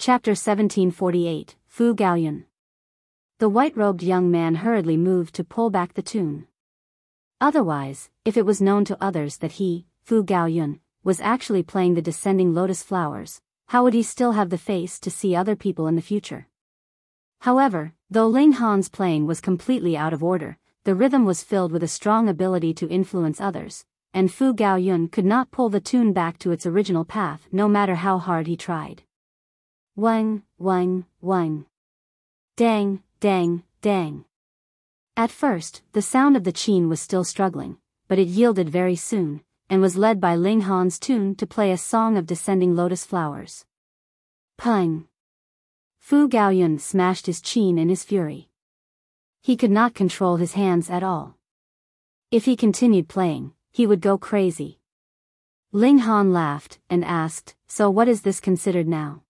Chapter 1748, Fu Gaoyun. The white-robed young man hurriedly moved to pull back the tune. Otherwise, if it was known to others that he, Fu Gaoyun, was actually playing the descending lotus flowers, how would he still have the face to see other people in the future? However, though Ling Han's playing was completely out of order, the rhythm was filled with a strong ability to influence others, and Fu Gaoyun could not pull the tune back to its original path no matter how hard he tried. Wang, wang, wang. Dang, dang, dang. At first, the sound of the qin was still struggling, but it yielded very soon, and was led by Ling Han's tune to play a song of descending lotus flowers. Pung. Fu Gaoyun smashed his qin in his fury. He could not control his hands at all. If he continued playing, he would go crazy. Ling Han laughed and asked, "So what is this considered now?"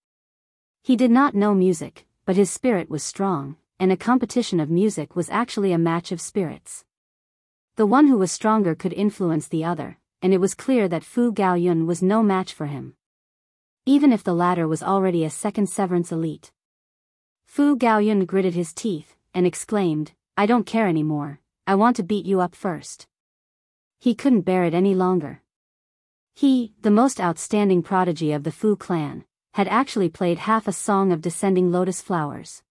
He did not know music, but his spirit was strong, and a competition of music was actually a match of spirits. The one who was stronger could influence the other, and it was clear that Fu Gaoyun was no match for him. Even if the latter was already a second severance elite. Fu Gaoyun gritted his teeth, and exclaimed, "I don't care anymore, I want to beat you up first." He couldn't bear it any longer. He, the most outstanding prodigy of the Fu clan, had actually played half a song of descending lotus flowers.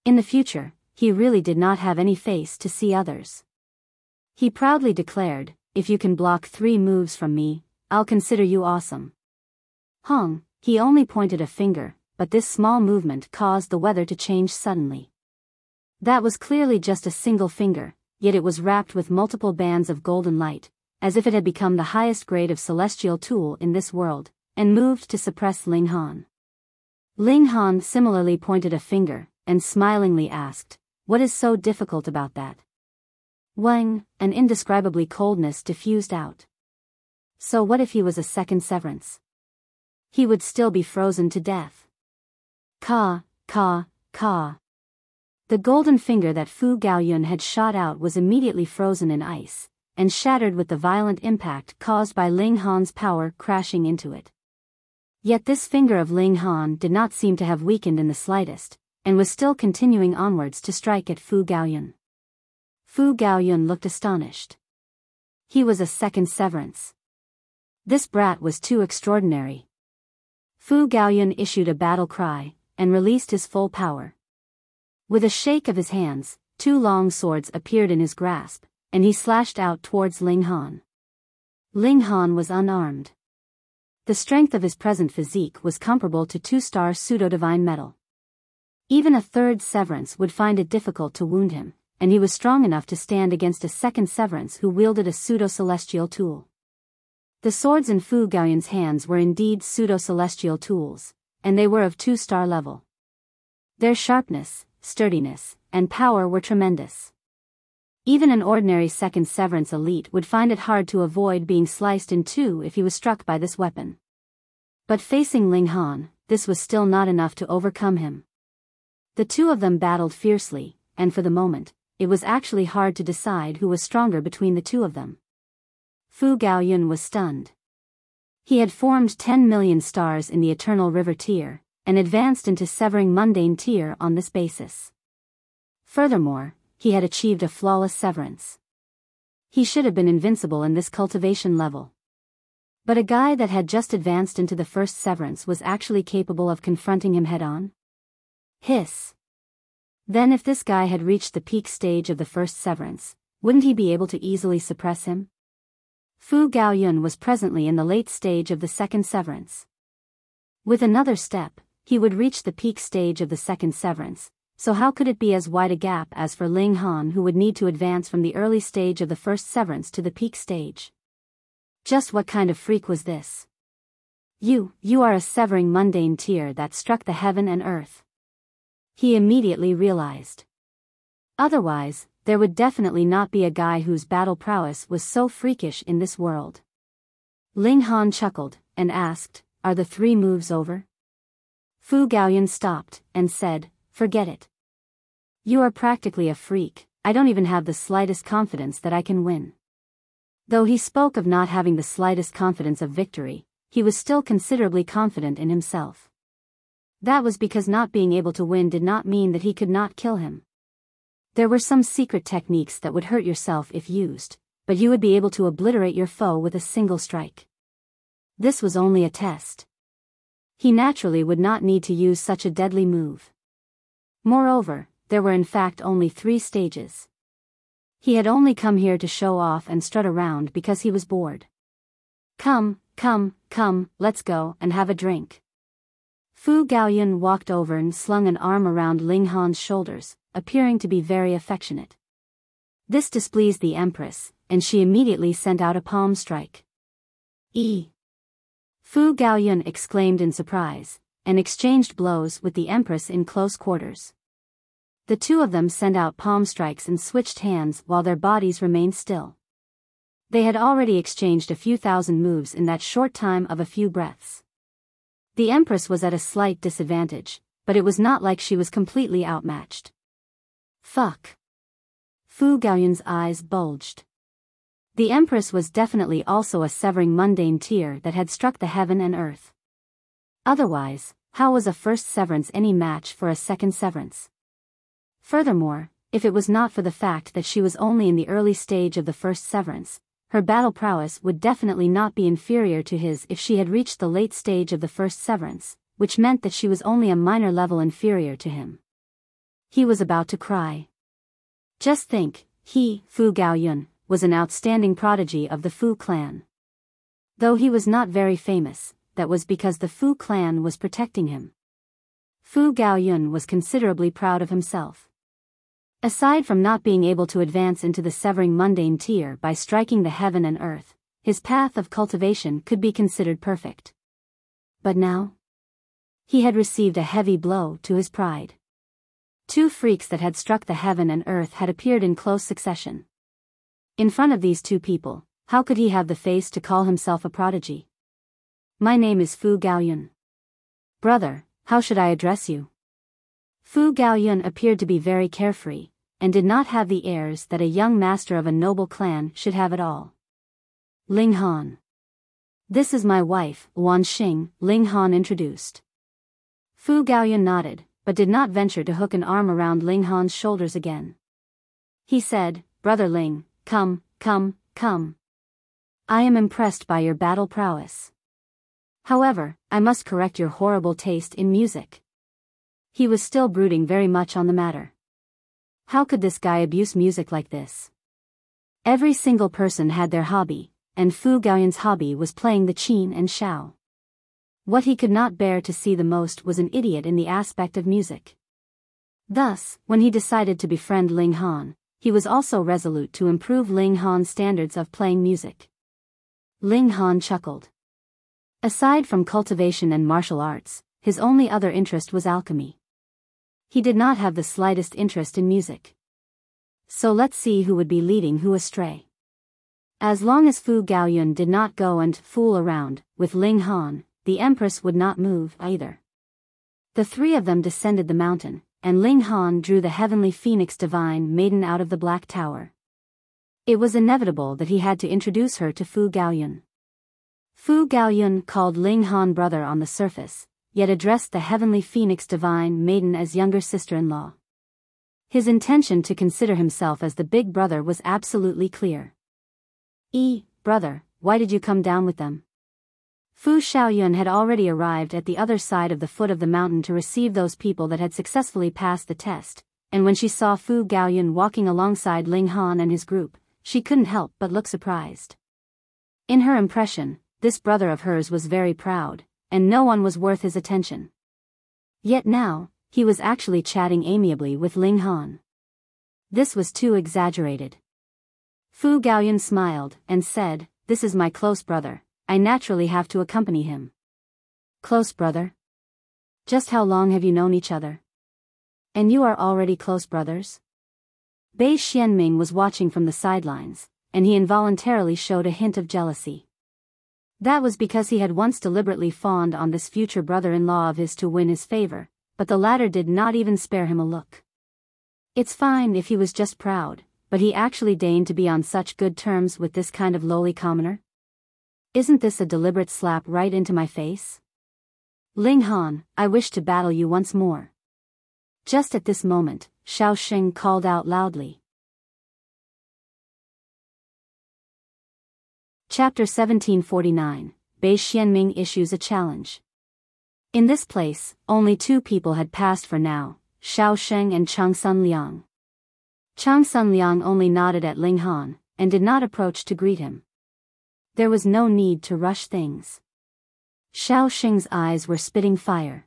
In the future, he really did not have any face to see others. He proudly declared, "If you can block 3 moves from me, I'll consider you awesome." Hong, he only pointed a finger, but this small movement caused the weather to change suddenly. That was clearly just a single finger, yet it was wrapped with multiple bands of golden light, as if it had become the highest grade of celestial tool in this world, and moved to suppress Ling Han. Ling Han similarly pointed a finger, and smilingly asked, "What is so difficult about that?" Wang, an indescribably coldness diffused out. So what if he was a second severance? He would still be frozen to death. Ka, ka, ka. The golden finger that Fu Gaoyun had shot out was immediately frozen in ice, and shattered with the violent impact caused by Ling Han's power crashing into it. Yet this finger of Ling Han did not seem to have weakened in the slightest, and was still continuing onwards to strike at Fu Gaoyun. Fu Gaoyun looked astonished. He was a second severance. This brat was too extraordinary. Fu Gaoyun issued a battle cry, and released his full power. With a shake of his hands, 2 long swords appeared in his grasp, and he slashed out towards Ling Han. Ling Han was unarmed. The strength of his present physique was comparable to 2-star pseudo-divine metal. Even a third severance would find it difficult to wound him, and he was strong enough to stand against a second severance who wielded a pseudo-celestial tool. The swords in Fu Gaoyun's hands were indeed pseudo-celestial tools, and they were of 2-star level. Their sharpness, sturdiness, and power were tremendous. Even an ordinary second severance elite would find it hard to avoid being sliced in 2 if he was struck by this weapon. But facing Ling Han, this was still not enough to overcome him. The 2 of them battled fiercely, and for the moment, it was actually hard to decide who was stronger between the 2 of them. Fu Gaoyun was stunned. He had formed 10 million stars in the Eternal River tier, and advanced into Severing Mundane tier on this basis. Furthermore, he had achieved a flawless severance. He should have been invincible in this cultivation level. But a guy that had just advanced into the first severance was actually capable of confronting him head-on? Hiss. Then if this guy had reached the peak stage of the first severance, wouldn't he be able to easily suppress him? Fu Gaoyun was presently in the late stage of the second severance. With another step, he would reach the peak stage of the second severance, so how could it be as wide a gap as for Ling Han, who would need to advance from the early stage of the first severance to the peak stage? Just what kind of freak was this? You are a Severing Mundane tier that struck the heaven and earth. He immediately realized. Otherwise, there would definitely not be a guy whose battle prowess was so freakish in this world. Ling Han chuckled, and asked, "Are the 3 moves over?" Fu Gaoyun stopped, and said, "Forget it. You are practically a freak, I don't even have the slightest confidence that I can win." Though he spoke of not having the slightest confidence of victory, he was still considerably confident in himself. That was because not being able to win did not mean that he could not kill him. There were some secret techniques that would hurt yourself if used, but you would be able to obliterate your foe with a single strike. This was only a test. He naturally would not need to use such a deadly move. Moreover, there were in fact only 3 stages. He had only come here to show off and strut around because he was bored. Come, let's go and have a drink. Fu Gaoyun walked over and slung an arm around Ling Han's shoulders, appearing to be very affectionate. This displeased the Empress, and she immediately sent out a palm strike. Fu Gaoyun exclaimed in surprise, and exchanged blows with the Empress in close quarters. The two of them sent out palm strikes and switched hands while their bodies remained still. They had already exchanged a few thousand moves in that short time of a few breaths. The Empress was at a slight disadvantage, but it was not like she was completely outmatched. Fuck. Fu Gaoyun's eyes bulged. The Empress was definitely also a severing mundane tear that had struck the heaven and earth. Otherwise, how was a first severance any match for a second severance? Furthermore, if it was not for the fact that she was only in the early stage of the first severance, her battle prowess would definitely not be inferior to his if she had reached the late stage of the first severance, which meant that she was only a minor level inferior to him. He was about to cry. Just think, he, Fu Gaoyun, was an outstanding prodigy of the Fu clan. Though he was not very famous, that was because the Fu clan was protecting him. Fu Gaoyun was considerably proud of himself. Aside from not being able to advance into the severing mundane tier by striking the heaven and earth, his path of cultivation could be considered perfect. But now? He had received a heavy blow to his pride. 2 freaks that had struck the heaven and earth had appeared in close succession. In front of these 2 people, how could he have the face to call himself a prodigy? My name is Fu Gaoyun. Brother, how should I address you? Fu Gaoyun appeared to be very carefree, and did not have the airs that a young master of a noble clan should have at all. Ling Han. This is my wife, Wan Xing, Ling Han introduced. Fu Gaoyun nodded, but did not venture to hook an arm around Ling Han's shoulders again. He said, Brother Ling, come. I am impressed by your battle prowess. However, I must correct your horrible taste in music. He was still brooding very much on the matter. How could this guy abuse music like this? Every single person had their hobby, and Fu Gaoyun's hobby was playing the qin and shao. What he could not bear to see the most was an idiot in the aspect of music. Thus, when he decided to befriend Ling Han, he was also resolute to improve Ling Han's standards of playing music. Ling Han chuckled. Aside from cultivation and martial arts, his only other interest was alchemy. He did not have the slightest interest in music. So let's see who would be leading who astray. As long as Fu Gaoyun did not go and fool around with Ling Han, the Empress would not move either. The 3 of them descended the mountain, and Ling Han drew the heavenly phoenix divine maiden out of the black tower. It was inevitable that he had to introduce her to Fu Gaoyun. Fu Gaoyun called Ling Han brother on the surface, yet addressed the heavenly phoenix divine maiden as younger sister-in-law. His intention to consider himself as the big brother was absolutely clear. Brother, why did you come down with them? Fu Xiaoyun had already arrived at the other side of the foot of the mountain to receive those people that had successfully passed the test, and when she saw Fu Gaoyun walking alongside Ling Han and his group, she couldn't help but look surprised. In her impression, this brother of hers was very proud, and no one was worth his attention. Yet now, he was actually chatting amiably with Ling Han. This was too exaggerated. Fu Gaoyun smiled and said, This is my close brother, I naturally have to accompany him. Close brother? Just how long have you known each other? And you are already close brothers? Bei Xuanming was watching from the sidelines, and he involuntarily showed a hint of jealousy. That was because he had once deliberately fawned on this future brother-in-law of his to win his favor, but the latter did not even spare him a look. It's fine if he was just proud, but he actually deigned to be on such good terms with this kind of lowly commoner? Isn't this a deliberate slap right into my face? Ling Han, I wish to battle you once more. Just at this moment, Xiaoxing called out loudly. Chapter 1749, Bei Xuanming issues a challenge. In this place, only two people had passed for now, Xiaoxing and Changsun Liang. Changsun Liang only nodded at Ling Han, and did not approach to greet him. There was no need to rush things. Xiaoxing's eyes were spitting fire.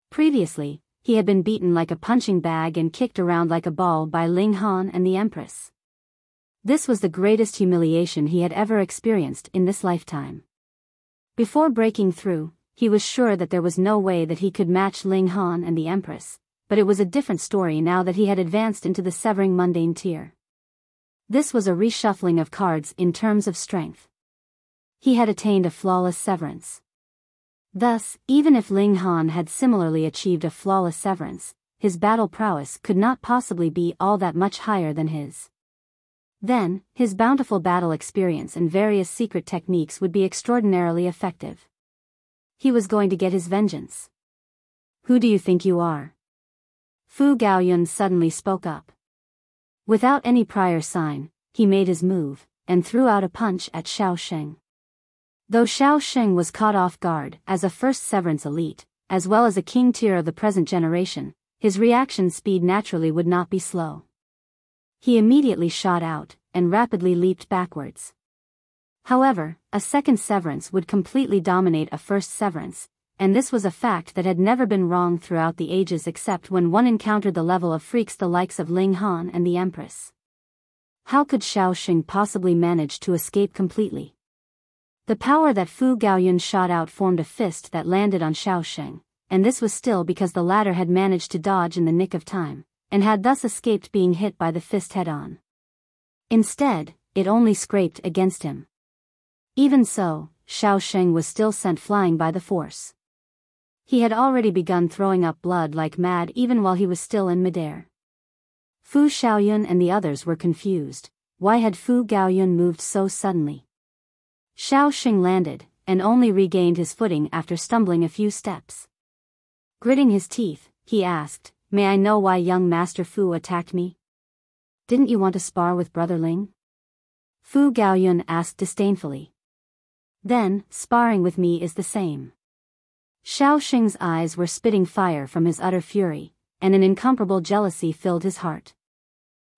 Previously, he had been beaten like a punching bag and kicked around like a ball by Ling Han and the Empress. This was the greatest humiliation he had ever experienced in this lifetime. Before breaking through, he was sure that there was no way that he could match Ling Han and the Empress, but it was a different story now that he had advanced into the severing mundane tier. This was a reshuffling of cards in terms of strength. He had attained a flawless severance. Thus, even if Ling Han had similarly achieved a flawless severance, his battle prowess could not possibly be all that much higher than his. Then, his bountiful battle experience and various secret techniques would be extraordinarily effective. He was going to get his vengeance. Who do you think you are? Fu Gaoyun suddenly spoke up. Without any prior sign, he made his move, and threw out a punch at Xiaoxing. Though Xiaoxing was caught off guard as a first severance elite, as well as a king tier of the present generation, his reaction speed naturally would not be slow. He immediately shot out, and rapidly leaped backwards. However, a second severance would completely dominate a first severance, and this was a fact that had never been wrong throughout the ages except when one encountered the level of freaks the likes of Ling Han and the Empress. How could Xiaoxing possibly manage to escape completely? The power that Fu Gaoyun shot out formed a fist that landed on Xiaoxing, and this was still because the latter had managed to dodge in the nick of time, and had thus escaped being hit by the fist head-on. Instead, it only scraped against him. Even so, Xiaoxing was still sent flying by the force. He had already begun throwing up blood like mad even while he was still in midair. Fu Xiaoyun and the others were confused. Why had Fu Gaoyun moved so suddenly? Xiaoxing landed, and only regained his footing after stumbling a few steps. Gritting his teeth, he asked, "May I know why young Master Fu attacked me? Didn't you want to spar with Brother Ling?" Fu Gaoyun asked disdainfully. "Then, sparring with me is the same." Xiaoxing's eyes were spitting fire from his utter fury, and an incomparable jealousy filled his heart.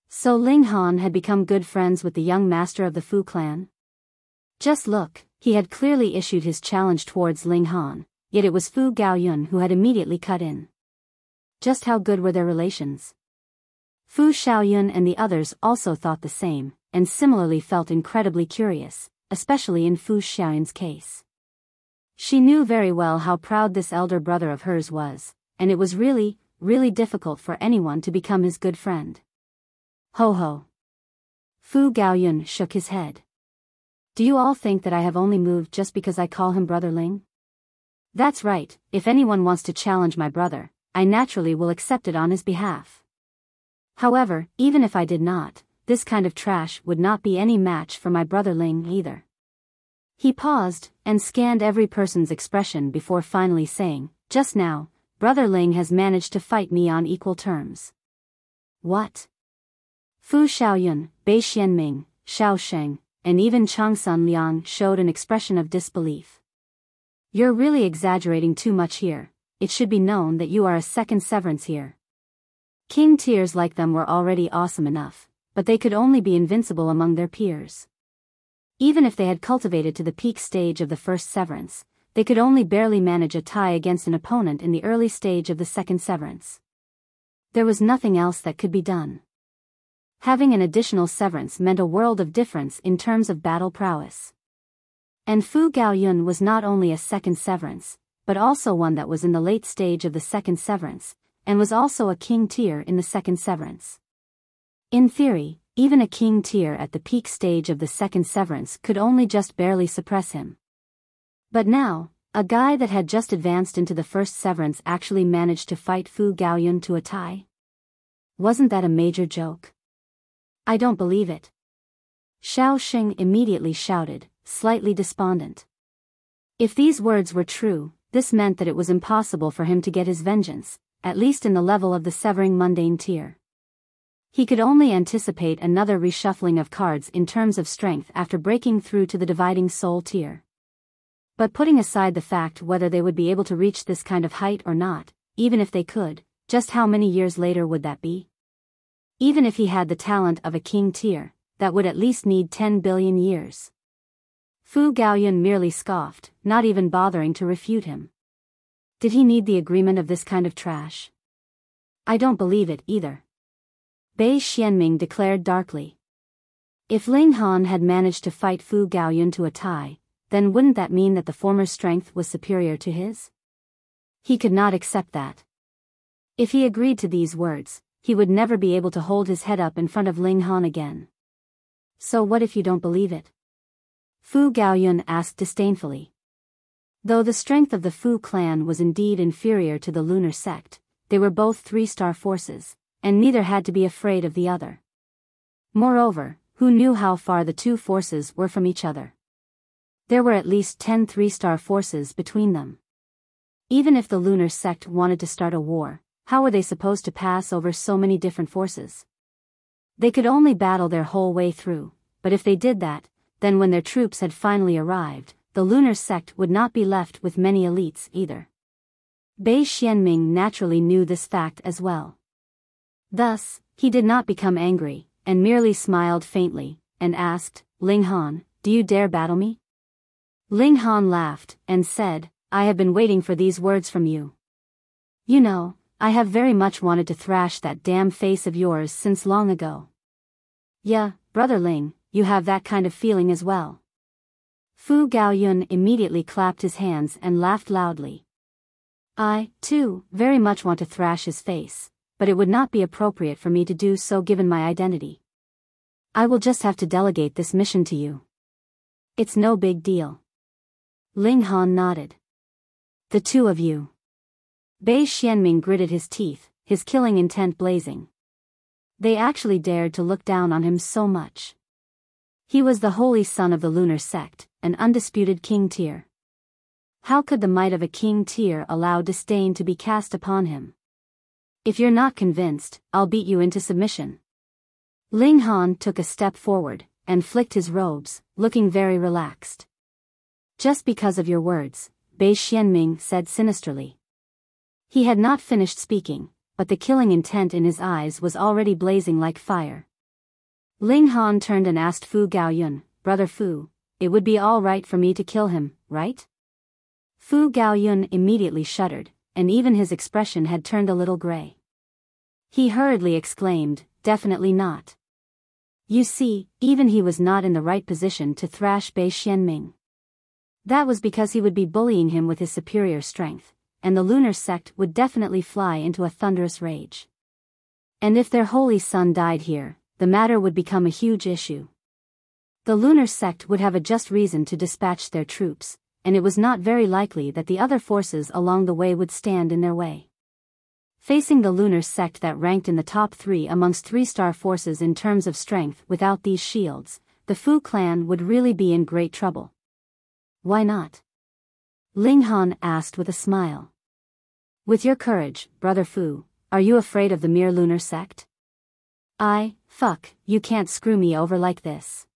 So Ling Han had become good friends with the young master of the Fu clan? Just look, he had clearly issued his challenge towards Ling Han, yet it was Fu Gaoyun who had immediately cut in. Just how good were their relations? Fu Xiaoyun and the others also thought the same, and similarly felt incredibly curious, especially in Fu Xiaoyun's case. She knew very well how proud this elder brother of hers was, and it was really, really difficult for anyone to become his good friend. Ho ho. Fu Gaoyun shook his head. Do you all think that I have only moved just because I call him Brother Ling? That's right, if anyone wants to challenge my brother, I naturally will accept it on his behalf. However, even if I did not, this kind of trash would not be any match for my Brother Ling either. He paused, and scanned every person's expression before finally saying, "Just now, Brother Ling has managed to fight me on equal terms." What? Fu Xiaoyun, Bei Xuanming, Xiaoxing, and even Changsun Liang showed an expression of disbelief. You're really exaggerating too much here. It should be known that you are a second severance here. King tiers like them were already awesome enough, but they could only be invincible among their peers. Even if they had cultivated to the peak stage of the first severance, they could only barely manage a tie against an opponent in the early stage of the second severance. There was nothing else that could be done. Having an additional severance meant a world of difference in terms of battle prowess. And Fu Gaoyun was not only a second severance, but also one that was in the late stage of the second severance, and was also a king tier in the second severance. In theory, even a king tier at the peak stage of the second severance could only just barely suppress him. But now, a guy that had just advanced into the first severance actually managed to fight Fu Gaoyun to a tie? Wasn't that a major joke? I don't believe it. Xiaoxing immediately shouted, slightly despondent. If these words were true, this meant that it was impossible for him to get his vengeance, at least in the level of the severing mundane tier. He could only anticipate another reshuffling of cards in terms of strength after breaking through to the dividing soul tier. But putting aside the fact whether they would be able to reach this kind of height or not, even if they could, just how many years later would that be? Even if he had the talent of a king tier, that would at least need 10 billion years. Fu Gaoyun merely scoffed, not even bothering to refute him. Did he need the agreement of this kind of trash? I don't believe it either. Bei Xuanming declared darkly. If Ling Han had managed to fight Fu Gaoyun to a tie, then wouldn't that mean that the former's strength was superior to his? He could not accept that. If he agreed to these words, he would never be able to hold his head up in front of Ling Han again. So what if you don't believe it? Fu Gaoyun asked disdainfully. Though the strength of the Fu clan was indeed inferior to the lunar sect, they were both 3-star forces, and neither had to be afraid of the other. Moreover, who knew how far the two forces were from each other? There were at least 10 3-star forces between them. Even if the lunar sect wanted to start a war, how were they supposed to pass over so many different forces? They could only battle their whole way through, but if they did that, then when their troops had finally arrived, the lunar sect would not be left with many elites either. Bei Xuanming naturally knew this fact as well. Thus, he did not become angry, and merely smiled faintly, and asked, Ling Han, do you dare battle me? Ling Han laughed, and said, I have been waiting for these words from you. You know, I have very much wanted to thrash that damn face of yours since long ago. Yeah, Brother Ling, you have that kind of feeling as well. Fu Gaoyun immediately clapped his hands and laughed loudly. I, too, very much want to thrash his face, but it would not be appropriate for me to do so given my identity. I will just have to delegate this mission to you. It's no big deal. Ling Han nodded. The two of you. Bei Xuanming gritted his teeth, his killing intent blazing. They actually dared to look down on him so much. He was the holy son of the lunar sect, an undisputed king tier. How could the might of a king tier allow disdain to be cast upon him? If you're not convinced, I'll beat you into submission. Ling Han took a step forward, and flicked his robes, looking very relaxed. Just because of your words, Bei Xuanming said sinisterly. He had not finished speaking, but the killing intent in his eyes was already blazing like fire. Ling Han turned and asked Fu Gaoyun, Brother Fu, it would be all right for me to kill him, right? Fu Gaoyun immediately shuddered, and even his expression had turned a little gray. He hurriedly exclaimed, definitely not. You see, even he was not in the right position to thrash Bei Xuanming. That was because he would be bullying him with his superior strength, and the lunar sect would definitely fly into a thunderous rage. And if their holy son died here, the matter would become a huge issue. The lunar sect would have a just reason to dispatch their troops, and it was not very likely that the other forces along the way would stand in their way. Facing the lunar sect that ranked in the top 3 amongst 3-star forces in terms of strength without these shields, the Fu clan would really be in great trouble. Why not? Ling Han asked with a smile. With your courage, Brother Fu, are you afraid of the mere lunar sect? Fuck, you can't screw me over like this.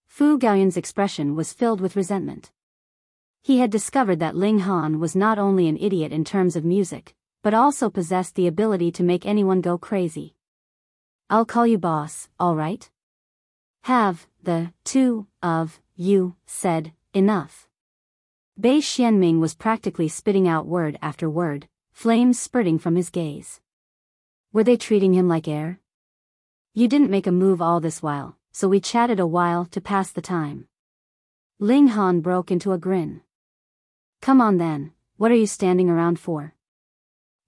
Fu Gaoyun's expression was filled with resentment. He had discovered that Ling Han was not only an idiot in terms of music, but also possessed the ability to make anyone go crazy. I'll call you boss, all right? Have the two of you said enough? Bei Xuanming was practically spitting out word after word, flames spurting from his gaze. Were they treating him like air? You didn't make a move all this while, so we chatted a while to pass the time. Ling Han broke into a grin. Come on then, what are you standing around for?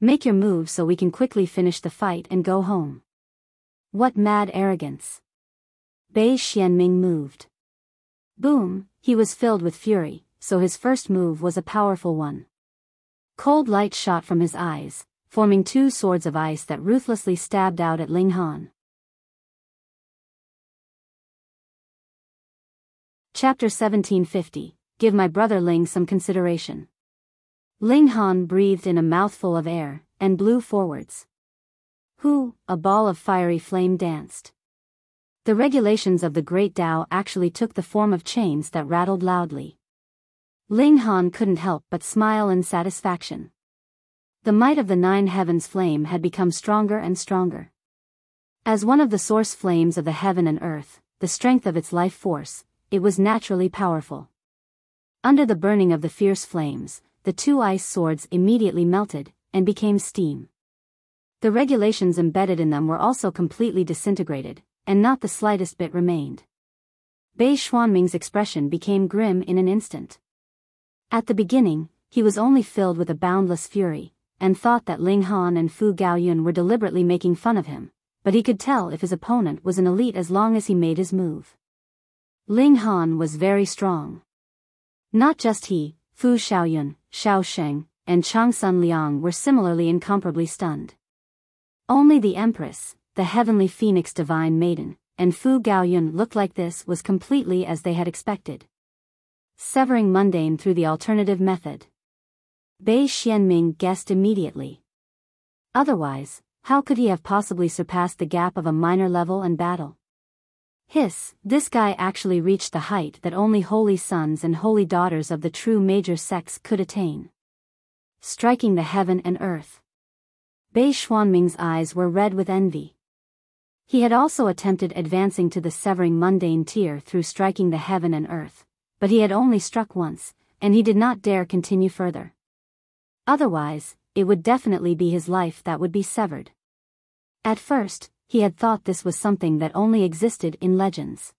Make your move so we can quickly finish the fight and go home. What mad arrogance. Bei Xuanming moved. Boom, he was filled with fury, so his first move was a powerful one. Cold light shot from his eyes, forming 2 swords of ice that ruthlessly stabbed out at Ling Han. Chapter 1750, Give my brother Ling some consideration. Ling Han breathed in a mouthful of air, and blew forwards. Hu, a ball of fiery flame danced. The regulations of the Great Tao actually took the form of chains that rattled loudly. Ling Han couldn't help but smile in satisfaction. The might of the nine heavens flame had become stronger and stronger. As one of the source flames of the heaven and earth, the strength of its life force, it was naturally powerful. Under the burning of the fierce flames, the two ice swords immediately melted, and became steam. The regulations embedded in them were also completely disintegrated, and not the slightest bit remained. Bei Xuanming's expression became grim in an instant. At the beginning, he was only filled with a boundless fury, and thought that Ling Han and Fu Gaoyun were deliberately making fun of him, but he could tell if his opponent was an elite as long as he made his move. Ling Han was very strong. Not just he, Fu Xiaoyun, Xiao Sheng, and Changsun Liang were similarly incomparably stunned. Only the Empress, the heavenly phoenix divine maiden, and Fu Gaoyun looked like this was completely as they had expected. Severing mundane through the alternative method. Bei Xuanming guessed immediately. Otherwise, how could he have possibly surpassed the gap of a minor level and battle? This guy actually reached the height that only holy sons and holy daughters of the true major sects could attain. Striking the heaven and earth. Bei Xuanming's eyes were red with envy. He had also attempted advancing to the severing mundane tier through striking the heaven and earth, but he had only struck once, and he did not dare continue further. Otherwise, it would definitely be his life that would be severed. At first, he had thought this was something that only existed in legends.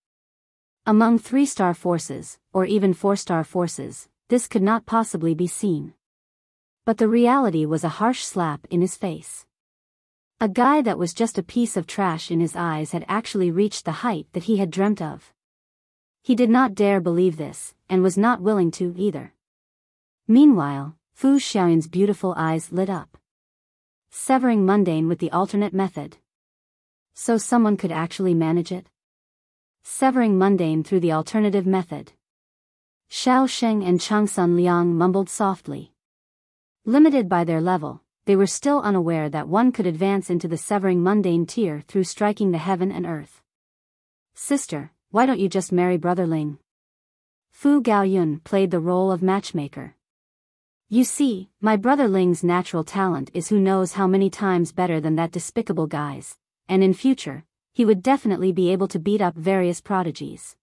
Among 3-star forces, or even 4-star forces, this could not possibly be seen. But the reality was a harsh slap in his face. A guy that was just a piece of trash in his eyes had actually reached the height that he had dreamt of. He did not dare believe this, and was not willing to either. Meanwhile, Fu Xiaoyun's beautiful eyes lit up. Severing mundane with the alternate method. So someone could actually manage it? Severing mundane through the alternative method. Xiao Sheng and Changsun Liang mumbled softly. Limited by their level, they were still unaware that one could advance into the severing mundane tier through striking the heaven and earth. Sister, why don't you just marry Brother Ling? Fu Gaoyun played the role of matchmaker. You see, my Brother Ling's natural talent is who knows how many times better than that despicable guy's, and in future, he would definitely be able to beat up various prodigies.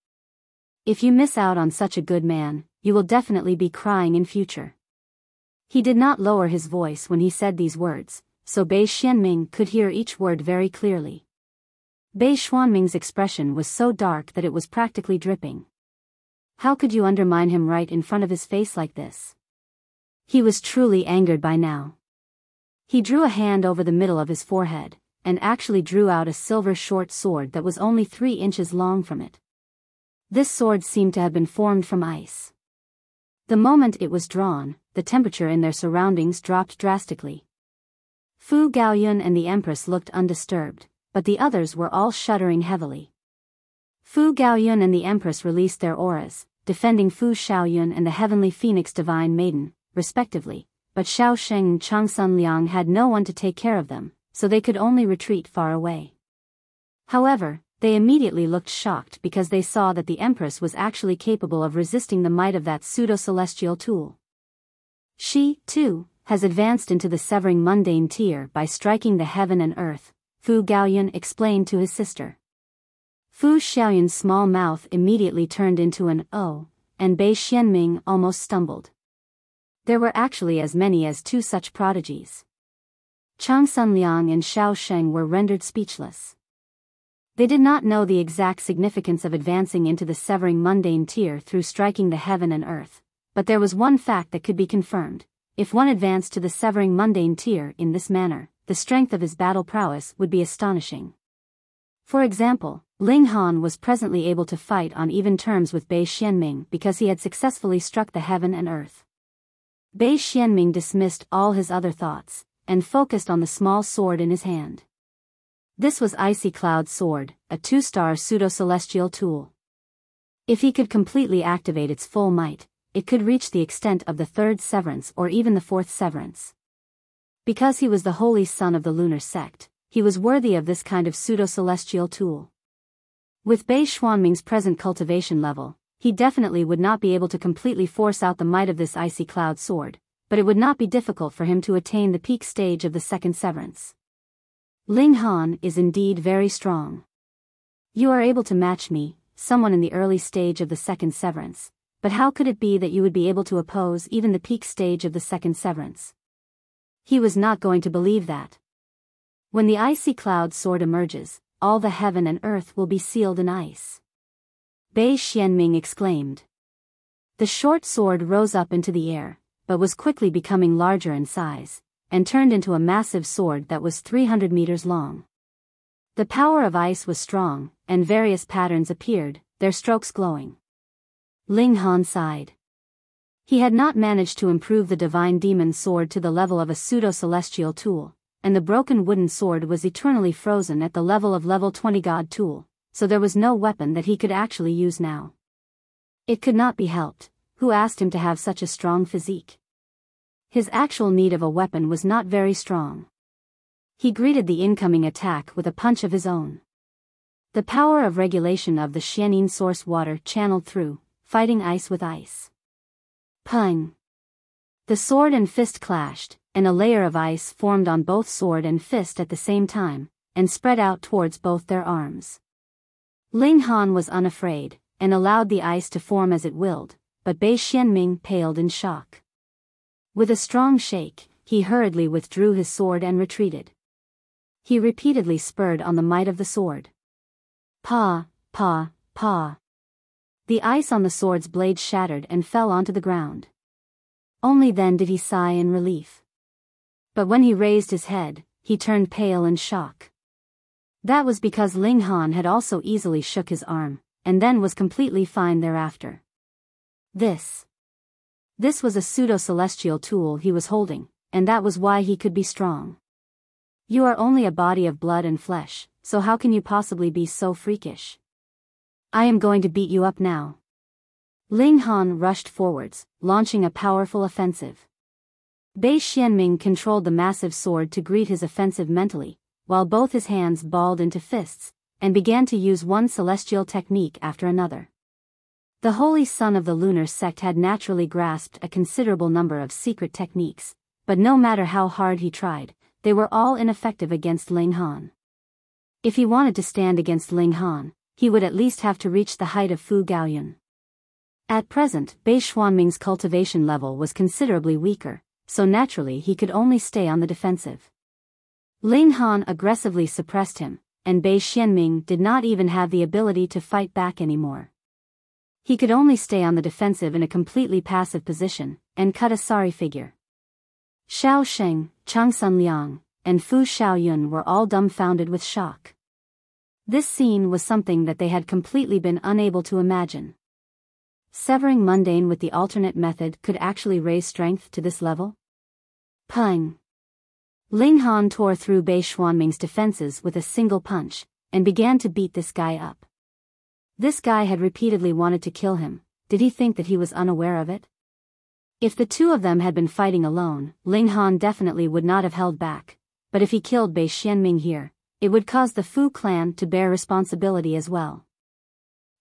If you miss out on such a good man, you will definitely be crying in future. He did not lower his voice when he said these words, so Bei Xuanming could hear each word very clearly. Bei Xuanming's expression was so dark that it was practically dripping. How could you undermine him right in front of his face like this? He was truly angered by now. He drew a hand over the middle of his forehead, and actually drew out a silver short sword that was only 3 inches long from it. This sword seemed to have been formed from ice. The moment it was drawn, the temperature in their surroundings dropped drastically. Fu Gaoyun and the Empress looked undisturbed, but the others were all shuddering heavily. Fu Gaoyun and the Empress released their auras, defending Fu Xiaoyun and the Heavenly Phoenix Divine Maiden, respectively, but Xiao Sheng and Changsun Liang had no one to take care of them, so they could only retreat far away. However, they immediately looked shocked because they saw that the Empress was actually capable of resisting the might of that pseudo-celestial tool. She, too, has advanced into the severing mundane tier by striking the heaven and earth, Fu Gaoyun explained to his sister. Fu Xiaoyun's small mouth immediately turned into an O, and Bei Xuanming almost stumbled. There were actually as many as 2 such prodigies. Changsun Liang and Xiao Sheng were rendered speechless. They did not know the exact significance of advancing into the severing mundane tier through striking the heaven and earth, but there was one fact that could be confirmed: if one advanced to the severing mundane tier in this manner, the strength of his battle prowess would be astonishing. For example, Ling Han was presently able to fight on even terms with Bei Xuanming because he had successfully struck the heaven and earth. Bei Xuanming dismissed all his other thoughts, and focused on the small sword in his hand. This was Icy Cloud's sword, a 2-star pseudo-celestial tool. If he could completely activate its full might, it could reach the extent of the third severance or even the fourth severance. Because he was the holy son of the lunar sect, he was worthy of this kind of pseudo-celestial tool. With Bei Xuanming's present cultivation level, he definitely would not be able to completely force out the might of this icy cloud sword, but it would not be difficult for him to attain the peak stage of the second severance. Ling Han is indeed very strong. You are able to match me, someone in the early stage of the second severance, but how could it be that you would be able to oppose even the peak stage of the second severance? He was not going to believe that. When the icy cloud sword emerges, all the heaven and earth will be sealed in ice. Bei Xuanming exclaimed. The short sword rose up into the air, but was quickly becoming larger in size, and turned into a massive sword that was 300 meters long. The power of ice was strong, and various patterns appeared, their strokes glowing. Ling Han sighed. He had not managed to improve the divine demon sword to the level of a pseudo-celestial tool, and the broken wooden sword was eternally frozen at the level of level 20 god tool, so there was no weapon that he could actually use now. It could not be helped. Who asked him to have such a strong physique? His actual need of a weapon was not very strong. He greeted the incoming attack with a punch of his own. The power of regulation of the Xianin source water channeled through, fighting ice with ice. Pung! The sword and fist clashed, and a layer of ice formed on both sword and fist at the same time, and spread out towards both their arms. Ling Han was unafraid, and allowed the ice to form as it willed, but Bei Xuanming paled in shock. With a strong shake, he hurriedly withdrew his sword and retreated. He repeatedly spurred on the might of the sword. Pa, pa, pa. The ice on the sword's blade shattered and fell onto the ground. Only then did he sigh in relief. But when he raised his head, he turned pale in shock. That was because Ling Han had also easily shook his arm, and then was completely fine thereafter. This was a pseudo-celestial tool he was holding, and that was why he could be strong. You are only a body of blood and flesh, so how can you possibly be so freakish? I am going to beat you up now. Ling Han rushed forwards, launching a powerful offensive. Bei Xuanming controlled the massive sword to greet his offensive mentally, while both his hands balled into fists, and began to use one celestial technique after another. The holy son of the lunar sect had naturally grasped a considerable number of secret techniques, but no matter how hard he tried, they were all ineffective against Ling Han. If he wanted to stand against Ling Han, he would at least have to reach the height of Fu Gaoyun. At present, Bei Xuanming's cultivation level was considerably weaker, so naturally he could only stay on the defensive. Ling Han aggressively suppressed him, and Bei Xuanming did not even have the ability to fight back anymore. He could only stay on the defensive in a completely passive position, and cut a sorry figure. Xiao Sheng, Chang Sunliang, and Fu Xiaoyun were all dumbfounded with shock. This scene was something that they had completely been unable to imagine. Severing mundane with the alternate method could actually raise strength to this level? Pung! Ling Han tore through Bei Xuanming's defenses with a single punch, and began to beat this guy up. This guy had repeatedly wanted to kill him. Did he think that he was unaware of it? If the two of them had been fighting alone, Ling Han definitely would not have held back, but if he killed Bei Xuanming here, it would cause the Fu clan to bear responsibility as well.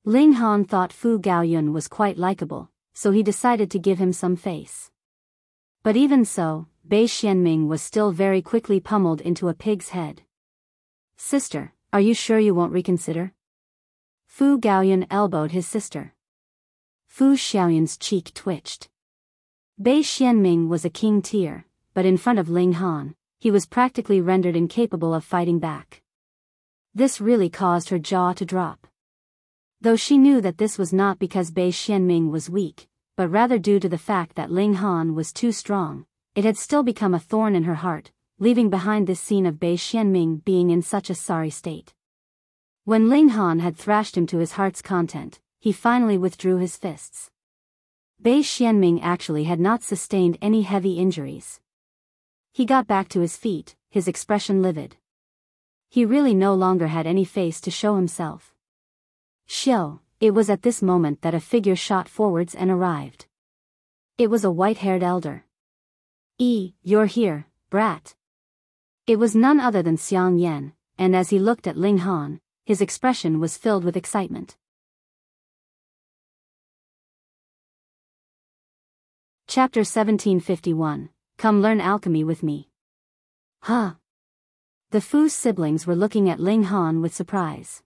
Ling Han thought Fu Gaoyun was quite likable, so he decided to give him some face. But even so, Bei Xuanming was still very quickly pummeled into a pig's head. Sister, are you sure you won't reconsider? Fu Gaoyun elbowed his sister. Fu Xiaoyun's cheek twitched. Bei Xuanming was a king tier, but in front of Ling Han, he was practically rendered incapable of fighting back. This really caused her jaw to drop. Though she knew that this was not because Bei Xuanming was weak, but rather due to the fact that Ling Han was too strong, it had still become a thorn in her heart, leaving behind this scene of Bei Xuanming being in such a sorry state. When Ling Han had thrashed him to his heart's content, he finally withdrew his fists. Bei Xuanming actually had not sustained any heavy injuries. He got back to his feet, his expression livid. He really no longer had any face to show himself. It was at this moment that a figure shot forwards and arrived. It was a white-haired elder. You're here, brat. It was none other than Xiang Yan, and as he looked at Ling Han, his expression was filled with excitement. Chapter 1751. Come learn alchemy with me. Huh? The Fu's siblings were looking at Ling Han with surprise.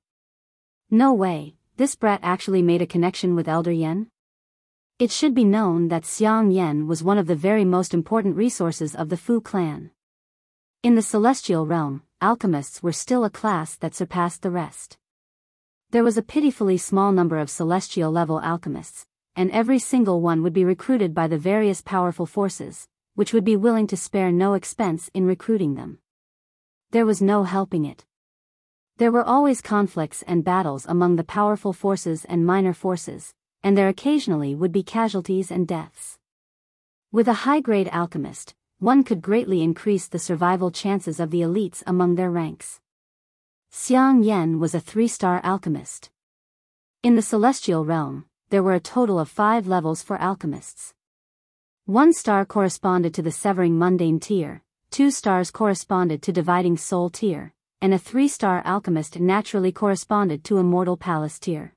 No way, this brat actually made a connection with Elder Yan? It should be known that Xiang Yan was one of the very most important resources of the Fu clan. In the celestial realm, alchemists were still a class that surpassed the rest. There was a pitifully small number of celestial-level alchemists, and every single one would be recruited by the various powerful forces, which would be willing to spare no expense in recruiting them. There was no helping it. There were always conflicts and battles among the powerful forces and minor forces, and there occasionally would be casualties and deaths. With a high-grade alchemist, one could greatly increase the survival chances of the elites among their ranks. Xiang Yan was a 3-star alchemist. In the celestial realm, there were a total of 5 levels for alchemists. 1 star corresponded to the severing mundane tier, 2 stars corresponded to dividing soul tier, and a 3-star alchemist naturally corresponded to immortal palace tier.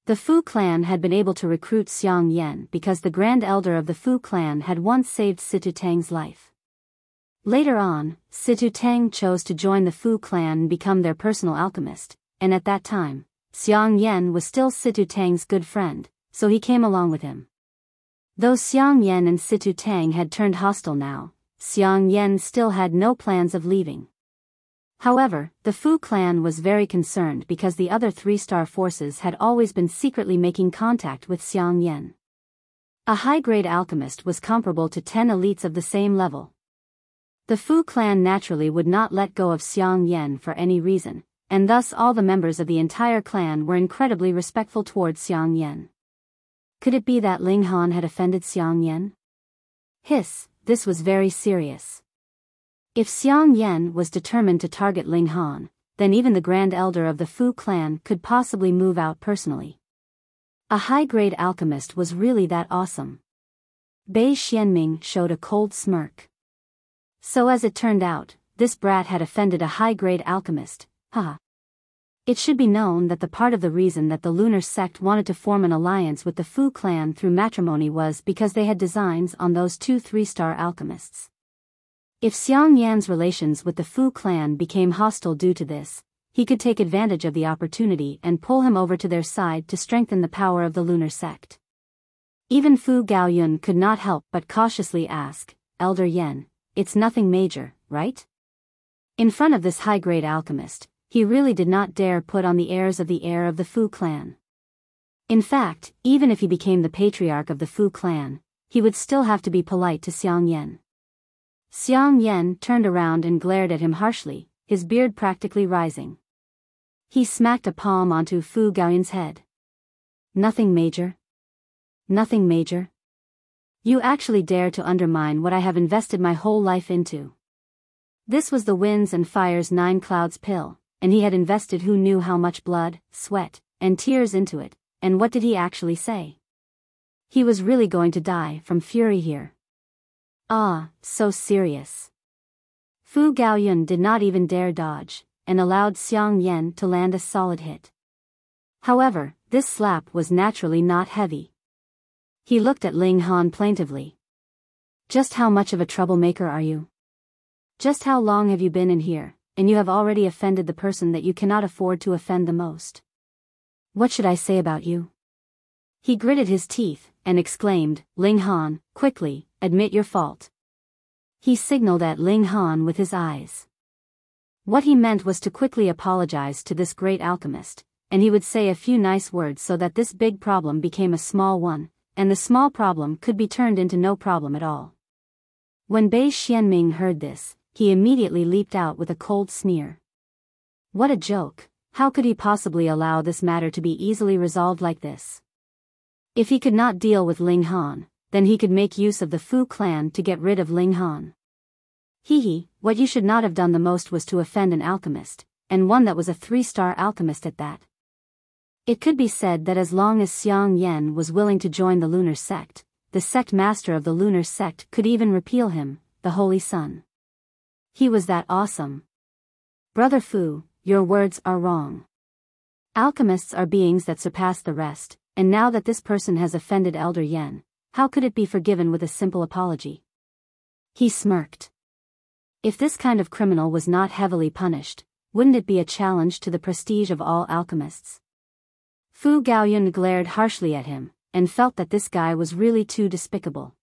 The Fu clan had been able to recruit Xiang Yan because the Grand Elder of the Fu clan had once saved Situ Tang's life. Later on, Situ Tang chose to join the Fu clan and become their personal alchemist, and at that time, Xiang Yan was still Situ Tang's good friend, so he came along with him. Though Xiang Yan and Situ Tang had turned hostile now, Xiang Yan still had no plans of leaving. However, the Fu clan was very concerned because the other 3-star forces had always been secretly making contact with Xiang Yan. A high-grade alchemist was comparable to 10 elites of the same level. The Fu clan naturally would not let go of Xiang Yan for any reason, and thus all the members of the entire clan were incredibly respectful towards Xiang Yan. Could it be that Ling Han had offended Xiang Yan? Hiss, this was very serious. If Xiang Yan was determined to target Ling Han, then even the Grand Elder of the Fu clan could possibly move out personally. A high-grade alchemist was really that awesome. Bei Xuanming showed a cold smirk. So as it turned out, this brat had offended a high-grade alchemist, haha. It should be known that the part of the reason that the lunar sect wanted to form an alliance with the Fu clan through matrimony was because they had designs on those 2 3-star alchemists. If Xiang Yan's relations with the Fu clan became hostile due to this, he could take advantage of the opportunity and pull him over to their side to strengthen the power of the lunar sect. Even Fu Gaoyun could not help but cautiously ask, Elder Yan, it's nothing major, right? In front of this high-grade alchemist, he really did not dare put on the airs of the heir of the Fu clan. In fact, even if he became the patriarch of the Fu clan, he would still have to be polite to Xiang Yan. Xiang Yan turned around and glared at him harshly, his beard practically rising. He smacked a palm onto Fu Gaoyun's head. Nothing major? Nothing major? You actually dare to undermine what I have invested my whole life into. This was the winds and fire's 9 clouds pill, and he had invested who knew how much blood, sweat, and tears into it, and what did he actually say? He was really going to die from fury here. Ah, so serious. Fu Gaoyun did not even dare dodge, and allowed Xiang Yan to land a solid hit. However, this slap was naturally not heavy. He looked at Ling Han plaintively. Just how much of a troublemaker are you? Just how long have you been in here, and you have already offended the person that you cannot afford to offend the most? What should I say about you? He gritted his teeth, and exclaimed, Ling Han, quickly, admit your fault. He signaled at Ling Han with his eyes. What he meant was to quickly apologize to this great alchemist, and he would say a few nice words so that this big problem became a small one, and the small problem could be turned into no problem at all. When Bei Xuanming heard this, he immediately leaped out with a cold sneer. What a joke, how could he possibly allow this matter to be easily resolved like this? If he could not deal with Ling Han, then he could make use of the Fu clan to get rid of Ling Han. What you should not have done the most was to offend an alchemist, and one that was a 3-star alchemist at that. It could be said that as long as Xiang Yan was willing to join the lunar sect, the sect master of the lunar sect could even repeal him, the holy sun. He was that awesome. Brother Fu, your words are wrong. Alchemists are beings that surpass the rest, and now that this person has offended Elder Yen, how could it be forgiven with a simple apology? He smirked. If this kind of criminal was not heavily punished, wouldn't it be a challenge to the prestige of all alchemists? Fu Gaoyun glared harshly at him, and felt that this guy was really too despicable.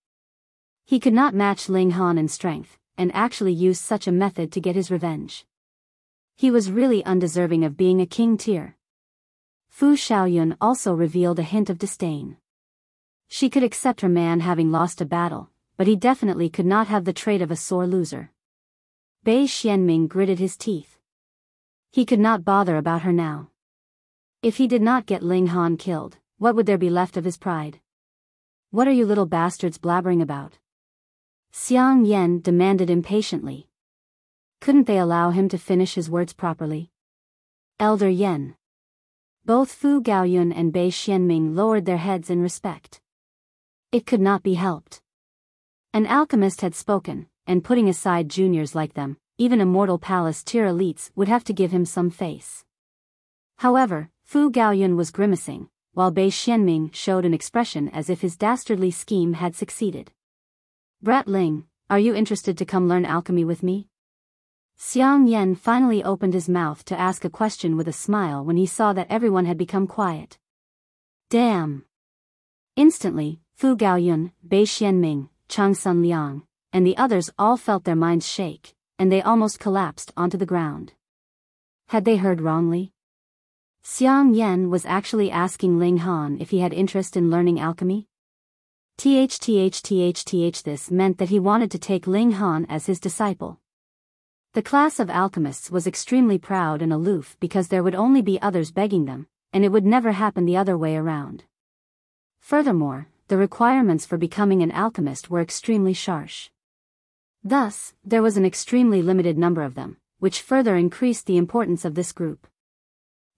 He could not match Ling Han in strength, and actually used such a method to get his revenge. He was really undeserving of being a king tier. Fu Xiaoyun also revealed a hint of disdain. She could accept her man having lost a battle, but he definitely could not have the trait of a sore loser. Bei Xuanming gritted his teeth. He could not bother about her now. If he did not get Ling Han killed, what would there be left of his pride? What are you little bastards blabbering about? Xiang Yan demanded impatiently. Couldn't they allow him to finish his words properly? Elder Yen. Both Fu Gaoyun and Bei Xuanming lowered their heads in respect. It could not be helped. An alchemist had spoken, and putting aside juniors like them, even immortal palace tier elites would have to give him some face. However, Fu Gaoyun was grimacing, while Bei Xuanming showed an expression as if his dastardly scheme had succeeded. Brother Ling, are you interested to come learn alchemy with me? Xiang Yan finally opened his mouth to ask a question with a smile when he saw that everyone had become quiet. Damn! Instantly, Fu Gaoyun, Bei Xuanming, Chang Sun Liang, and the others all felt their minds shake, and they almost collapsed onto the ground. Had they heard wrongly? Xiang Yan was actually asking Ling Han if he had interest in learning alchemy? This meant that he wanted to take Ling Han as his disciple. The class of alchemists was extremely proud and aloof because there would only be others begging them, and it would never happen the other way around. Furthermore, the requirements for becoming an alchemist were extremely harsh. Thus, there was an extremely limited number of them, which further increased the importance of this group.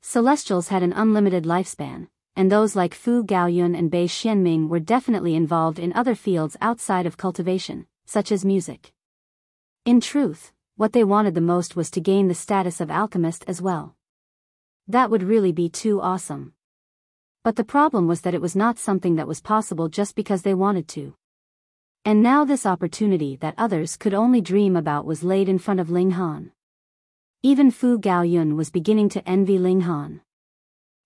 Celestials had an unlimited lifespan, and those like Fu Gaoyun and Bei Xuanming were definitely involved in other fields outside of cultivation, such as music. In truth, what they wanted the most was to gain the status of alchemist as well. That would really be too awesome. But the problem was that it was not something that was possible just because they wanted to. And now this opportunity that others could only dream about was laid in front of Ling Han. Even Fu Gaoyun was beginning to envy Ling Han.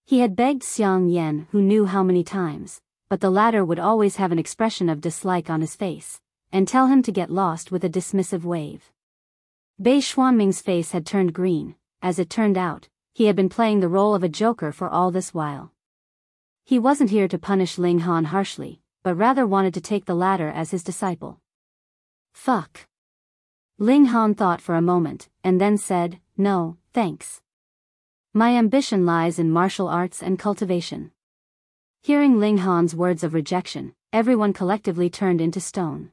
He had begged Xiang Yan who knew how many times, but the latter would always have an expression of dislike on his face, and tell him to get lost with a dismissive wave. Bei Xuanming's face had turned green. As it turned out, he had been playing the role of a joker for all this while. He wasn't here to punish Ling Han harshly, but rather wanted to take the latter as his disciple. Fuck. Ling Han thought for a moment, and then said, no, thanks. My ambition lies in martial arts and cultivation. Hearing Ling Han's words of rejection, everyone collectively turned into stone.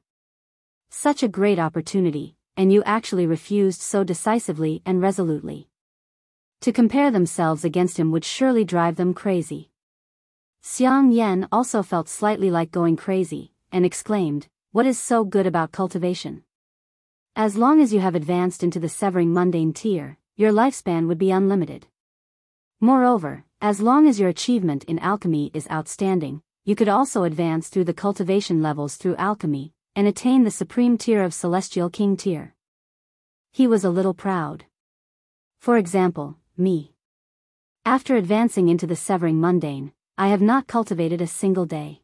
Such a great opportunity, and you actually refused so decisively and resolutely. To compare themselves against him would surely drive them crazy. Xiang Yan also felt slightly like going crazy, and exclaimed, what is so good about cultivation? As long as you have advanced into the severing mundane tier, your lifespan would be unlimited. Moreover, as long as your achievement in alchemy is outstanding, you could also advance through the cultivation levels through alchemy, and attain the supreme tier of celestial king tier. He was a little proud. For example, me. After advancing into the severing mundane, I have not cultivated a single day.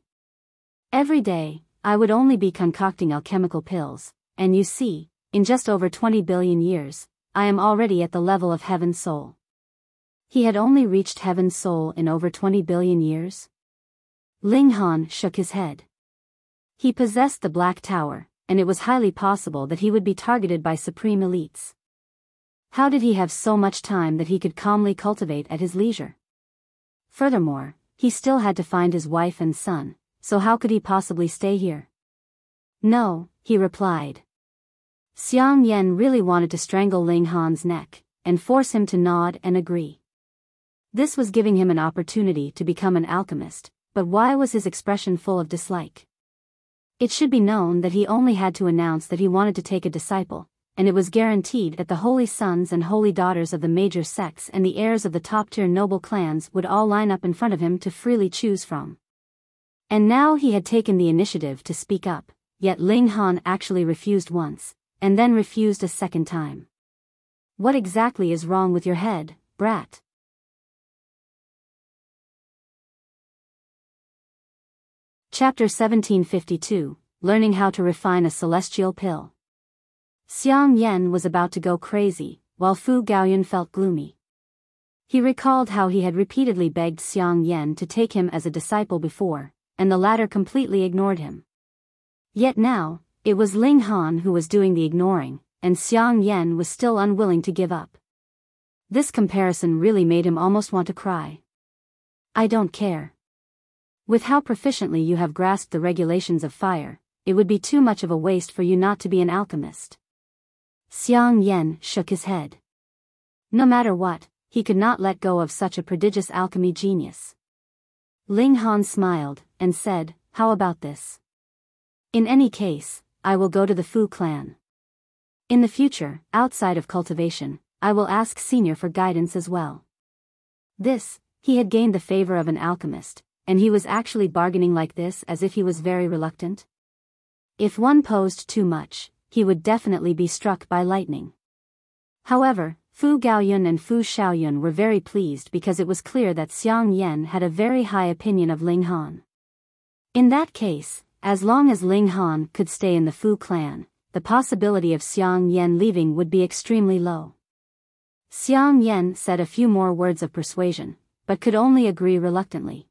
Every day, I would only be concocting alchemical pills, and you see, in just over 20 billion years, I am already at the level of Heaven's Soul. He had only reached Heaven's Soul in over 20 billion years? Ling Han shook his head. He possessed the Black Tower, and it was highly possible that he would be targeted by supreme elites. How did he have so much time that he could calmly cultivate at his leisure? Furthermore, he still had to find his wife and son, so how could he possibly stay here? No, he replied. Xiang Yan really wanted to strangle Ling Han's neck, and force him to nod and agree. This was giving him an opportunity to become an alchemist, but why was his expression full of dislike? It should be known that he only had to announce that he wanted to take a disciple, and it was guaranteed that the holy sons and holy daughters of the major sects and the heirs of the top-tier noble clans would all line up in front of him to freely choose from. And now he had taken the initiative to speak up, yet Ling Han actually refused once, and then refused a second time. What exactly is wrong with your head, brat? Chapter 1752, Learning How to Refine a Celestial Pill. Xiang Yan was about to go crazy, while Fu Gaoyun felt gloomy. He recalled how he had repeatedly begged Xiang Yan to take him as a disciple before, and the latter completely ignored him. Yet now, it was Ling Han who was doing the ignoring, and Xiang Yan was still unwilling to give up. This comparison really made him almost want to cry. I don't care. With how proficiently you have grasped the regulations of fire, it would be too much of a waste for you not to be an alchemist. Xiang Yan shook his head. No matter what, he could not let go of such a prodigious alchemy genius. Ling Han smiled, and said, how about this? In any case, I will go to the Fu clan. In the future, outside of cultivation, I will ask Senior for guidance as well. This, he had gained the favor of an alchemist, and he was actually bargaining like this as if he was very reluctant. If one posed too much, he would definitely be struck by lightning. However, Fu Gaoyun and Fu Xiaoyun were very pleased because it was clear that Xiang Yan had a very high opinion of Ling Han. In that case, as long as Ling Han could stay in the Fu clan, the possibility of Xiang Yan leaving would be extremely low. Xiang Yan said a few more words of persuasion, but could only agree reluctantly.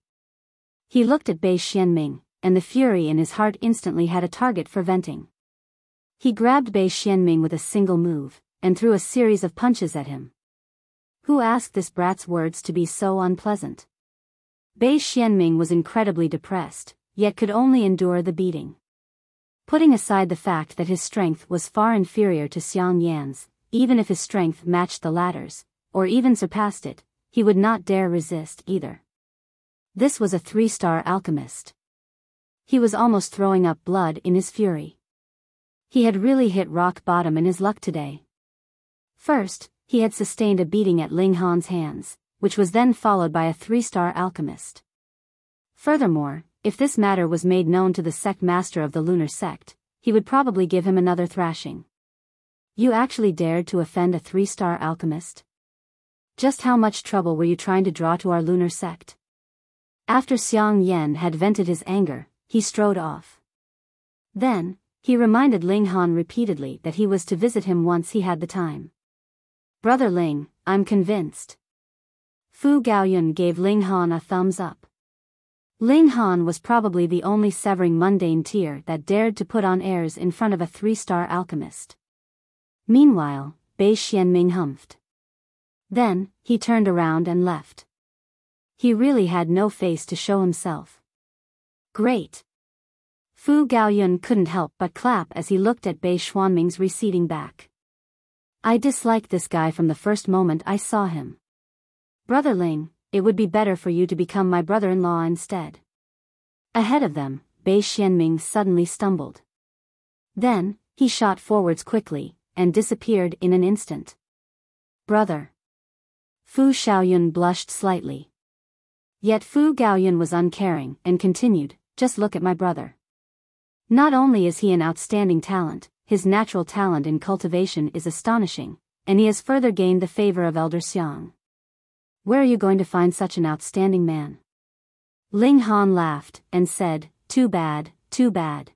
He looked at Bei Xuanming, and the fury in his heart instantly had a target for venting. He grabbed Bei Xuanming with a single move, and threw a series of punches at him. Who asked this brat's words to be so unpleasant? Bei Xuanming was incredibly depressed, yet could only endure the beating. Putting aside the fact that his strength was far inferior to Xiang Yan's, even if his strength matched the latter's, or even surpassed it, he would not dare resist either. This was a 3-star alchemist. He was almost throwing up blood in his fury. He had really hit rock bottom in his luck today. First, he had sustained a beating at Ling Han's hands, which was then followed by a 3-star alchemist. Furthermore, if this matter was made known to the sect master of the lunar sect, he would probably give him another thrashing. You actually dared to offend a 3-star alchemist? Just how much trouble were you trying to draw to our lunar sect? After Xiang Yan had vented his anger, he strode off. Then, he reminded Ling Han repeatedly that he was to visit him once he had the time. Brother Ling, I'm convinced. Fu Gaoyun gave Ling Han a thumbs up. Ling Han was probably the only severing mundane tier that dared to put on airs in front of a 3-star alchemist. Meanwhile, Bei Xuanming humphed. Then, he turned around and left. He really had no face to show himself. Great. Fu Gaoyun couldn't help but clap as he looked at Bei Xuanming's receding back. I disliked this guy from the first moment I saw him. Brother Ling, it would be better for you to become my brother-in-law instead. Ahead of them, Bei Xuanming suddenly stumbled. Then, he shot forwards quickly, and disappeared in an instant. Brother. Fu Xiaoyun blushed slightly. Yet Fu Gaoyun was uncaring, and continued, just look at my brother. Not only is he an outstanding talent, his natural talent in cultivation is astonishing, and he has further gained the favor of Elder Xiang. Where are you going to find such an outstanding man? Ling Han laughed, and said, too bad, too bad.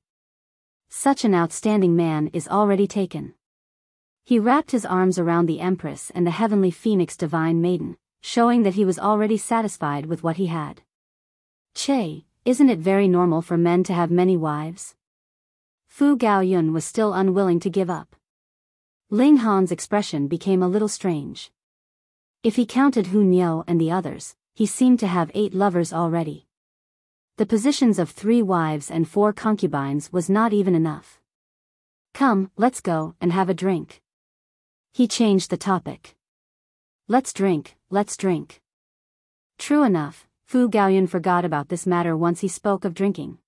Such an outstanding man is already taken. He wrapped his arms around the Empress and the heavenly Phoenix Divine Maiden, showing that he was already satisfied with what he had. Che, isn't it very normal for men to have many wives? Fu Gaoyun was still unwilling to give up. Ling Han's expression became a little strange. If he counted Hu Niu and the others, he seemed to have 8 lovers already. The positions of 3 wives and 4 concubines was not even enough. Come, let's go and have a drink. He changed the topic. Let's drink, let's drink. True enough, Fu Gaoyun forgot about this matter once he spoke of drinking.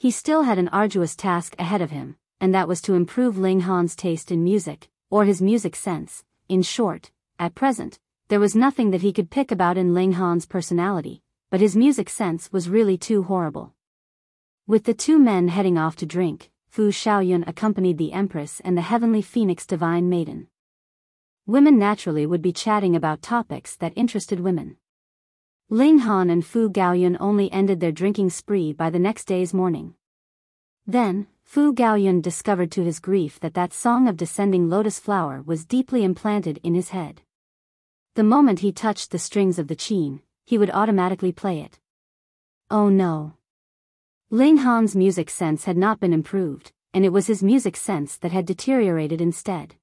He still had an arduous task ahead of him, and that was to improve Ling Han's taste in music, or his music sense. In short, at present, there was nothing that he could pick about in Ling Han's personality, but his music sense was really too horrible. With the two men heading off to drink, Fu Xiaoyun accompanied the Empress and the Heavenly Phoenix Divine Maiden. Women naturally would be chatting about topics that interested women. Ling Han and Fu Gaoyun only ended their drinking spree by the next day's morning. Then, Fu Gaoyun discovered to his grief that song of descending lotus flower was deeply implanted in his head. The moment he touched the strings of the qin, he would automatically play it. Oh no! Ling Han's music sense had not been improved, and it was his music sense that had deteriorated instead.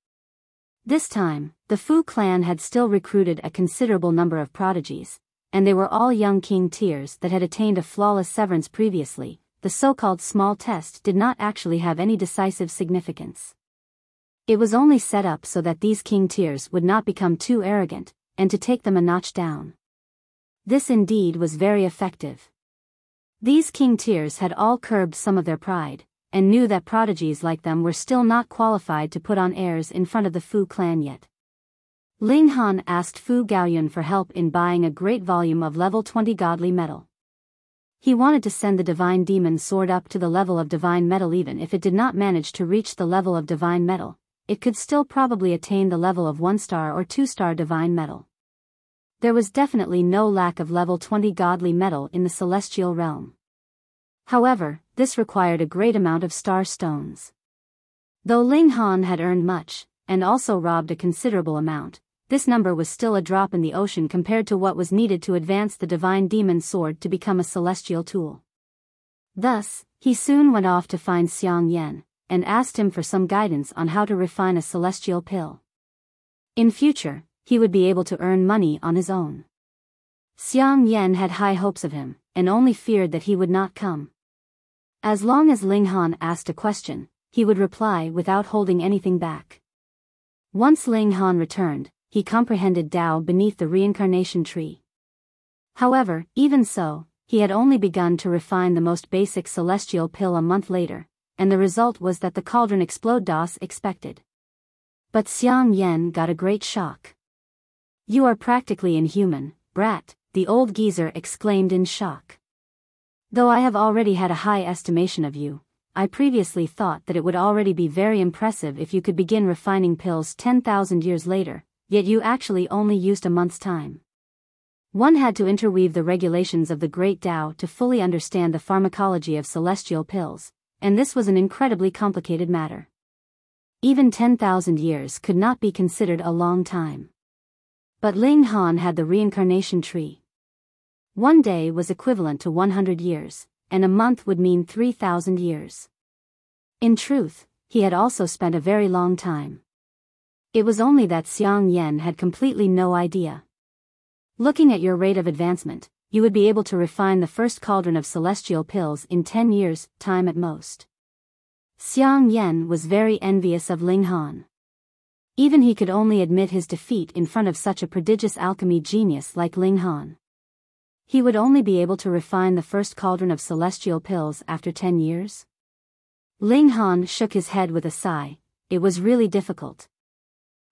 This time, the Fu clan had still recruited a considerable number of prodigies, and they were all young king tiers that had attained a flawless severance previously. The so-called small test did not actually have any decisive significance. It was only set up so that these king tiers would not become too arrogant, and to take them a notch down. This indeed was very effective. These king tiers had all curbed some of their pride, and knew that prodigies like them were still not qualified to put on airs in front of the Fu clan yet. Ling Han asked Fu Gaoyun for help in buying a great volume of level 20 godly metal. He wanted to send the divine demon sword up to the level of divine metal. Even if it did not manage to reach the level of divine metal, it could still probably attain the level of 1-star or 2-star divine metal. There was definitely no lack of level 20 godly metal in the celestial realm. However, this required a great amount of star stones. Though Ling Han had earned much, and also robbed a considerable amount, this number was still a drop in the ocean compared to what was needed to advance the divine demon sword to become a celestial tool. Thus, he soon went off to find Xiang Yan, and asked him for some guidance on how to refine a celestial pill. In future, he would be able to earn money on his own. Xiang Yan had high hopes of him, and only feared that he would not come. As long as Ling Han asked a question, he would reply without holding anything back. Once Ling Han returned, he comprehended Tao beneath the reincarnation tree. However, even so, he had only begun to refine the most basic celestial pill a month later, and the result was that the cauldron exploded as expected. But Xiang Yan got a great shock. "You are practically inhuman, brat," the old geezer exclaimed in shock. "Though I have already had a high estimation of you, I previously thought that it would already be very impressive if you could begin refining pills 10,000 years later, yet you actually only used a month's time." One had to interweave the regulations of the Great Tao to fully understand the pharmacology of celestial pills, and this was an incredibly complicated matter. Even 10,000 years could not be considered a long time. But Ling Han had the reincarnation tree. One day was equivalent to 100 years, and a month would mean 3,000 years. In truth, he had also spent a very long time. It was only that Xiang Yan had completely no idea. Looking at your rate of advancement, you would be able to refine the first cauldron of celestial pills in 10 years' time at most. Xiang Yan was very envious of Ling Han. Even he could only admit his defeat in front of such a prodigious alchemy genius like Ling Han. He would only be able to refine the first cauldron of celestial pills after 10 years? Ling Han shook his head with a sigh. It was really difficult.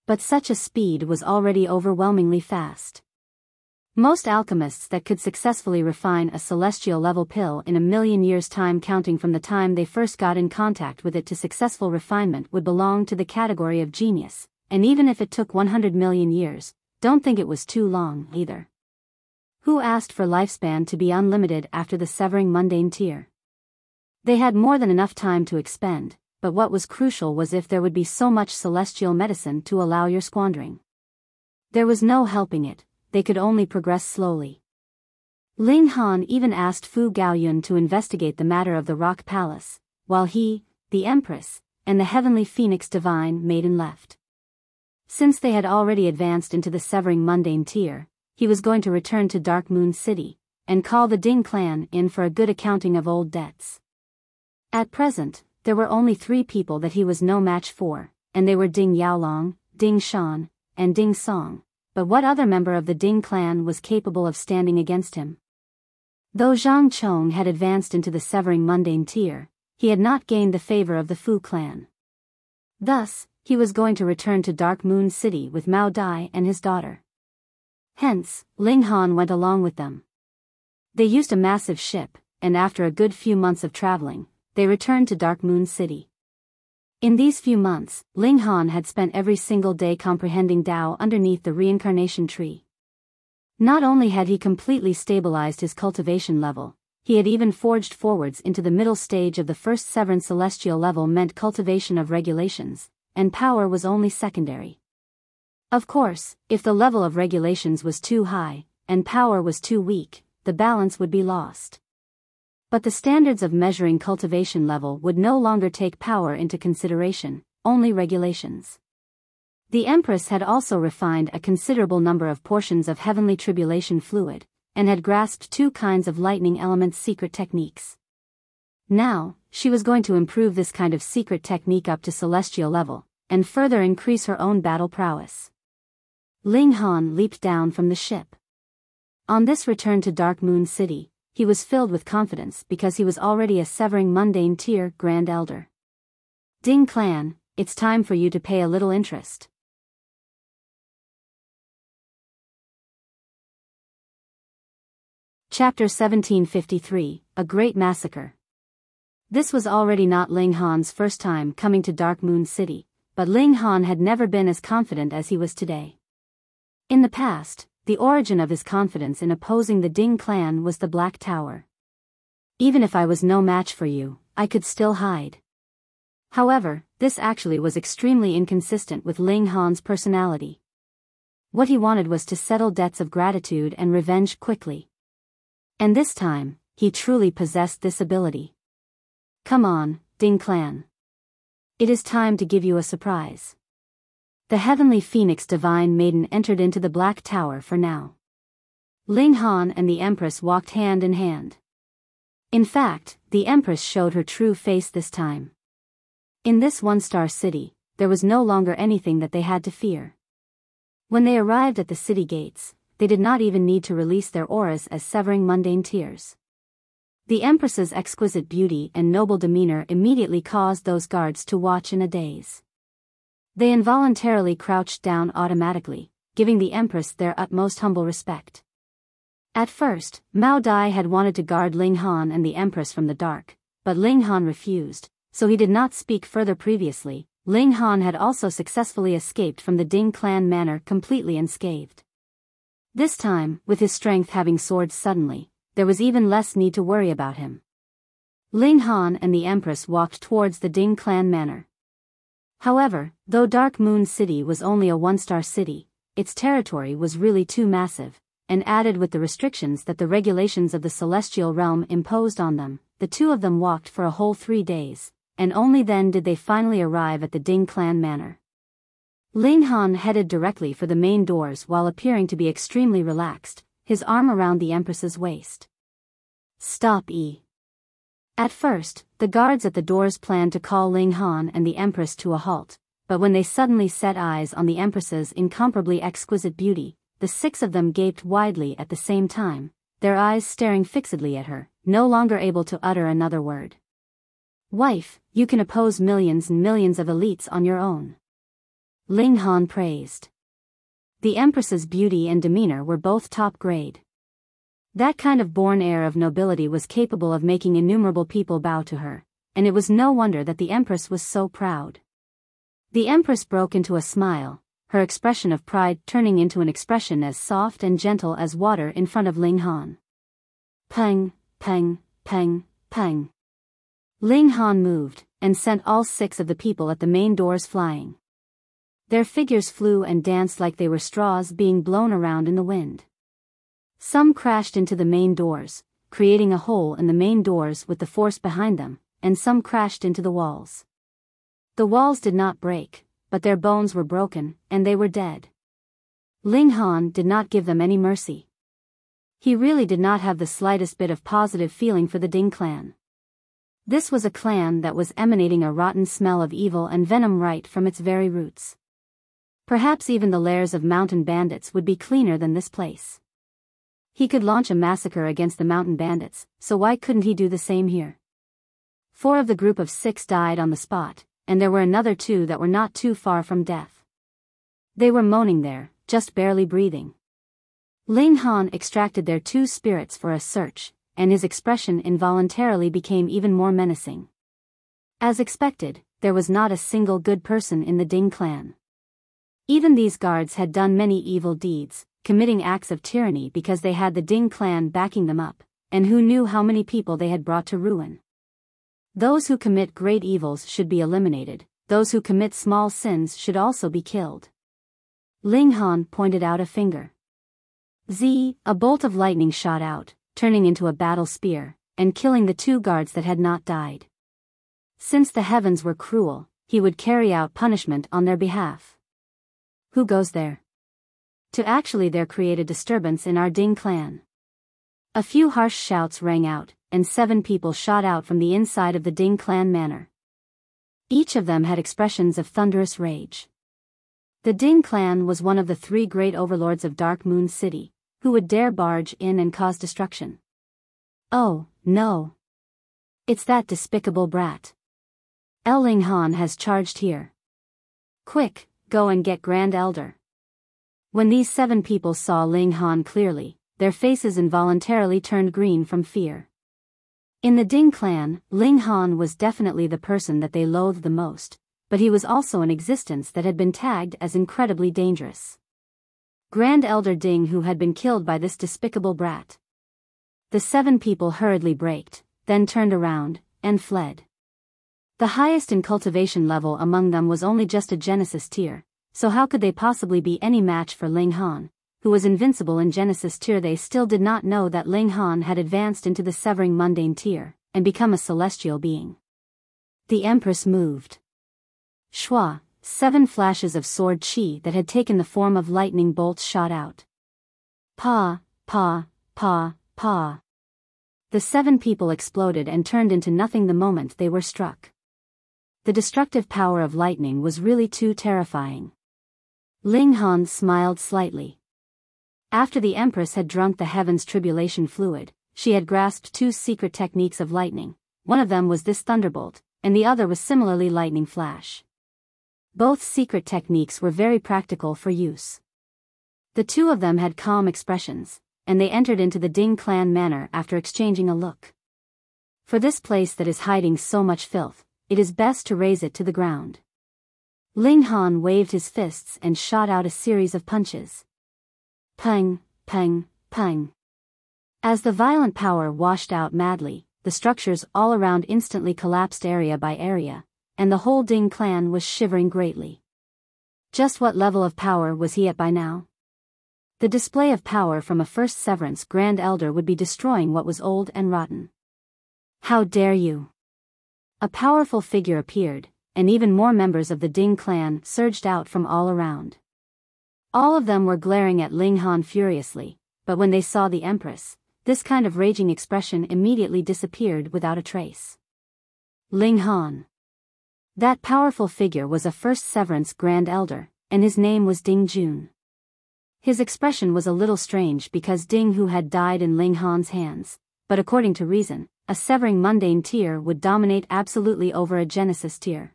But such a speed was already overwhelmingly fast. Most alchemists that could successfully refine a celestial level pill in 1,000,000 years' time counting from the time they first got in contact with it to successful refinement would belong to the category of genius, and even if it took 100 million years, don't think it was too long either. Who asked for lifespan to be unlimited after the severing mundane tier? They had more than enough time to expend, but what was crucial was if there would be so much celestial medicine to allow your squandering. There was no helping it, they could only progress slowly. Ling Han even asked Fu Gaoyun to investigate the matter of the rock palace, while he, the Empress, and the Heavenly Phoenix Divine Maiden left. Since they had already advanced into the severing mundane tier, he was going to return to Dark Moon City, and call the Ding clan in for a good accounting of old debts. At present, there were only 3 people that he was no match for, and they were Ding Yaolong, Ding Shan, and Ding Song, but what other member of the Ding clan was capable of standing against him? Though Zhang Chong had advanced into the severing mundane tier, he had not gained the favor of the Fu clan. Thus, he was going to return to Dark Moon City with Mao Dai and his daughter. Hence, Ling Han went along with them. They used a massive ship, and after a good few months of traveling, they returned to Dark Moon City. In these few months, Ling Han had spent every single day comprehending Tao underneath the reincarnation tree. Not only had he completely stabilized his cultivation level, he had even forged forwards into the middle stage of the first severance celestial level meant cultivation of regulations, and power was only secondary. Of course, if the level of regulations was too high, and power was too weak, the balance would be lost. But the standards of measuring cultivation level would no longer take power into consideration, only regulations. The Empress had also refined a considerable number of portions of heavenly tribulation fluid, and had grasped 2 kinds of lightning element's secret techniques. Now, she was going to improve this kind of secret technique up to celestial level, and further increase her own battle prowess. Ling Han leaped down from the ship. On this return to Dark Moon City, he was filled with confidence because he was already a severing mundane tier Grand Elder. Ding Clan, it's time for you to pay a little interest. Chapter 1753, A Great Massacre. This was already not Ling Han's first time coming to Dark Moon City, but Ling Han had never been as confident as he was today. In the past, the origin of his confidence in opposing the Ding clan was the Black Tower. Even if I was no match for you, I could still hide. However, this actually was extremely inconsistent with Ling Han's personality. What he wanted was to settle debts of gratitude and revenge quickly. And this time, he truly possessed this ability. Come on, Ding clan. It is time to give you a surprise. The heavenly phoenix divine maiden entered into the Black Tower for now. Ling Han and the Empress walked hand in hand. In fact, the Empress showed her true face this time. In this one-star city, there was no longer anything that they had to fear. When they arrived at the city gates, they did not even need to release their auras as severing mundane tears. The Empress's exquisite beauty and noble demeanor immediately caused those guards to watch in a daze. They involuntarily crouched down automatically, giving the Empress their utmost humble respect. At first, Mao Dai had wanted to guard Ling Han and the Empress from the dark, but Ling Han refused, so he did not speak further. Previously, Ling Han had also successfully escaped from the Ding clan manor completely unscathed. This time, with his strength having soared suddenly, there was even less need to worry about him. Ling Han and the Empress walked towards the Ding clan manor. However, though Dark Moon City was only a one-star city, its territory was really too massive, and added with the restrictions that the regulations of the celestial realm imposed on them, the two of them walked for a whole 3 days, and only then did they finally arrive at the Ding clan manor. Ling Han headed directly for the main doors while appearing to be extremely relaxed, his arm around the Empress's waist. Stop! At first, the guards at the doors planned to call Ling Han and the Empress to a halt, but when they suddenly set eyes on the Empress's incomparably exquisite beauty, the 6 of them gaped widely at the same time, their eyes staring fixedly at her, no longer able to utter another word. Wife, you can oppose millions and millions of elites on your own. Ling Han praised. The Empress's beauty and demeanor were both top grade. That kind of born heir of nobility was capable of making innumerable people bow to her, and it was no wonder that the Empress was so proud. The Empress broke into a smile, her expression of pride turning into an expression as soft and gentle as water in front of Ling Han. Peng, peng, peng, peng. Ling Han moved, and sent all 6 of the people at the main doors flying. Their figures flew and danced like they were straws being blown around in the wind. Some crashed into the main doors, creating a hole in the main doors with the force behind them, and some crashed into the walls. The walls did not break, but their bones were broken, and they were dead. Ling Han did not give them any mercy. He really did not have the slightest bit of positive feeling for the Ding clan. This was a clan that was emanating a rotten smell of evil and venom right from its very roots. Perhaps even the lairs of mountain bandits would be cleaner than this place. He could launch a massacre against the mountain bandits, so why couldn't he do the same here? 4 of the group of 6 died on the spot, and there were another 2 that were not too far from death. They were moaning there, just barely breathing. Ling Han extracted their 2 spirits for a search, and his expression involuntarily became even more menacing. As expected, there was not a single good person in the Ding clan. Even these guards had done many evil deeds, committing acts of tyranny because they had the Ding clan backing them up, and who knew how many people they had brought to ruin. Those who commit great evils should be eliminated, those who commit small sins should also be killed. Ling Han pointed out a finger. A bolt of lightning shot out, turning into a battle spear, and killing the 2 guards that had not died. Since the heavens were cruel, he would carry out punishment on their behalf. Who goes there? To actually there create a disturbance in our Ding clan. A few harsh shouts rang out, and 7 people shot out from the inside of the Ding clan manor. Each of them had expressions of thunderous rage. The Ding clan was one of the 3 great overlords of Dark Moon City, who would dare barge in and cause destruction. Oh, no. It's that despicable brat. Ling Han has charged here. Quick, go and get Grand Elder. When these 7 people saw Ling Han clearly, their faces involuntarily turned green from fear. In the Ding clan, Ling Han was definitely the person that they loathed the most, but he was also an existence that had been tagged as incredibly dangerous. Grand Elder Ding, who had been killed by this despicable brat. The 7 people hurriedly braked, then turned around, and fled. The highest in cultivation level among them was only just a Genesis tier, so how could they possibly be any match for Ling Han, who was invincible in Genesis tier? They still did not know that Ling Han had advanced into the Severing Mundane tier, and become a celestial being. The Empress moved. Shua, 7 flashes of sword chi that had taken the form of lightning bolts shot out. Pa, pa, pa, pa. The 7 people exploded and turned into nothing the moment they were struck. The destructive power of lightning was really too terrifying. Ling Han smiled slightly. After the Empress had drunk the Heaven's Tribulation fluid, she had grasped 2 secret techniques of lightning. One of them was this thunderbolt, and the other was similarly lightning flash. Both secret techniques were very practical for use. The 2 of them had calm expressions, and they entered into the Ding clan manor after exchanging a look. For this place that is hiding so much filth, it is best to raze it to the ground. Ling Han waved his fists and shot out a series of punches. Pang, pang, pang. As the violent power washed out madly, the structures all around instantly collapsed area by area, and the whole Ding clan was shivering greatly. Just what level of power was he at by now? The display of power from a first severance Grand Elder would be destroying what was old and rotten. How dare you! A powerful figure appeared, and even more members of the Ding clan surged out from all around. All of them were glaring at Ling Han furiously, but when they saw the Empress, this kind of raging expression immediately disappeared without a trace. Ling Han. That powerful figure was a first severance Grand Elder, and his name was Ding Jun. His expression was a little strange because Ding who had died in Ling Han's hands, but according to reason, a severing mundane tier would dominate absolutely over a Genesis tier.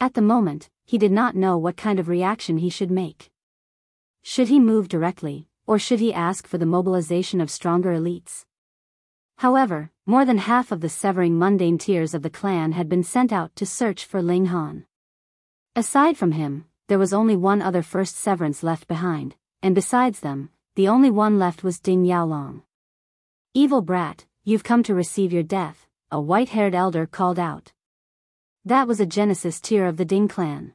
At the moment, he did not know what kind of reaction he should make. Should he move directly, or should he ask for the mobilization of stronger elites? However, more than half of the severing mundane tiers of the clan had been sent out to search for Ling Han. Aside from him, there was only one other first severance left behind, and besides them, the only one left was Ding Yaolong. Evil brat, you've come to receive your death, a white-haired elder called out. That was a Genesis tier of the Ding clan.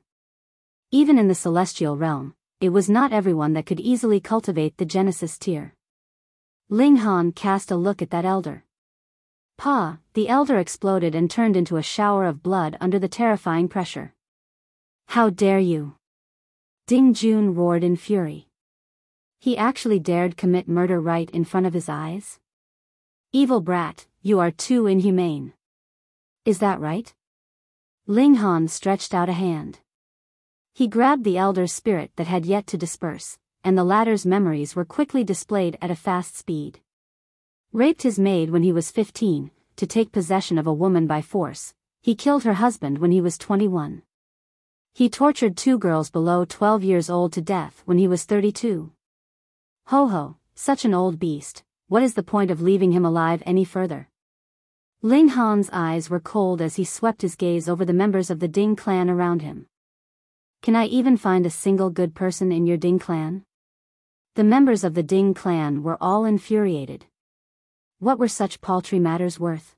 Even in the celestial realm, it was not everyone that could easily cultivate the Genesis tier. Ling Han cast a look at that elder. Pa, the elder exploded and turned into a shower of blood under the terrifying pressure. How dare you! Ding Jun roared in fury. He actually dared commit murder right in front of his eyes? Evil brat, you are too inhumane. Is that right? Ling Han stretched out a hand. He grabbed the elder's spirit that had yet to disperse, and the latter's memories were quickly displayed at a fast speed. Raped his maid when he was 15, to take possession of a woman by force. He killed her husband when he was 21. He tortured 2 girls below 12 years old to death when he was 32. Ho ho, such an old beast, what is the point of leaving him alive any further? Ling Han's eyes were cold as he swept his gaze over the members of the Ding clan around him. Can I even find a single good person in your Ding clan? The members of the Ding clan were all infuriated. What were such paltry matters worth?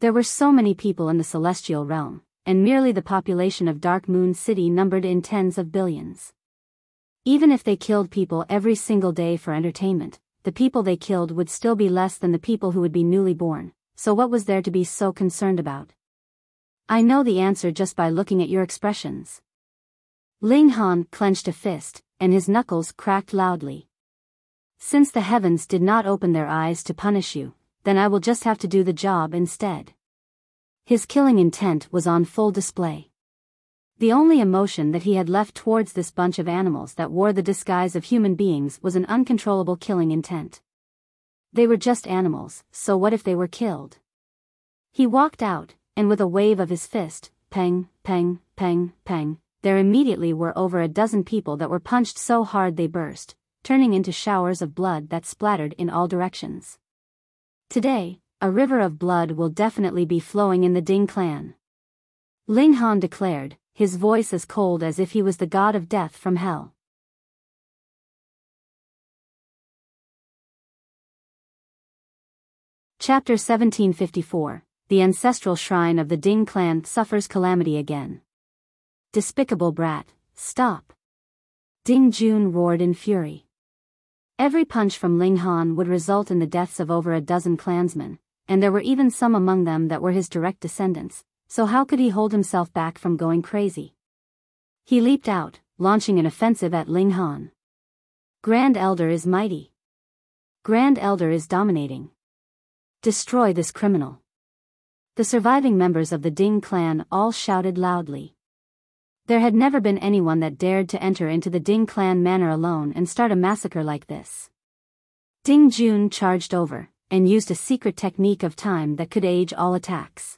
There were so many people in the celestial realm, and merely the population of Dark Moon City numbered in tens of billions. Even if they killed people every single day for entertainment, the people they killed would still be less than the people who would be newly born, so what was there to be so concerned about? I know the answer just by looking at your expressions. Ling Han clenched a fist, and his knuckles cracked loudly. Since the heavens did not open their eyes to punish you, then I will just have to do the job instead. His killing intent was on full display. The only emotion that he had left towards this bunch of animals that wore the disguise of human beings was an uncontrollable killing intent. They were just animals, so what if they were killed? He walked out, and with a wave of his fist, peng, peng, peng, peng, there immediately were over a dozen people that were punched so hard they burst, turning into showers of blood that splattered in all directions. Today, a river of blood will definitely be flowing in the Ding clan. Ling Han declared, his voice as cold as if he was the god of death from hell. Chapter 1754, The Ancestral Shrine of the Ding Clan Suffers Calamity Again. Despicable brat, stop! Ding Jun roared in fury. Every punch from Ling Han would result in the deaths of over a dozen clansmen, and there were even some among them that were his direct descendants, so how could he hold himself back from going crazy? He leaped out, launching an offensive at Ling Han. Grand Elder is mighty. Grand Elder is dominating. Destroy this criminal. The surviving members of the Ding clan all shouted loudly. There had never been anyone that dared to enter into the Ding clan manor alone and start a massacre like this. Ding Jun charged over, and used a secret technique of time that could age all attacks.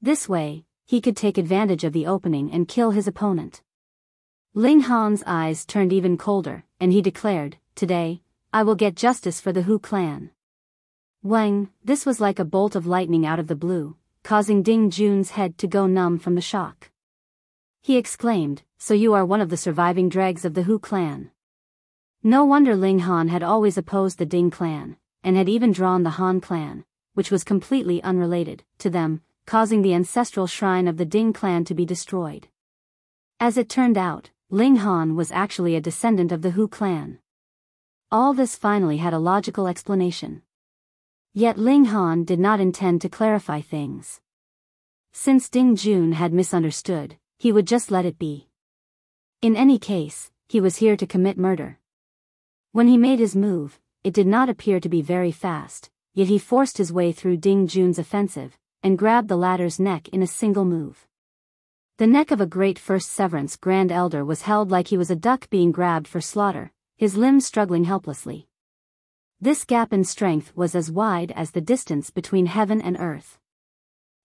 This way, he could take advantage of the opening and kill his opponent. Ling Han's eyes turned even colder, and he declared, "Today, I will get justice for the Hu clan." Wang, this was like a bolt of lightning out of the blue, causing Ding Jun's head to go numb from the shock. He exclaimed, "So you are one of the surviving dregs of the Hu clan." No wonder Ling Han had always opposed the Ding clan, and had even drawn the Han clan, which was completely unrelated, to them, causing the ancestral shrine of the Ding clan to be destroyed. As it turned out, Ling Han was actually a descendant of the Hu clan. All this finally had a logical explanation. Yet Ling Han did not intend to clarify things. Since Ding Jun had misunderstood, he would just let it be. In any case, he was here to commit murder. When he made his move, it did not appear to be very fast, yet he forced his way through Ding Jun's offensive, and grabbed the latter's neck in a single move. The neck of a great first severance Grand Elder was held like he was a duck being grabbed for slaughter, his limbs struggling helplessly. This gap in strength was as wide as the distance between heaven and earth.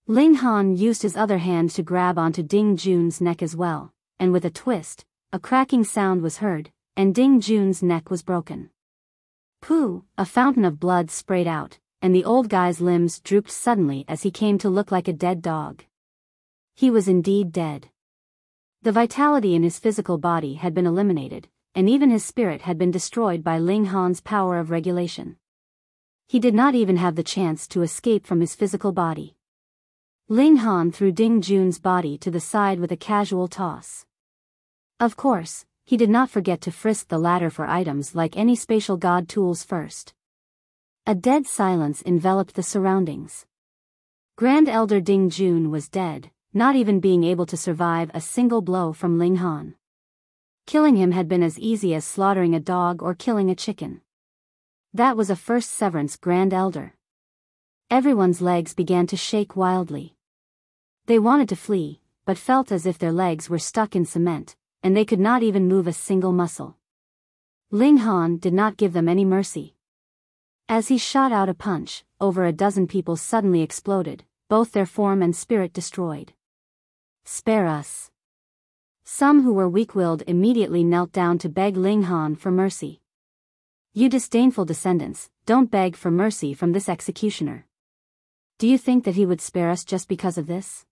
Ling Han used his other hand to grab onto Ding Jun's neck as well, and with a twist, a cracking sound was heard, and Ding Jun's neck was broken. Pooh! A fountain of blood sprayed out, and the old guy's limbs drooped suddenly as he came to look like a dead dog. He was indeed dead. The vitality in his physical body had been eliminated, and even his spirit had been destroyed by Ling Han's power of regulation. He did not even have the chance to escape from his physical body. Ling Han threw Ding Jun's body to the side with a casual toss. Of course, he did not forget to frisk the latter for items like any spatial god tools first. A dead silence enveloped the surroundings. Grand Elder Ding Jun was dead, not even being able to survive a single blow from Ling Han. Killing him had been as easy as slaughtering a dog or killing a chicken. That was a first severance Grand Elder. Everyone's legs began to shake wildly. They wanted to flee, but felt as if their legs were stuck in cement, and they could not even move a single muscle. Ling Han did not give them any mercy. As he shot out a punch, over a dozen people suddenly exploded, both their form and spirit destroyed. "Spare us." Some who were weak-willed immediately knelt down to beg Ling Han for mercy. "You disdainful descendants, don't beg for mercy from this executioner. Do you think that he would spare us just because of this?"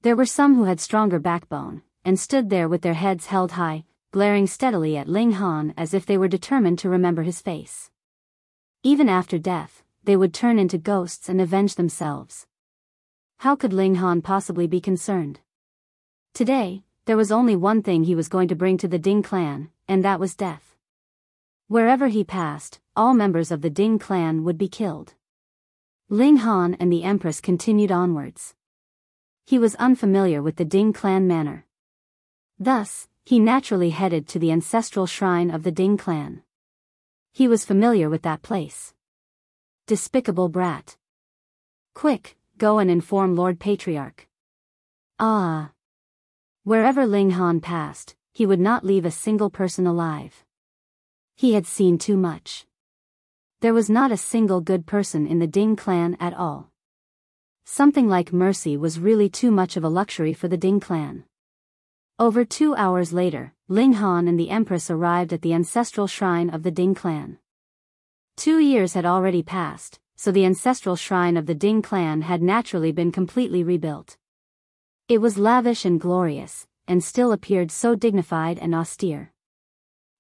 There were some who had stronger backbone, and stood there with their heads held high, glaring steadily at Ling Han as if they were determined to remember his face. Even after death, they would turn into ghosts and avenge themselves. How could Ling Han possibly be concerned? Today, there was only one thing he was going to bring to the Ding clan, and that was death. Wherever he passed, all members of the Ding clan would be killed. Ling Han and the Empress continued onwards. He was unfamiliar with the Ding clan manner. Thus, he naturally headed to the ancestral shrine of the Ding clan. He was familiar with that place. Despicable brat. Quick, go and inform Lord Patriarch. Ah. Wherever Ling Han passed, he would not leave a single person alive. He had seen too much. There was not a single good person in the Ding clan at all. Something like mercy was really too much of a luxury for the Ding clan. Over 2 hours later, Ling Han and the Empress arrived at the ancestral shrine of the Ding clan. 2 years had already passed, so the ancestral shrine of the Ding clan had naturally been completely rebuilt. It was lavish and glorious, and still appeared so dignified and austere.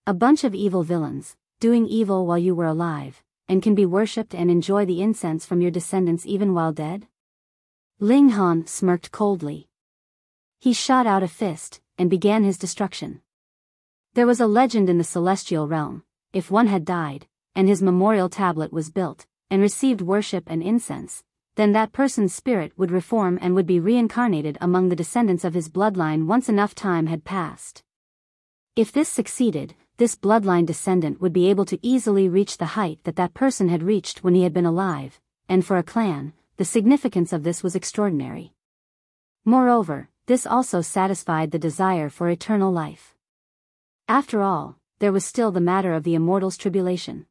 A bunch of evil villains, doing evil while you were alive, and can be worshipped and enjoy the incense from your descendants even while dead? Ling Han smirked coldly. He shot out a fist, and began his destruction. There was a legend in the celestial realm: if one had died, and his memorial tablet was built, and received worship and incense, then that person's spirit would reform and would be reincarnated among the descendants of his bloodline once enough time had passed. If this succeeded, this bloodline descendant would be able to easily reach the height that that person had reached when he had been alive, and for a clan, the significance of this was extraordinary. Moreover, this also satisfied the desire for eternal life. After all, there was still the matter of the immortal's tribulation.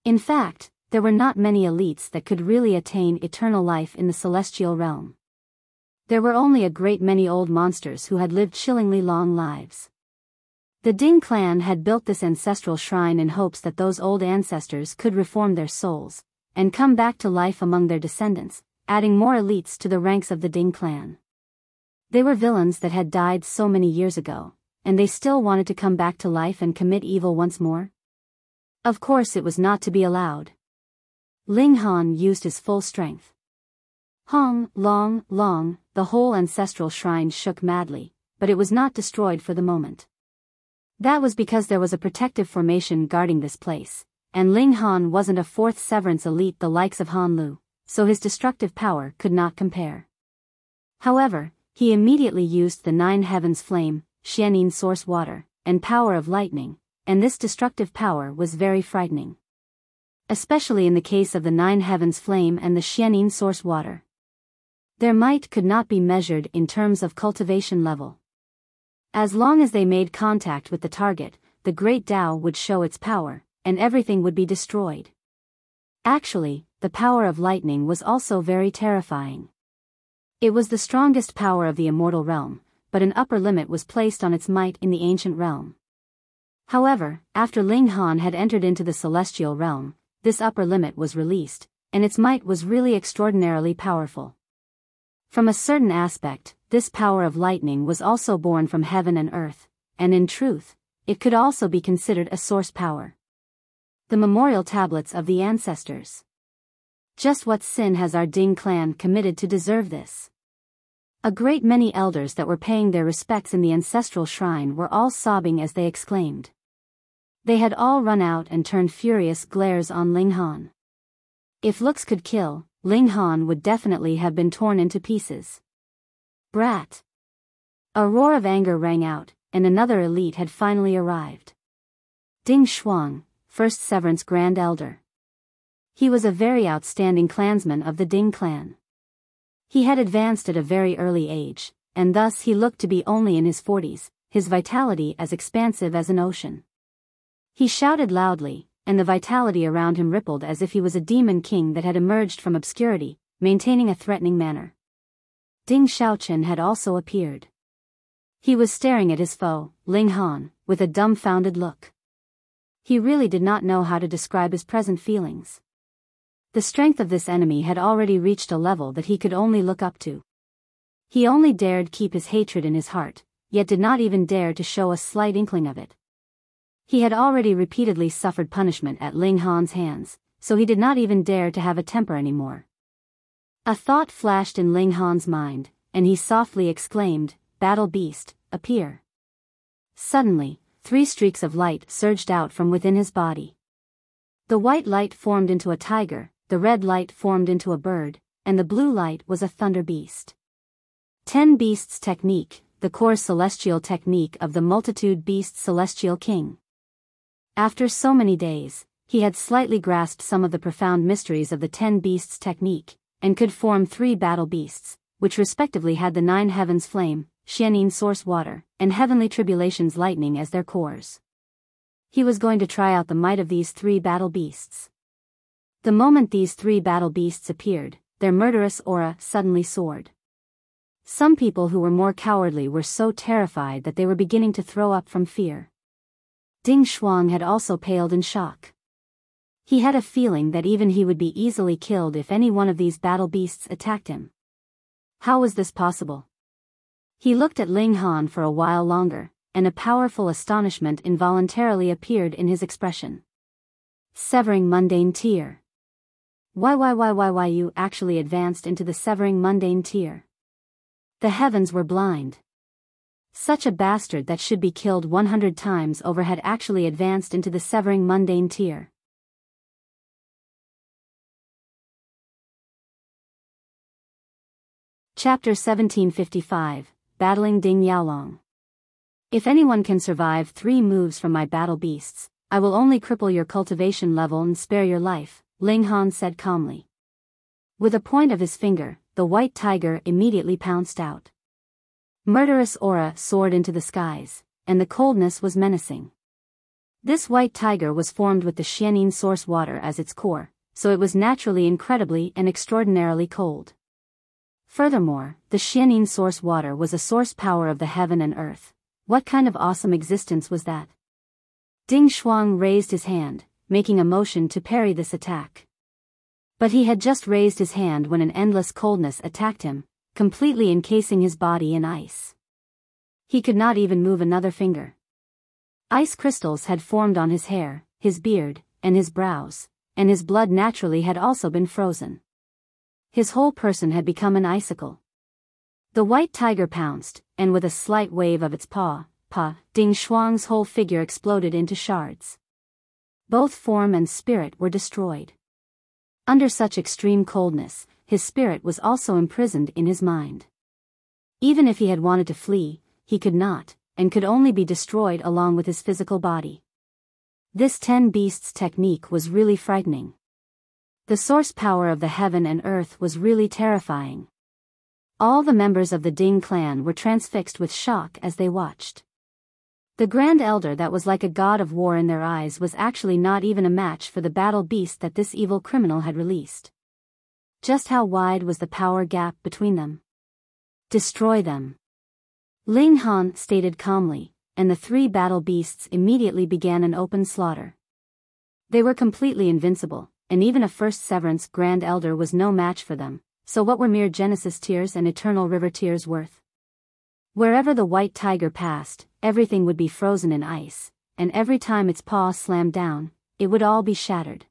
In fact, there were not many elites that could really attain eternal life in the celestial realm. There were only a great many old monsters who had lived chillingly long lives. The Ding clan had built this ancestral shrine in hopes that those old ancestors could reform their souls, and come back to life among their descendants, adding more elites to the ranks of the Ding clan. They were villains that had died so many years ago, and they still wanted to come back to life and commit evil once more? Of course it was not to be allowed. Ling Han used his full strength. Hong, long, long, the whole ancestral shrine shook madly, but it was not destroyed for the moment. That was because there was a protective formation guarding this place, and Ling Han wasn't a fourth severance elite the likes of Han Lu, so his destructive power could not compare. However, he immediately used the 9 heavens flame, Xianin source water, and power of lightning, and this destructive power was very frightening. Especially in the case of the 9 heavens flame and the Xianin source water. Their might could not be measured in terms of cultivation level. As long as they made contact with the target, the great Tao would show its power, and everything would be destroyed. Actually, the power of lightning was also very terrifying. It was the strongest power of the immortal realm, but an upper limit was placed on its might in the ancient realm. However, after Ling Han had entered into the celestial realm, this upper limit was released, and its might was really extraordinarily powerful. From a certain aspect, this power of lightning was also born from heaven and earth, and in truth, it could also be considered a source power. The memorial tablets of the ancestors. Just what sin has our Ding clan committed to deserve this? A great many elders that were paying their respects in the ancestral shrine were all sobbing as they exclaimed. They had all run out and turned furious glares on Ling Han. If looks could kill, Ling Han would definitely have been torn into pieces. Brat! A roar of anger rang out, and another elite had finally arrived. Ding Shuang, first severance Grand Elder. He was a very outstanding clansman of the Ding clan. He had advanced at a very early age, and thus he looked to be only in his 40s, his vitality as expansive as an ocean. He shouted loudly, and the vitality around him rippled as if he was a demon king that had emerged from obscurity, maintaining a threatening manner. Ding Xiaochen had also appeared. He was staring at his foe, Ling Han, with a dumbfounded look. He really did not know how to describe his present feelings. The strength of this enemy had already reached a level that he could only look up to. He only dared keep his hatred in his heart, yet did not even dare to show a slight inkling of it. He had already repeatedly suffered punishment at Ling Han's hands, so he did not even dare to have a temper anymore. A thought flashed in Ling Han's mind, and he softly exclaimed, "Battle beast, appear." Suddenly, 3 streaks of light surged out from within his body. The white light formed into a tiger, the red light formed into a bird, and the blue light was a thunder beast. 10 Beasts Technique, the core celestial technique of the multitude beast celestial king. After so many days, he had slightly grasped some of the profound mysteries of the 10 Beasts Technique, and could form 3 battle beasts, which respectively had the 9 heavens flame, Xianin source water, and heavenly tribulations lightning as their cores. He was going to try out the might of these 3 battle beasts. The moment these 3 battle beasts appeared, their murderous aura suddenly soared. Some people who were more cowardly were so terrified that they were beginning to throw up from fear. Ding Shuang had also paled in shock. He had a feeling that even he would be easily killed if any one of these battle beasts attacked him. How was this possible? He looked at Ling Han for a while longer, and a powerful astonishment involuntarily appeared in his expression. Severing mundane tier. Why you actually advanced into the severing mundane tier? The heavens were blind. Such a bastard that should be killed 100 times over had actually advanced into the severing mundane tier. Chapter 1755, Battling Ding Yaolong. If anyone can survive 3 moves from my battle beasts, I will only cripple your cultivation level and spare your life, Ling Han said calmly. With a point of his finger, the white tiger immediately pounced out. Murderous aura soared into the skies, and the coldness was menacing. This white tiger was formed with the Xianin source water as its core, so it was naturally incredibly and extraordinarily cold. Furthermore, the Xianin source water was a source power of the heaven and earth. What kind of awesome existence was that? Ding Shuang raised his hand, making a motion to parry this attack. But he had just raised his hand when an endless coldness attacked him, completely encasing his body in ice. He could not even move another finger. Ice crystals had formed on his hair, his beard, and his brows, and his blood naturally had also been frozen. His whole person had become an icicle. The white tiger pounced, and with a slight wave of its paw, Ding Shuang's whole figure exploded into shards. Both form and spirit were destroyed. Under such extreme coldness, his spirit was also imprisoned in his mind. Even if he had wanted to flee, he could not, and could only be destroyed along with his physical body. This 10 Beasts technique was really frightening. The source power of the heaven and earth was really terrifying. All the members of the Ding clan were transfixed with shock as they watched. The Grand Elder that was like a god of war in their eyes was actually not even a match for the battle beast that this evil criminal had released. Just how wide was the power gap between them? Destroy them. Ling Han stated calmly, and the 3 battle beasts immediately began an open slaughter. They were completely invincible, and even a first severance Grand Elder was no match for them, so what were mere Genesis tears and eternal river tears worth? Wherever the white tiger passed, everything would be frozen in ice, and every time its paw slammed down, it would all be shattered.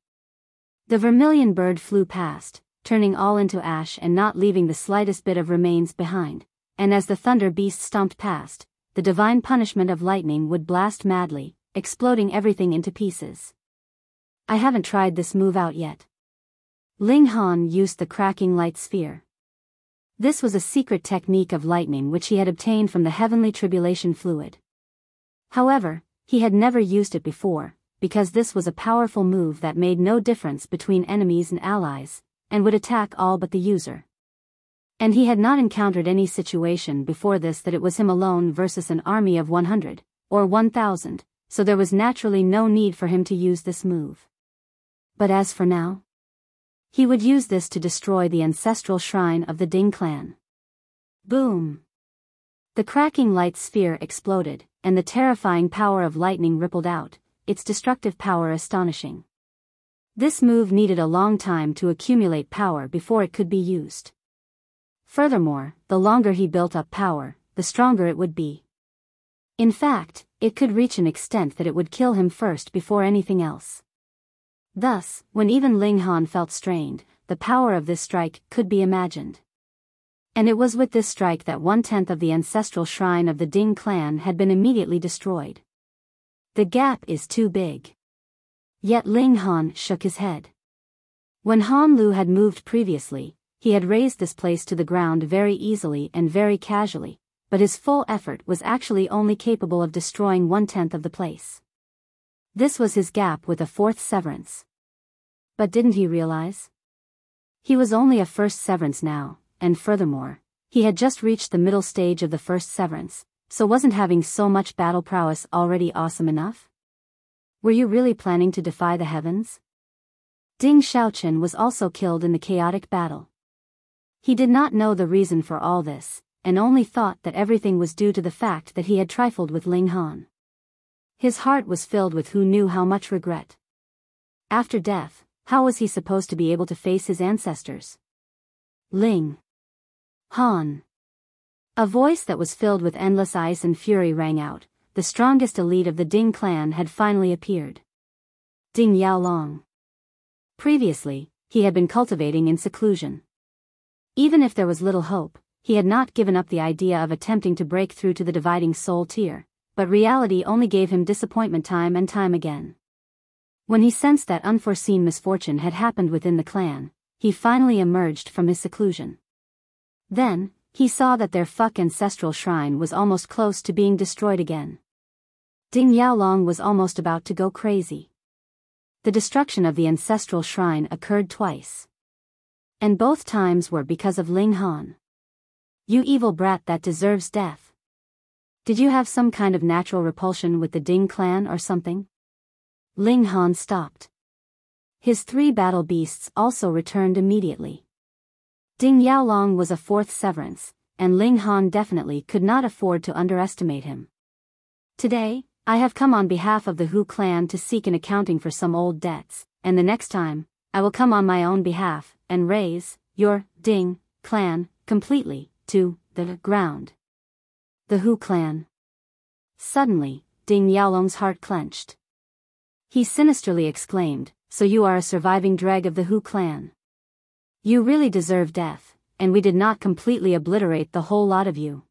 The vermilion bird flew past, turning all into ash and not leaving the slightest bit of remains behind, and as the thunder beast stomped past, the divine punishment of lightning would blast madly, exploding everything into pieces. I haven't tried this move out yet. Ling Han used the cracking light sphere. This was a secret technique of lightning which he had obtained from the heavenly tribulation fluid. However, he had never used it before, because this was a powerful move that made no difference between enemies and allies, and would attack all but the user. And he had not encountered any situation before this that it was him alone versus an army of 100, or 1,000, so there was naturally no need for him to use this move. But as for now, he would use this to destroy the ancestral shrine of the Ding clan. Boom! The cracking light sphere exploded, and the terrifying power of lightning rippled out, its destructive power astonishing. This move needed a long time to accumulate power before it could be used. Furthermore, the longer he built up power, the stronger it would be. In fact, it could reach an extent that it would kill him first before anything else. Thus, when even Ling Han felt strained, the power of this strike could be imagined. And it was with this strike that 1/10 of the ancestral shrine of the Ding clan had been immediately destroyed. The gap is too big. Yet Ling Han shook his head. When Han Lu had moved previously, he had raised this place to the ground very easily and very casually, but his full effort was actually only capable of destroying 1/10 of the place. This was his gap with a 4th severance. But didn't he realize? He was only a 1st severance now, and furthermore, he had just reached the middle stage of the 1st severance, so wasn't having so much battle prowess already awesome enough? Were you really planning to defy the heavens? Ding Xiaoqian was also killed in the chaotic battle. He did not know the reason for all this, and only thought that everything was due to the fact that he had trifled with Ling Han. His heart was filled with who knew how much regret. After death, how was he supposed to be able to face his ancestors? Ling Han. A voice that was filled with endless ice and fury rang out. The strongest elite of the Ding clan had finally appeared. Ding Yaolong. Previously, he had been cultivating in seclusion. Even if there was little hope, he had not given up the idea of attempting to break through to the dividing soul tier, but reality only gave him disappointment time and time again. When he sensed that unforeseen misfortune had happened within the clan, he finally emerged from his seclusion. Then, he saw that their ancestral shrine was almost close to being destroyed again. Ding Yaolong was almost about to go crazy. The destruction of the ancestral shrine occurred twice. And both times were because of Ling Han. You evil brat that deserves death. Did you have some kind of natural repulsion with the Ding clan or something? Ling Han stopped. His 3 battle beasts also returned immediately. Ding Yaolong was a 4th severance, and Ling Han definitely could not afford to underestimate him. Today, I have come on behalf of the Hu clan to seek an accounting for some old debts, and the next time, I will come on my own behalf, and raze your Ding clan completely to the ground. The Hu clan. Suddenly, Ding Yaolong's heart clenched. He sinisterly exclaimed, "So you are a surviving dreg of the Hu clan. You really deserve death, and we did not completely obliterate the whole lot of you."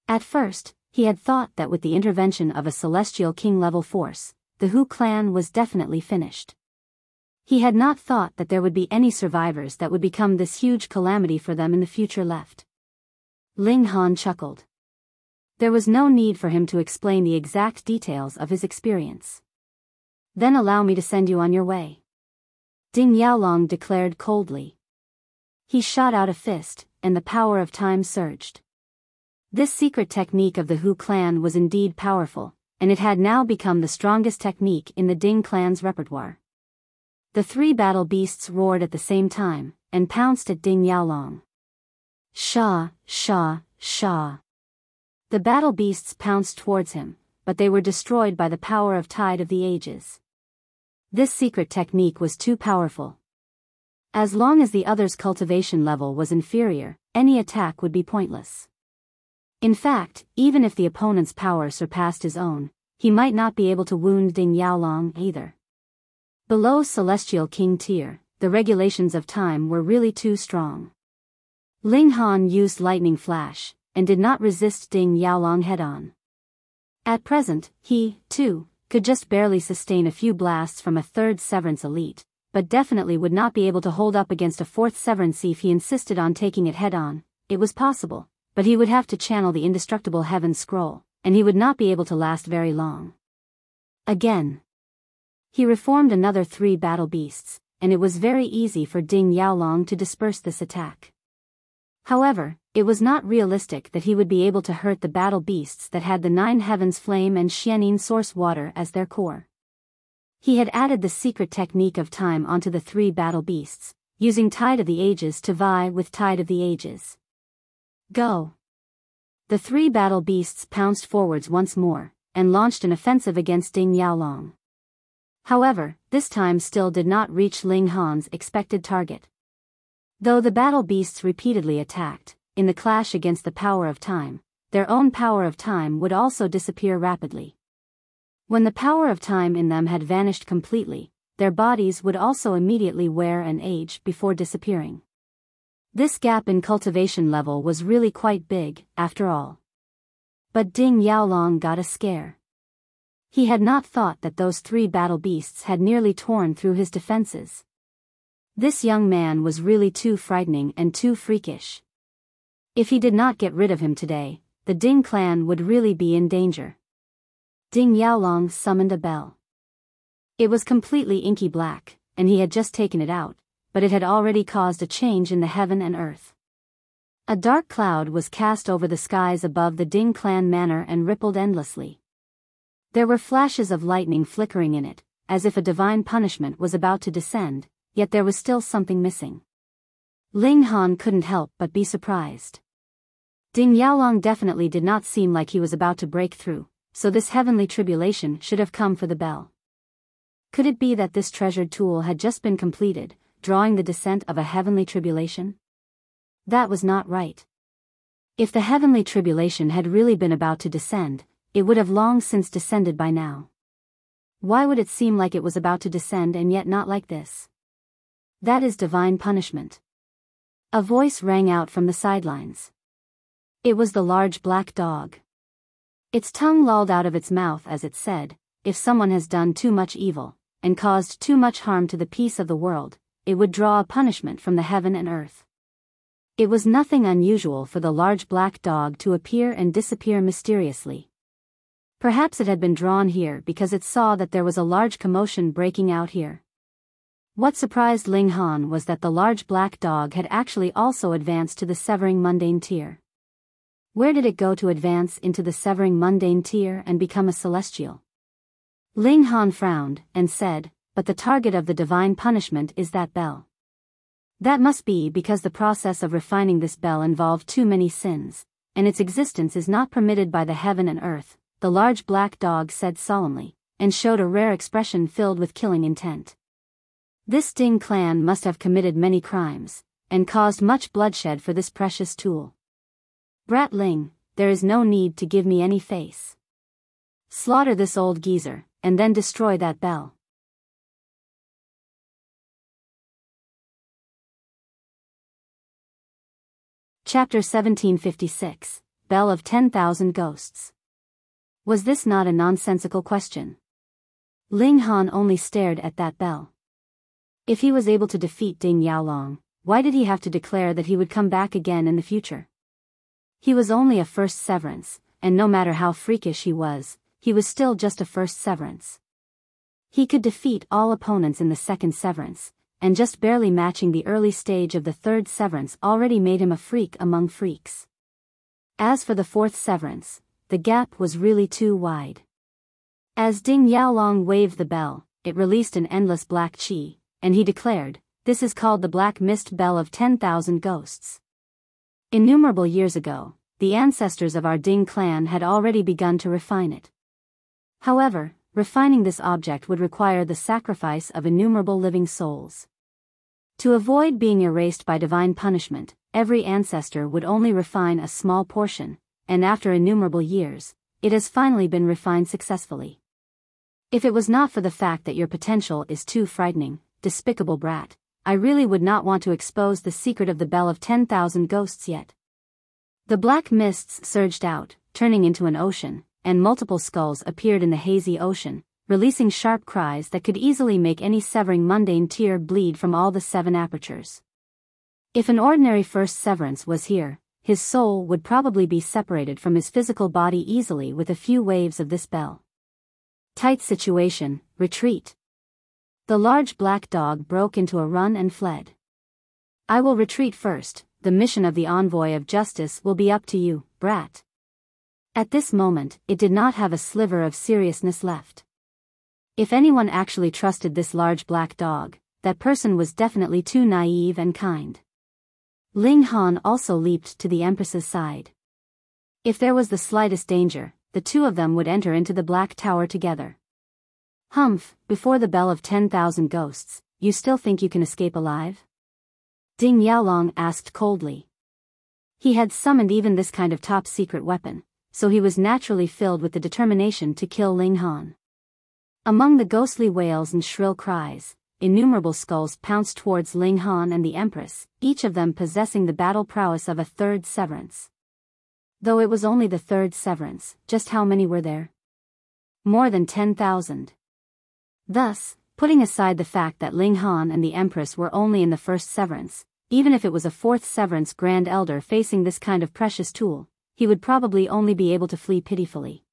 At first, he had thought that with the intervention of a celestial king-level force, the Hu clan was definitely finished. He had not thought that there would be any survivors that would become this huge calamity for them in the future left. Ling Han chuckled. There was no need for him to explain the exact details of his experience. "Then allow me to send you on your way," Ding Yaolong declared coldly. He shot out a fist, and the power of time surged. This secret technique of the Hu clan was indeed powerful, and it had now become the strongest technique in the Ding clan's repertoire. The 3 battle beasts roared at the same time, and pounced at Ding Yaolong. Sha, sha, sha. The battle beasts pounced towards him, but they were destroyed by the power of Tide of the Ages. This secret technique was too powerful. As long as the other's cultivation level was inferior, any attack would be pointless. In fact, even if the opponent's power surpassed his own, he might not be able to wound Ding Yaolong either. Below Celestial King tier, the regulations of time were really too strong. Ling Han used Lightning Flash, and did not resist Ding Yaolong head-on. At present, he, too, could just barely sustain a few blasts from a 3rd severance elite, but definitely would not be able to hold up against a 4th severance if he insisted on taking it head-on. It was possible, but he would have to channel the indestructible Heaven Scroll, and he would not be able to last very long. Again. He reformed another 3 battle beasts, and it was very easy for Ding Yaolong to disperse this attack. However, It was not realistic that he would be able to hurt the battle beasts that had the 9 heavens flame and Xianin source water as their core. He had added the secret technique of time onto the 3 battle beasts, using Tide of the Ages to vie with Tide of the Ages. Go! The 3 battle beasts pounced forwards once more, and launched an offensive against Ding Yaolong. However, this time still did not reach Ling Han's expected target. Though the battle beasts repeatedly attacked, in the clash against the power of time, their own power of time would also disappear rapidly. When the power of time in them had vanished completely, their bodies would also immediately wear and age before disappearing. This gap in cultivation level was really quite big, after all. But Ding Yaolong got a scare. He had not thought that those 3 battle beasts had nearly torn through his defenses. This young man was really too frightening and too freakish. If he did not get rid of him today, the Ding clan would really be in danger. Ding Yaolong summoned a bell. It was completely inky black, and he had just taken it out, but it had already caused a change in the heaven and earth. A dark cloud was cast over the skies above the Ding clan manor and rippled endlessly. There were flashes of lightning flickering in it, as if a divine punishment was about to descend, yet there was still something missing. Ling Han couldn't help but be surprised. Ding Yaolong definitely did not seem like he was about to break through, so this heavenly tribulation should have come for the bell. Could it be that this treasured tool had just been completed, drawing the descent of a heavenly tribulation? That was not right. If the heavenly tribulation had really been about to descend, it would have long since descended by now. Why would it seem like it was about to descend and yet not like this? That is divine punishment. A voice rang out from the sidelines. It was the large black dog. Its tongue lolled out of its mouth as it said, if someone has done too much evil, and caused too much harm to the peace of the world, it would draw a punishment from the heaven and earth. It was nothing unusual for the large black dog to appear and disappear mysteriously. Perhaps it had been drawn here because it saw that there was a large commotion breaking out here. What surprised Ling Han was that the large black dog had actually also advanced to the severing mundane tier. Where did it go to advance into the severing mundane tier and become a celestial? Ling Han frowned and said, but the target of the divine punishment is that bell. That must be because the process of refining this bell involved too many sins, and its existence is not permitted by the heaven and earth, the large black dog said solemnly, and showed a rare expression filled with killing intent. This Ding clan must have committed many crimes, and caused much bloodshed for this precious tool. Brat Ling, there is no need to give me any face. Slaughter this old geezer, and then destroy that bell. Chapter 1756, Bell of 10,000 Ghosts. Was this not a nonsensical question? Ling Han only stared at that bell. If he was able to defeat Ding Yaolong, why did he have to declare that he would come back again in the future? He was only a first severance, and no matter how freakish he was still just a first severance. He could defeat all opponents in the second severance, and just barely matching the early stage of the third severance already made him a freak among freaks. As for the fourth severance, the gap was really too wide. As Ding Yaolong waved the bell, it released an endless black chi, and he declared, "This is called the Black Mist Bell of 10,000 Ghosts." Innumerable years ago, the ancestors of our Ding clan had already begun to refine it. However, refining this object would require the sacrifice of innumerable living souls. To avoid being erased by divine punishment, every ancestor would only refine a small portion, and after innumerable years, it has finally been refined successfully. If it was not for the fact that your potential is too frightening, despicable brat, I really would not want to expose the secret of the Bell of 10,000 Ghosts yet. The black mists surged out, turning into an ocean, and multiple skulls appeared in the hazy ocean, releasing sharp cries that could easily make any severing mundane tear bleed from all the 7 apertures. If an ordinary first severance was here, his soul would probably be separated from his physical body easily with a few waves of this bell. Tight situation, retreat. The large black dog broke into a run and fled. I will retreat first, the mission of the envoy of justice will be up to you, brat. At this moment, it did not have a sliver of seriousness left. If anyone actually trusted this large black dog, that person was definitely too naive and kind. Ling Han also leaped to the Empress's side. If there was the slightest danger, the two of them would enter into the Black Tower together. Humph, before the bell of 10,000 ghosts, you still think you can escape alive? Ding Yaolong asked coldly. He had summoned even this kind of top-secret weapon, so he was naturally filled with the determination to kill Ling Han. Among the ghostly wails and shrill cries, innumerable skulls pounced towards Ling Han and the Empress, each of them possessing the battle prowess of a third severance. Though it was only the third severance, just how many were there? More than 10,000. Thus, putting aside the fact that Ling Han and the Empress were only in the first severance, even if it was a fourth severance Grand Elder facing this kind of precious tool, he would probably only be able to flee pitifully.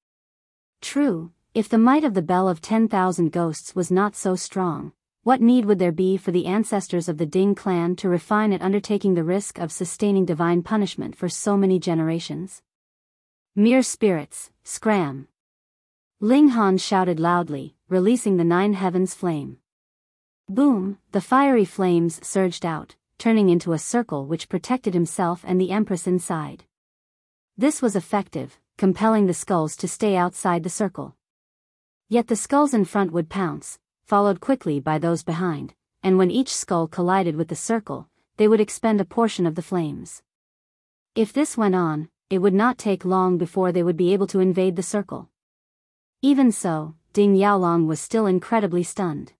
True, if the might of the Bell of 10,000 Ghosts was not so strong, what need would there be for the ancestors of the Ding clan to refine it, undertaking the risk of sustaining divine punishment for so many generations? Mere spirits, scram! Ling Han shouted loudly, releasing the 9 heavens flame. Boom, the fiery flames surged out, turning into a circle which protected himself and the Empress inside. This was effective, compelling the skulls to stay outside the circle. Yet the skulls in front would pounce, followed quickly by those behind, and when each skull collided with the circle, they would expend a portion of the flames. If this went on, it would not take long before they would be able to invade the circle. Even so, Ding Yaolong was still incredibly stunned.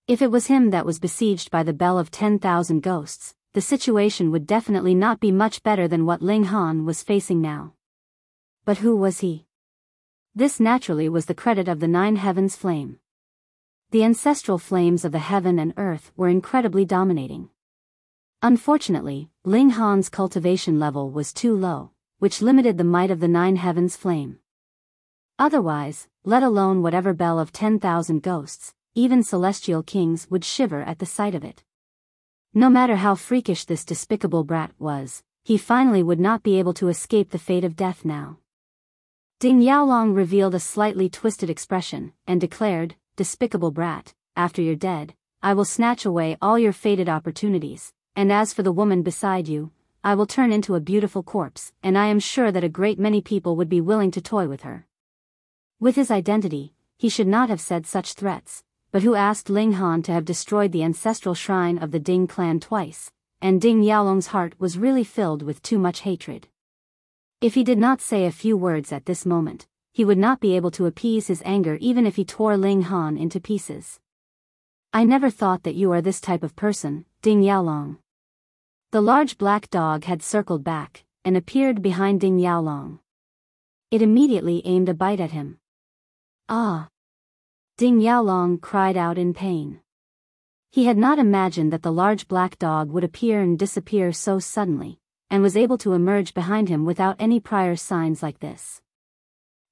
If it was him that was besieged by the Bell of 10,000 Ghosts, the situation would definitely not be much better than what Ling Han was facing now. But who was he? This naturally was the credit of the 9 heavens flame. The ancestral flames of the heaven and earth were incredibly dominating. Unfortunately, Ling Han's cultivation level was too low, which limited the might of the 9 heavens flame. Otherwise, let alone whatever Bell of 10,000 Ghosts, even celestial kings would shiver at the sight of it. No matter how freakish this despicable brat was, he finally would not be able to escape the fate of death now. Ding Yaolong revealed a slightly twisted expression, and declared, "Despicable brat, after you're dead, I will snatch away all your fated opportunities, and as for the woman beside you, I will turn into a beautiful corpse, and I am sure that a great many people would be willing to toy with her." With his identity, he should not have said such threats, but who asked Ling Han to have destroyed the ancestral shrine of the Ding clan twice, and Ding Yaolong's heart was really filled with too much hatred. If he did not say a few words at this moment, he would not be able to appease his anger even if he tore Ling Han into pieces. "I never thought that you are this type of person, Ding Yaolong." The large black dog had circled back, and appeared behind Ding Yaolong. It immediately aimed a bite at him. "Ah!" Ding Yaolong cried out in pain. He had not imagined that the large black dog would appear and disappear so suddenly, and was able to emerge behind him without any prior signs like this.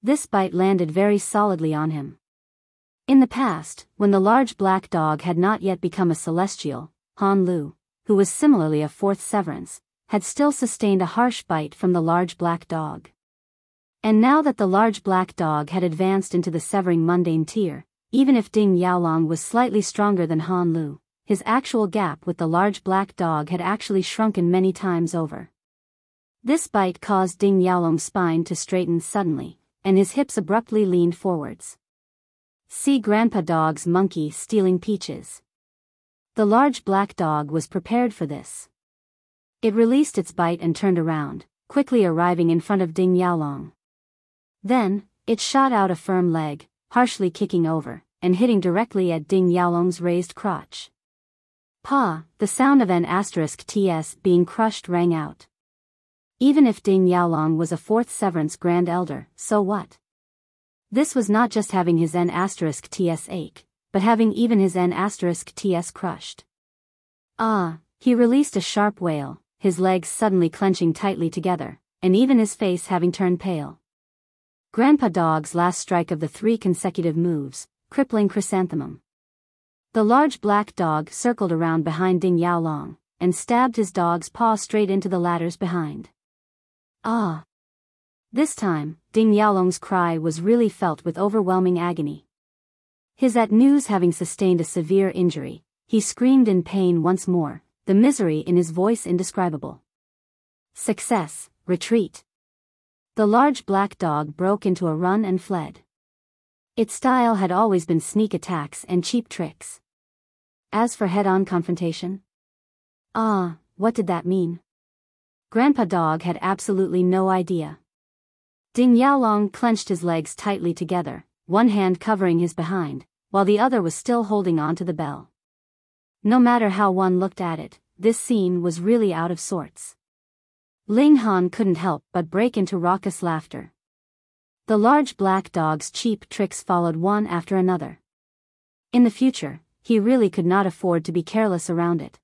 This bite landed very solidly on him. In the past, when the large black dog had not yet become a celestial, Han Lu, who was similarly a fourth severance, had still sustained a harsh bite from the large black dog. And now that the large black dog had advanced into the severing mundane tier, even if Ding Yaolong was slightly stronger than Han Lu, his actual gap with the large black dog had actually shrunken many times over. This bite caused Ding Yaolong's spine to straighten suddenly, and his hips abruptly leaned forwards. See Grandpa Dog's monkey stealing peaches. The large black dog was prepared for this. It released its bite and turned around, quickly arriving in front of Ding Yaolong. Then, it shot out a firm leg, harshly kicking over, and hitting directly at Ding Yaolong's raised crotch. Pa! The sound of N*TS being crushed rang out. Even if Ding Yaolong was a fourth severance Grand Elder, so what? This was not just having his N*TS ache, but having even his N*TS crushed. Ah! He released a sharp wail, his legs suddenly clenching tightly together, and even his face having turned pale. Grandpa Dog's last strike of the 3 consecutive moves, crippling chrysanthemum. The large black dog circled around behind Ding Yaolong, and stabbed his dog's paw straight into the latter's behind. Ah! This time, Ding Yaolong's cry was really felt with overwhelming agony. His at news having sustained a severe injury, he screamed in pain once more, the misery in his voice indescribable. Success, retreat. The large black dog broke into a run and fled. Its style had always been sneak attacks and cheap tricks. As for head-on confrontation? Ah, what did that mean? Grandpa Dog had absolutely no idea. Ding Yaolong clenched his legs tightly together, one hand covering his behind, while the other was still holding on to the bell. No matter how one looked at it, this scene was really out of sorts. Ling Han couldn't help but break into raucous laughter. The large black dog's cheap tricks followed one after another. In the future, he really could not afford to be careless around it.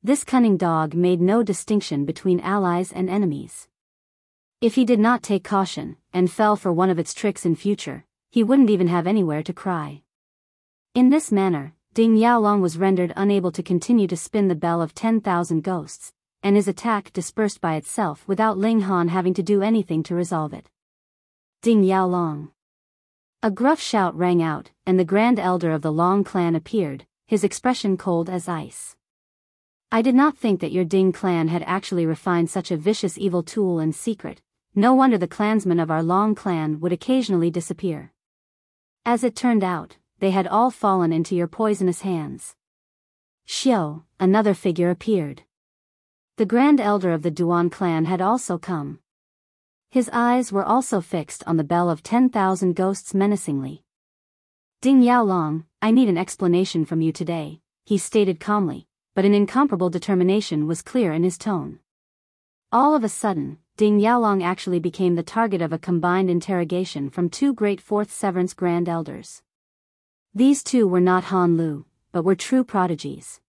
This cunning dog made no distinction between allies and enemies. If he did not take caution, and fell for one of its tricks in future, he wouldn't even have anywhere to cry. In this manner, Ding Yaolong was rendered unable to continue to spin the bell of 10,000 ghosts, and his attack dispersed by itself without Ling Han having to do anything to resolve it. Ding Yaolong. A gruff shout rang out, and the Grand Elder of the Long clan appeared, his expression cold as ice. I did not think that your Ding clan had actually refined such a vicious evil tool in secret. No wonder the clansmen of our Long clan would occasionally disappear. As it turned out, they had all fallen into your poisonous hands. Xiao, another figure appeared. The Grand Elder of the Duan clan had also come. His eyes were also fixed on the bell of 10,000 ghosts menacingly. Ding Yaolong, I need an explanation from you today, he stated calmly, but an incomparable determination was clear in his tone. All of a sudden, Ding Yaolong actually became the target of a combined interrogation from two great Fourth Severance Grand Elders. These two were not Han Lu, but were true prodigies.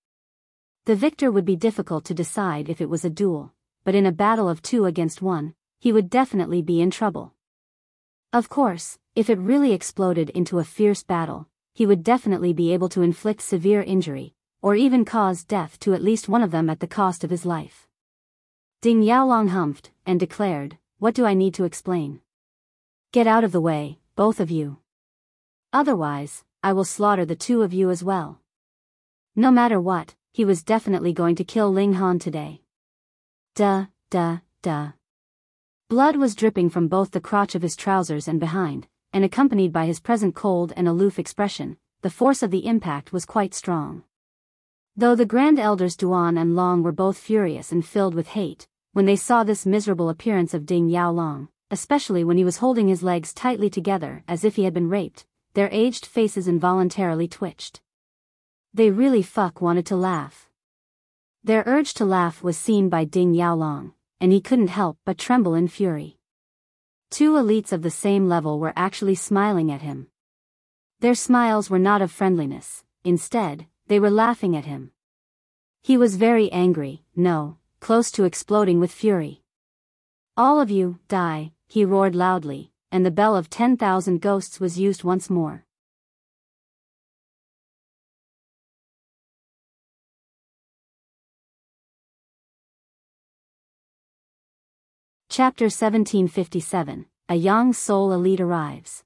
The victor would be difficult to decide if it was a duel, but in a battle of 2 against 1, he would definitely be in trouble. Of course, if it really exploded into a fierce battle, he would definitely be able to inflict severe injury, or even cause death to at least one of them at the cost of his life. Ding Yaolong humphed, and declared, what do I need to explain? Get out of the way, both of you. Otherwise, I will slaughter the two of you as well. No matter what, he was definitely going to kill Ling Han today. Duh. Blood was dripping from both the crotch of his trousers and behind, and accompanied by his present cold and aloof expression, the force of the impact was quite strong. Though the Grand Elders Duan and Long were both furious and filled with hate, when they saw this miserable appearance of Ding Yaolong, especially when he was holding his legs tightly together as if he had been raped, their aged faces involuntarily twitched. They really wanted to laugh. Their urge to laugh was seen by Ding Yaolong, and he couldn't help but tremble in fury. Two elites of the same level were actually smiling at him. Their smiles were not of friendliness, instead, they were laughing at him. He was very angry, no, close to exploding with fury. All of you, die, he roared loudly, and the bell of 10,000 ghosts was used once more. Chapter 1757, A Young Soul Elite Arrives.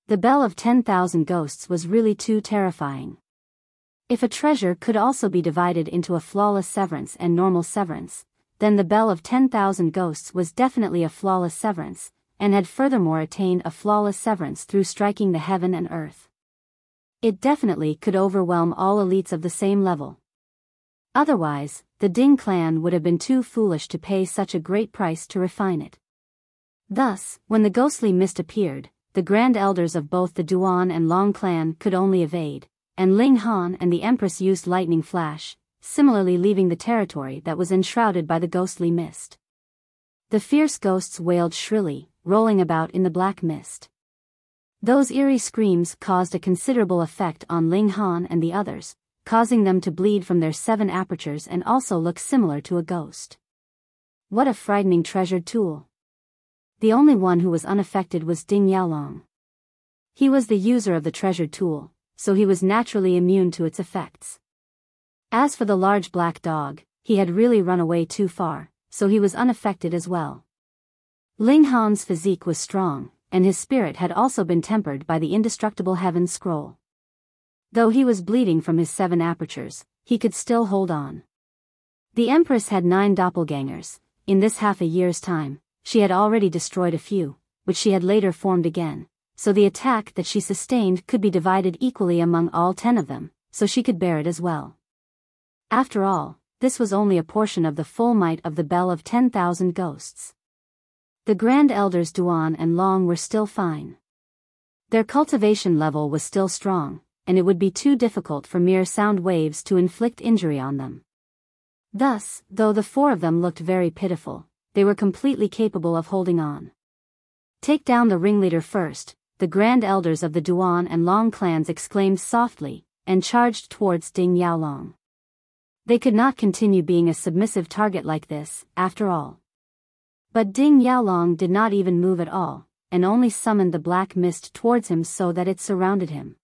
The bell of 10,000 ghosts was really too terrifying. If a treasure could also be divided into a flawless severance and normal severance, then the bell of 10,000 ghosts was definitely a flawless severance, and had furthermore attained a flawless severance through striking the heaven and earth. It definitely could overwhelm all elites of the same level. Otherwise, the Ding clan would have been too foolish to pay such a great price to refine it. Thus, when the ghostly mist appeared, the Grand Elders of both the Duan and Long clan could only evade, and Ling Han and the Empress used lightning flash, similarly leaving the territory that was enshrouded by the ghostly mist. The fierce ghosts wailed shrilly, rolling about in the black mist. Those eerie screams caused a considerable effect on Ling Han and the others, causing them to bleed from their 7 apertures and also look similar to a ghost. What a frightening treasured tool. The only one who was unaffected was Ding Yaolong. He was the user of the treasured tool, so he was naturally immune to its effects. As for the large black dog, he had really run away too far, so he was unaffected as well. Ling Han's physique was strong, and his spirit had also been tempered by the indestructible heaven scroll. Though he was bleeding from his 7 apertures, he could still hold on. The Empress had 9 doppelgangers. In this half a year's time, she had already destroyed a few, which she had later formed again, so the attack that she sustained could be divided equally among all 10 of them, so she could bear it as well. After all, this was only a portion of the full might of the Bell of 10,000 Ghosts. The Grand Elders Duan and Long were still fine. Their cultivation level was still strong, and it would be too difficult for mere sound waves to inflict injury on them. Thus, though the 4 of them looked very pitiful, they were completely capable of holding on. Take down the ringleader first, the Grand Elders of the Duan and Long clans exclaimed softly, and charged towards Ding Yaolong. They could not continue being a submissive target like this, after all. But Ding Yaolong did not even move at all, and only summoned the black mist towards him so that it surrounded him.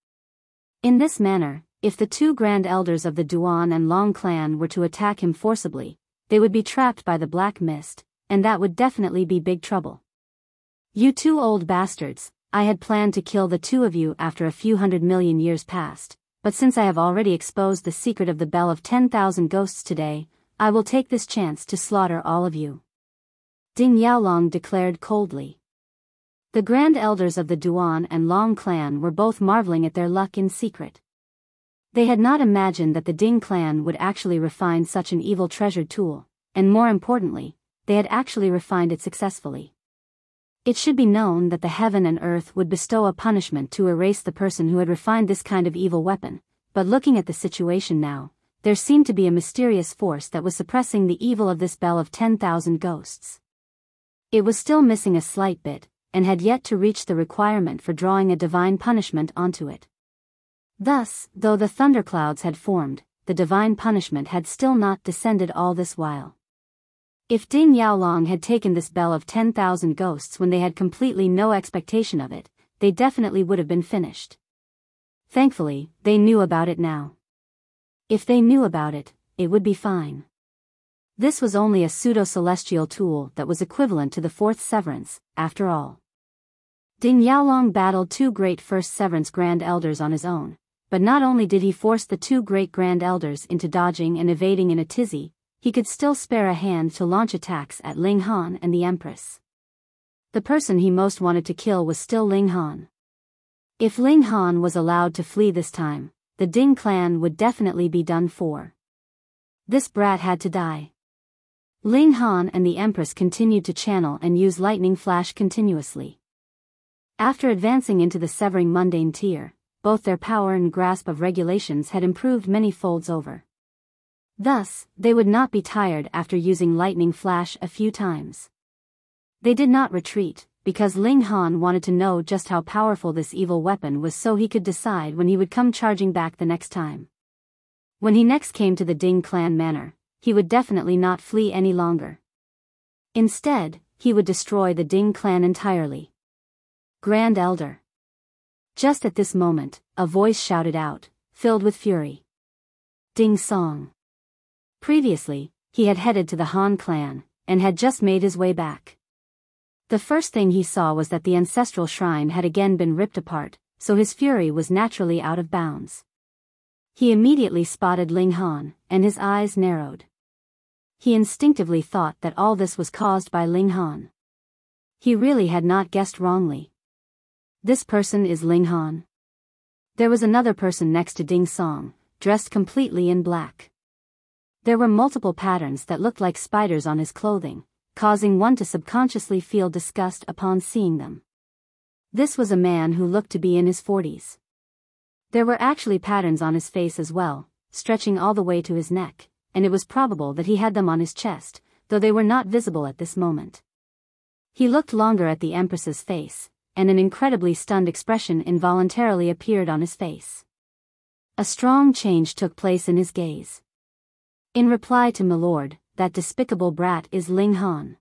In this manner, if the 2 Grand Elders of the Duan and Long clan were to attack him forcibly, they would be trapped by the black mist, and that would definitely be big trouble. You 2 old bastards, I had planned to kill the 2 of you after a few 100 million years past, but since I have already exposed the secret of the Bell of 10,000 Ghosts today, I will take this chance to slaughter all of you. Ding Yaolong declared coldly. The Grand Elders of the Duan and Long clan were both marveling at their luck in secret. They had not imagined that the Ding clan would actually refine such an evil treasured tool, and more importantly, they had actually refined it successfully. It should be known that the heaven and earth would bestow a punishment to erase the person who had refined this kind of evil weapon, but looking at the situation now, there seemed to be a mysterious force that was suppressing the evil of this Bell of 10,000 Ghosts. It was still missing a slight bit, and had yet to reach the requirement for drawing a divine punishment onto it. Thus, though the thunderclouds had formed, the divine punishment had still not descended all this while. If Ding Yaolong had taken this Bell of 10,000 Ghosts when they had completely no expectation of it, they definitely would have been finished. Thankfully, they knew about it now. If they knew about it, it would be fine. This was only a pseudo-celestial tool that was equivalent to the 4th severance, after all. Ding Yaolong battled 2 great first severance Grand Elders on his own, but not only did he force the 2 great Grand Elders into dodging and evading in a tizzy, he could still spare a hand to launch attacks at Ling Han and the Empress. The person he most wanted to kill was still Ling Han. If Ling Han was allowed to flee this time, the Ding clan would definitely be done for. This brat had to die. Ling Han and the Empress continued to channel and use lightning flash continuously. After advancing into the severing mundane tier, both their power and grasp of regulations had improved many folds over. Thus, they would not be tired after using lightning flash a few times. They did not retreat, because Ling Han wanted to know just how powerful this evil weapon was so he could decide when he would come charging back the next time. When he next came to the Ding clan manor, he would definitely not flee any longer. Instead, he would destroy the Ding clan entirely. Grand Elder. Just at this moment, a voice shouted out, filled with fury. Ding Song. Previously, he had headed to the Han clan, and had just made his way back. The first thing he saw was that the ancestral shrine had again been ripped apart, so his fury was naturally out of bounds. He immediately spotted Ling Han, and his eyes narrowed. He instinctively thought that all this was caused by Ling Han. He really had not guessed wrongly. This person is Ling Han. There was another person next to Ding Song, dressed completely in black. There were multiple patterns that looked like spiders on his clothing, causing one to subconsciously feel disgust upon seeing them. This was a man who looked to be in his 40s. There were actually patterns on his face as well, stretching all the way to his neck, and it was probable that he had them on his chest, though they were not visible at this moment. He looked longer at the Empress's face, and an incredibly stunned expression involuntarily appeared on his face. A strong change took place in his gaze. In reply to "Milord, that despicable brat is Ling Han."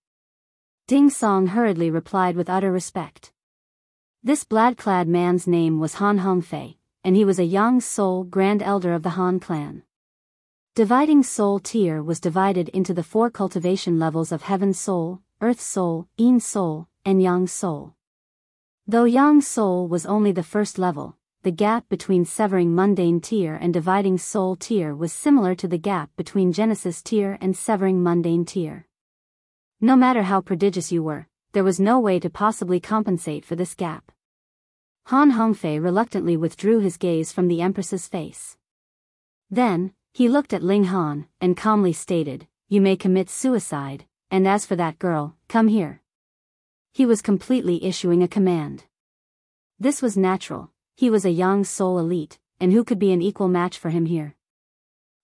Ding Song hurriedly replied with utter respect. This blood-clad man's name was Han Hongfei, and he was a young soul Grand Elder of the Han clan. Dividing Soul tier was divided into the 4 cultivation levels of Heaven Soul, Earth Soul, Yin Soul, and Yang Soul. Though Yang Soul was only the first level, the gap between Severing Mundane tier and Dividing Soul tier was similar to the gap between Genesis tier and Severing Mundane tier. No matter how prodigious you were, there was no way to possibly compensate for this gap. Han Hongfei reluctantly withdrew his gaze from the Empress's face. Then, he looked at Ling Han, and calmly stated, "You may commit suicide, and as for that girl, come here." He was completely issuing a command. This was natural, he was a Yang Soul elite, and who could be an equal match for him here?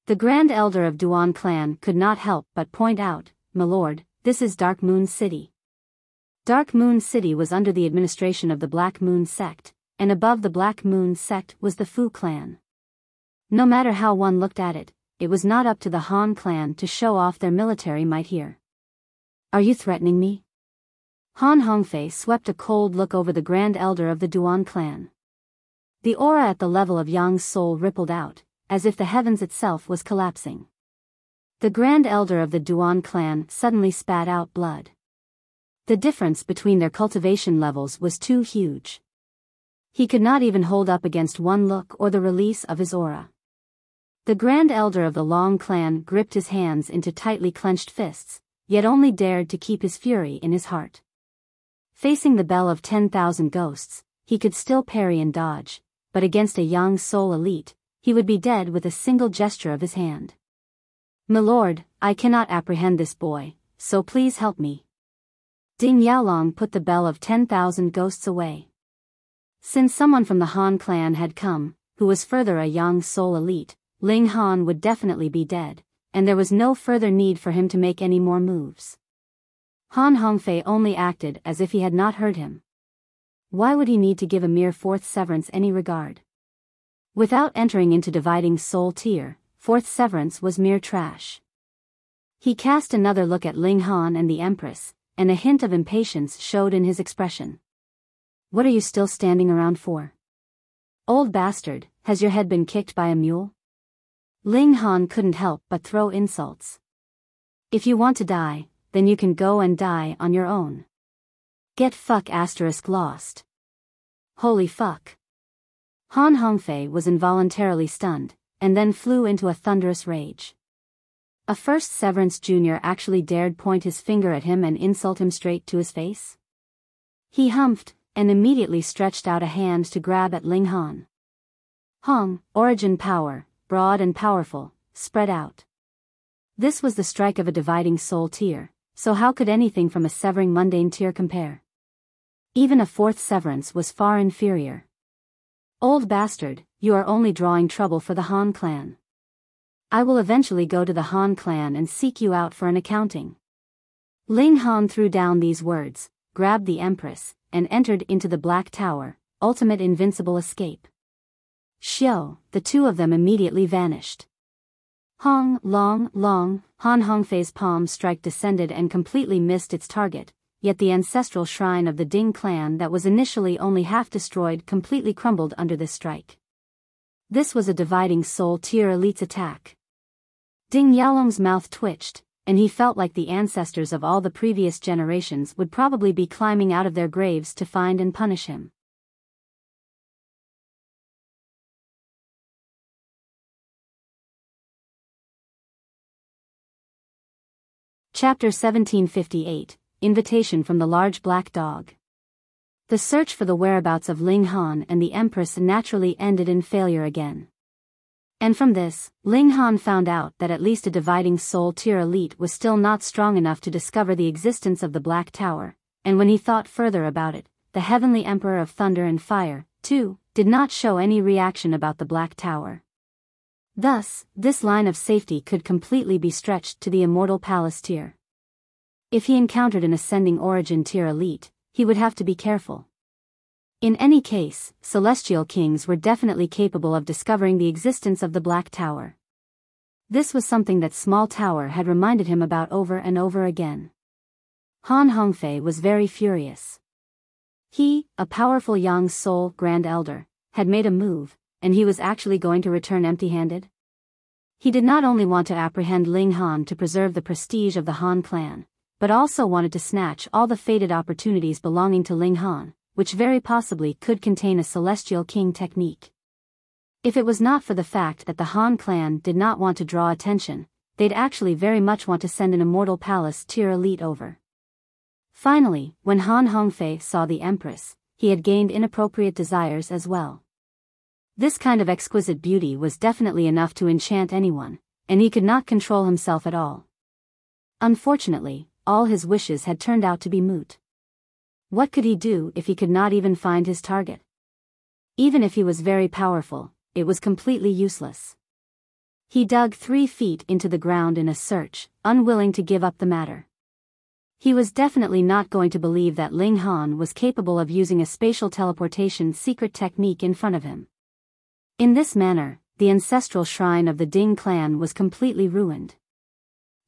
The Grand Elder of Duan clan could not help but point out, "My lord, this is Dark Moon City." Dark Moon City was under the administration of the Black Moon sect, and above the Black Moon sect was the Fu clan. No matter how one looked at it, it was not up to the Han clan to show off their military might here. "Are you threatening me?" Han Hongfei swept a cold look over the Grand Elder of the Duan clan. The aura at the level of Yang's soul rippled out, as if the heavens itself was collapsing. The Grand Elder of the Duan clan suddenly spat out blood. The difference between their cultivation levels was too huge. He could not even hold up against one look or the release of his aura. The Grand Elder of the Long clan gripped his hands into tightly clenched fists, yet only dared to keep his fury in his heart. Facing the bell of 10,000 ghosts, he could still parry and dodge, but against a Yang Soul elite, he would be dead with a single gesture of his hand. "My lord, I cannot apprehend this boy, so please help me." Ding Yaolong put the bell of 10,000 ghosts away. Since someone from the Han clan had come, who was further a Yang Soul elite, Ling Han would definitely be dead, and there was no further need for him to make any more moves. Han Hongfei only acted as if he had not heard him. Why would he need to give a mere 4th severance any regard? Without entering into Dividing Soul tier, 4th severance was mere trash. He cast another look at Ling Han and the Empress, and a hint of impatience showed in his expression. "What are you still standing around for? Old bastard, has your head been kicked by a mule?" Ling Han couldn't help but throw insults. "If you want to die, then you can go and die on your own. Get lost. Holy fuck." Han Hongfei was involuntarily stunned, and then flew into a thunderous rage. A first Severance Jr. actually dared point his finger at him and insult him straight to his face? He humphed, and immediately stretched out a hand to grab at Ling Han. Hong, origin power, broad and powerful, spread out. This was the strike of a Dividing Soul tier, so how could anything from a Severing Mundane tier compare? Even a 4th severance was far inferior. "Old bastard, you are only drawing trouble for the Han clan. I will eventually go to the Han clan and seek you out for an accounting." Ling Han threw down these words, grabbed the Empress, and entered into the Black Tower, ultimate invincible escape. Xiao, the two of them immediately vanished. Han Hongfei's palm strike descended and completely missed its target, yet the ancestral shrine of the Ding clan that was initially only half destroyed completely crumbled under this strike. This was a Dividing Soul tier elite's attack. Ding Yaolong's mouth twitched, and he felt like the ancestors of all the previous generations would probably be climbing out of their graves to find and punish him. Chapter 1758, Invitation from the Large Black Dog. The search for the whereabouts of Ling Han and the Empress naturally ended in failure again. And from this, Ling Han found out that at least a Dividing Soul tier elite was still not strong enough to discover the existence of the Black Tower, and when he thought further about it, the Heavenly Emperor of Thunder and Fire, too, did not show any reaction about the Black Tower. Thus, this line of safety could completely be stretched to the Immortal Palace tier. If he encountered an Ascending Origin tier elite, he would have to be careful. In any case, Celestial Kings were definitely capable of discovering the existence of the Black Tower. This was something that Small Tower had reminded him about over and over again. Han Hongfei was very furious. He, a powerful Yang Soul Grand Elder, had made a move, and he was actually going to return empty-handed? He did not only want to apprehend Ling Han to preserve the prestige of the Han clan, but also wanted to snatch all the fated opportunities belonging to Ling Han, which very possibly could contain a celestial king technique. If it was not for the fact that the Han clan did not want to draw attention, they'd actually very much want to send an immortal palace tier elite over. Finally, when Han Hongfei saw the Empress, he had gained inappropriate desires as well. This kind of exquisite beauty was definitely enough to enchant anyone, and he could not control himself at all. Unfortunately, all his wishes had turned out to be moot. What could he do if he could not even find his target? Even if he was very powerful, it was completely useless. He dug 3 feet into the ground in a search, unwilling to give up the matter. He was definitely not going to believe that Ling Han was capable of using a spatial teleportation secret technique in front of him. In this manner, the ancestral shrine of the Ding clan was completely ruined.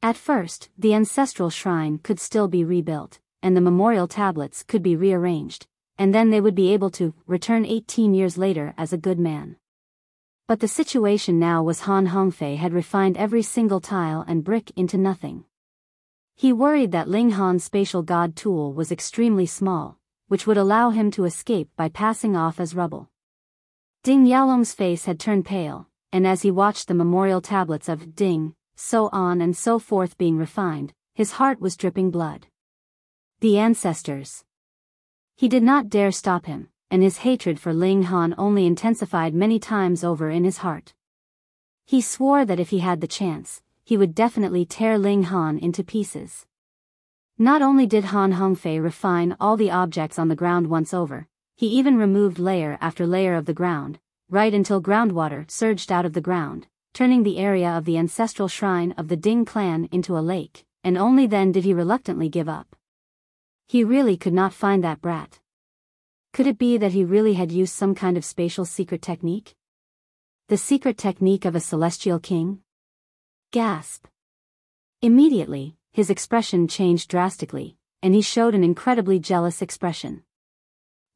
At first, the ancestral shrine could still be rebuilt, and the memorial tablets could be rearranged, and then they would be able to return 18 years later as a good man. But the situation now was Han Hongfei had refined every single tile and brick into nothing. He worried that Ling Han's spatial god tool was extremely small, which would allow him to escape by passing off as rubble. Ding Yaolong's face had turned pale, and as he watched the memorial tablets of Ding, so on and so forth being refined, his heart was dripping blood. The ancestors. He did not dare stop him, and his hatred for Ling Han only intensified many times over in his heart. He swore that if he had the chance, he would definitely tear Ling Han into pieces. Not only did Han Hongfei refine all the objects on the ground once over, he even removed layer after layer of the ground, right until groundwater surged out of the ground, turning the area of the ancestral shrine of the Ding clan into a lake, and only then did he reluctantly give up. He really could not find that brat. Could it be that he really had used some kind of spatial secret technique? The secret technique of a celestial king? Gasp. Immediately, his expression changed drastically, and he showed an incredibly jealous expression.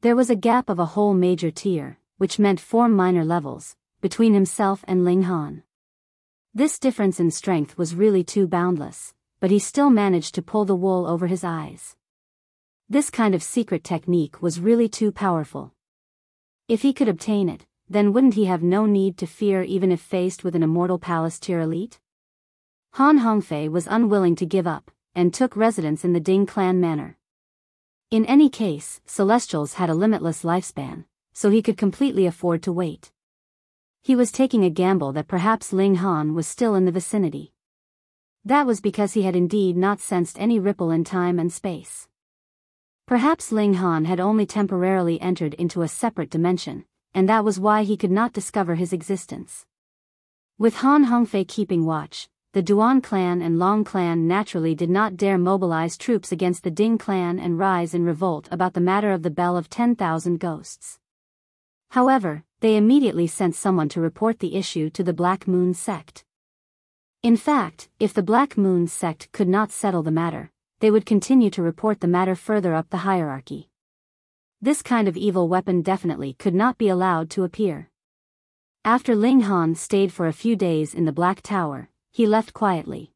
There was a gap of a whole major tier, which meant 4 minor levels, between himself and Ling Han. This difference in strength was really too boundless, but he still managed to pull the wool over his eyes. This kind of secret technique was really too powerful. If he could obtain it, then wouldn't he have no need to fear even if faced with an immortal palace tier elite? Han Hongfei was unwilling to give up, and took residence in the Ding clan manor. In any case, Celestials had a limitless lifespan, so he could completely afford to wait. He was taking a gamble that perhaps Ling Han was still in the vicinity. That was because he had indeed not sensed any ripple in time and space. Perhaps Ling Han had only temporarily entered into a separate dimension, and that was why he could not discover his existence. With Han Hongfei keeping watch, the Duan clan and Long clan naturally did not dare mobilize troops against the Ding clan and rise in revolt about the matter of the Bell of 10,000 Ghosts. However, they immediately sent someone to report the issue to the Black Moon sect. In fact, if the Black Moon sect could not settle the matter, they would continue to report the matter further up the hierarchy. This kind of evil weapon definitely could not be allowed to appear. After Ling Han stayed for a few days in the Black Tower, he left quietly.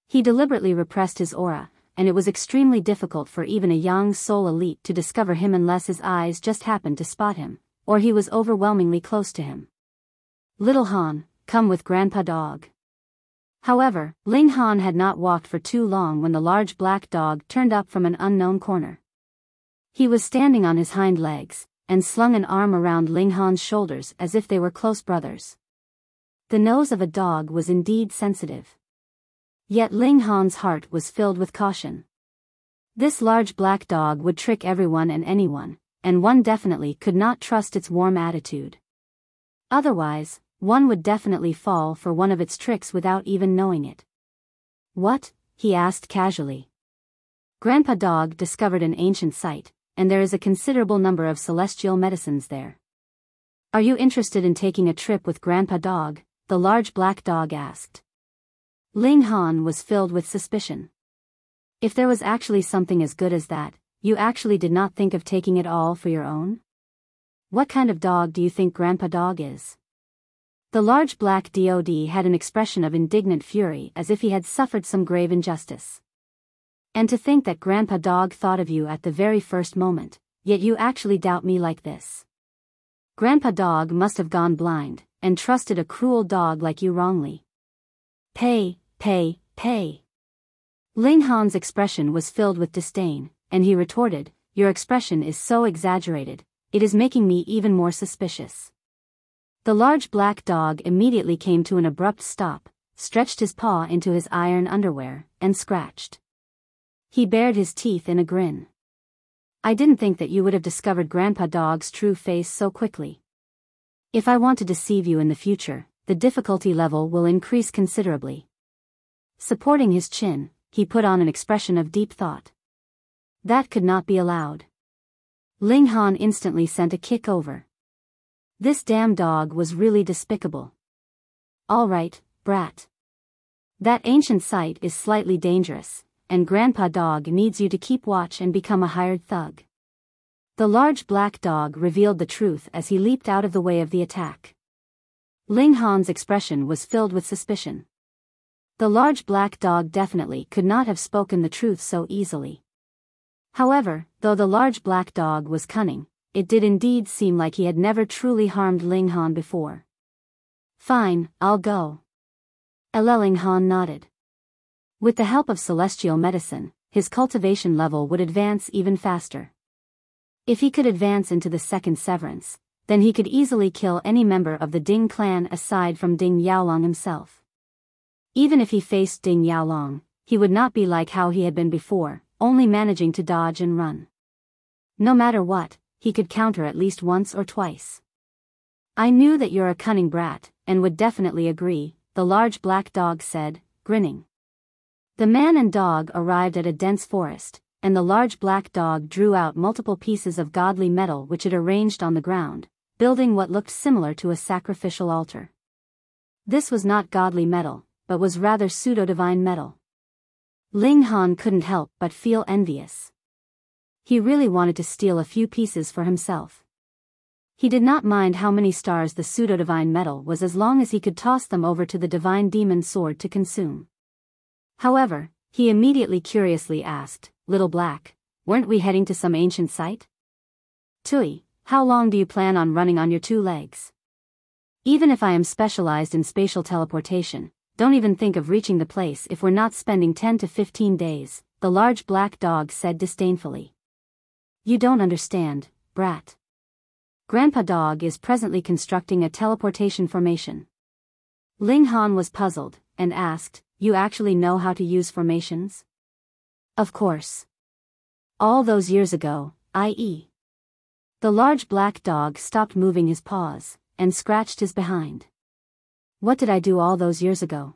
He deliberately repressed his aura, and it was extremely difficult for even a young soul elite to discover him unless his eyes just happened to spot him, or he was overwhelmingly close to him. Little Han, come with Grandpa Dog. However, Ling Han had not walked for too long when the large black dog turned up from an unknown corner. He was standing on his hind legs, and slung an arm around Ling Han's shoulders as if they were close brothers. The nose of a dog was indeed sensitive. Yet Ling Han's heart was filled with caution. This large black dog would trick everyone and anyone, and one definitely could not trust its warm attitude. Otherwise, one would definitely fall for one of its tricks without even knowing it. What? He asked casually. Grandpa Dog discovered an ancient site, and there is a considerable number of celestial medicines there. Are you interested in taking a trip with Grandpa Dog? The large black dog asked. Ling Han was filled with suspicion. If there was actually something as good as that, you actually did not think of taking it all for your own? What kind of dog do you think Grandpa Dog is? The large black dog had an expression of indignant fury as if he had suffered some grave injustice. And to think that Grandpa Dog thought of you at the very first moment, yet you actually doubt me like this. Grandpa Dog must have gone blind, and trusted a cruel dog like you wrongly. Pay. Ling Han's expression was filled with disdain, and he retorted, your expression is so exaggerated, it is making me even more suspicious. The large black dog immediately came to an abrupt stop, stretched his paw into his iron underwear, and scratched. He bared his teeth in a grin. I didn't think that you would have discovered Grandpa Dog's true face so quickly. If I want to deceive you in the future, the difficulty level will increase considerably. Supporting his chin, he put on an expression of deep thought. That could not be allowed. Ling Han instantly sent a kick over. This damn dog was really despicable. All right, brat. That ancient site is slightly dangerous, and Grandpa Dog needs you to keep watch and become a hired thug. The large black dog revealed the truth as he leaped out of the way of the attack. Ling Han's expression was filled with suspicion. The large black dog definitely could not have spoken the truth so easily. However, though the large black dog was cunning, it did indeed seem like he had never truly harmed Ling Han before. Fine, I'll go. Ling Han nodded. With the help of celestial medicine, his cultivation level would advance even faster. If he could advance into the second severance, then he could easily kill any member of the Ding clan aside from Ding Yaolong himself. Even if he faced Ding Yaolong, he would not be like how he had been before, only managing to dodge and run. No matter what, he could counter at least once or twice. I knew that you're a cunning brat, and would definitely agree, the large black dog said, grinning. The man and dog arrived at a dense forest, and the large black dog drew out multiple pieces of godly metal which it arranged on the ground, building what looked similar to a sacrificial altar. This was not godly metal, but was rather pseudo-divine metal. Ling Han couldn't help but feel envious. He really wanted to steal a few pieces for himself. He did not mind how many stars the pseudo-divine metal was as long as he could toss them over to the divine demon sword to consume. However, he immediately curiously asked, Little Black, weren't we heading to some ancient site? Tui, how long do you plan on running on your two legs? Even if I am specialized in spatial teleportation, don't even think of reaching the place if we're not spending 10 to 15 days, the large black dog said disdainfully. You don't understand, brat. Grandpa Dog is presently constructing a teleportation formation. Ling Han was puzzled, and asked, You actually know how to use formations? Of course. All those years ago, i.e. The large black dog stopped moving his paws, and scratched his behind. What did I do all those years ago?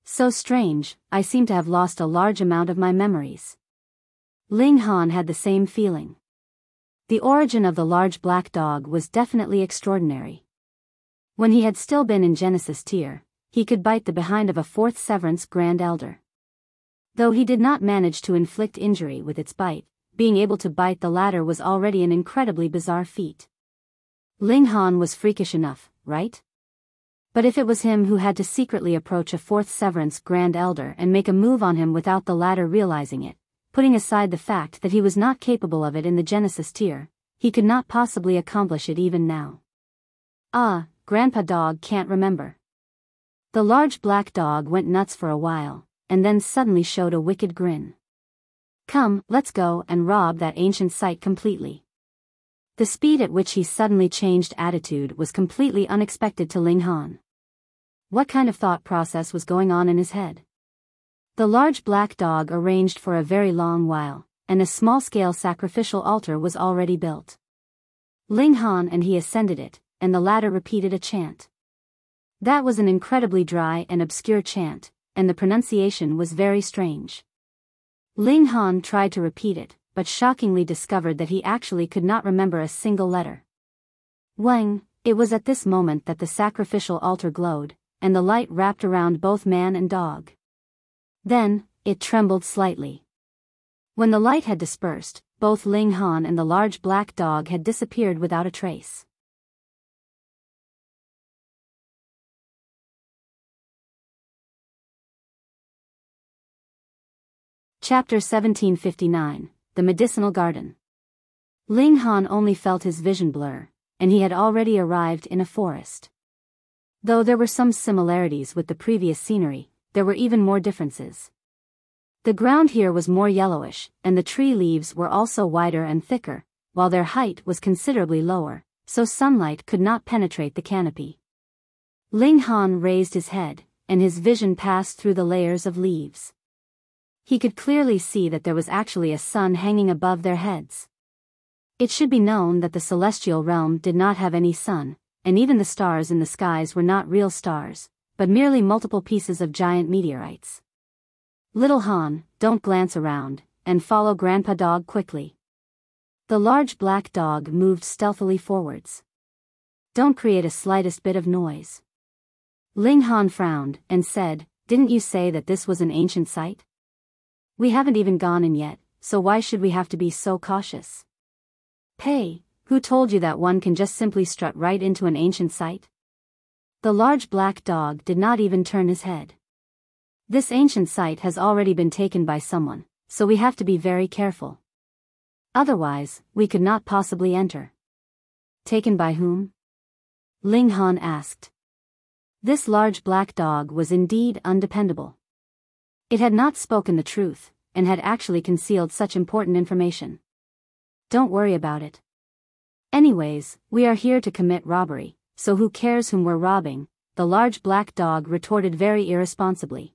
So strange, I seem to have lost a large amount of my memories. Ling Han had the same feeling. The origin of the large black dog was definitely extraordinary. When he had still been in Genesis tier, he could bite the behind of a fourth severance Grand Elder. Though he did not manage to inflict injury with its bite, being able to bite the latter was already an incredibly bizarre feat. Ling Han was freakish enough, right? But if it was him who had to secretly approach a fourth severance Grand Elder and make a move on him without the latter realizing it, putting aside the fact that he was not capable of it in the Genesis tier, he could not possibly accomplish it even now. Grandpa Dog can't remember. The large black dog went nuts for a while, and then suddenly showed a wicked grin. Come, let's go and rob that ancient site completely. The speed at which he suddenly changed attitude was completely unexpected to Ling Han. What kind of thought process was going on in his head? The large black dog arranged for a very long while, and a small-scale sacrificial altar was already built. Ling Han and he ascended it, and the latter repeated a chant. That was an incredibly dry and obscure chant, and the pronunciation was very strange. Ling Han tried to repeat it, but shockingly discovered that he actually could not remember a single letter. Wang, it was at this moment that the sacrificial altar glowed, and the light wrapped around both man and dog. Then, it trembled slightly. When the light had dispersed, both Ling Han and the large black dog had disappeared without a trace. Chapter 1759, The Medicinal Garden. Ling Han only felt his vision blur, and he had already arrived in a forest. Though there were some similarities with the previous scenery, there were even more differences. The ground here was more yellowish, and the tree leaves were also wider and thicker, while their height was considerably lower, so sunlight could not penetrate the canopy. Ling Han raised his head, and his vision passed through the layers of leaves. He could clearly see that there was actually a sun hanging above their heads. It should be known that the celestial realm did not have any sun, and even the stars in the skies were not real stars, but merely multiple pieces of giant meteorites. Little Han, don't glance around, and follow Grandpa Dog quickly. The large black dog moved stealthily forwards. Don't create a slightest bit of noise. Ling Han frowned, and said, didn't you say that this was an ancient site? We haven't even gone in yet, so why should we have to be so cautious? Pei, who told you that one can just simply strut right into an ancient site? The large black dog did not even turn his head. This ancient site has already been taken by someone, so we have to be very careful. Otherwise, we could not possibly enter. Taken by whom? Ling Han asked. This large black dog was indeed undependable. It had not spoken the truth, and had actually concealed such important information. Don't worry about it. Anyways, we are here to commit robbery, so who cares whom we're robbing, the large black dog retorted very irresponsibly.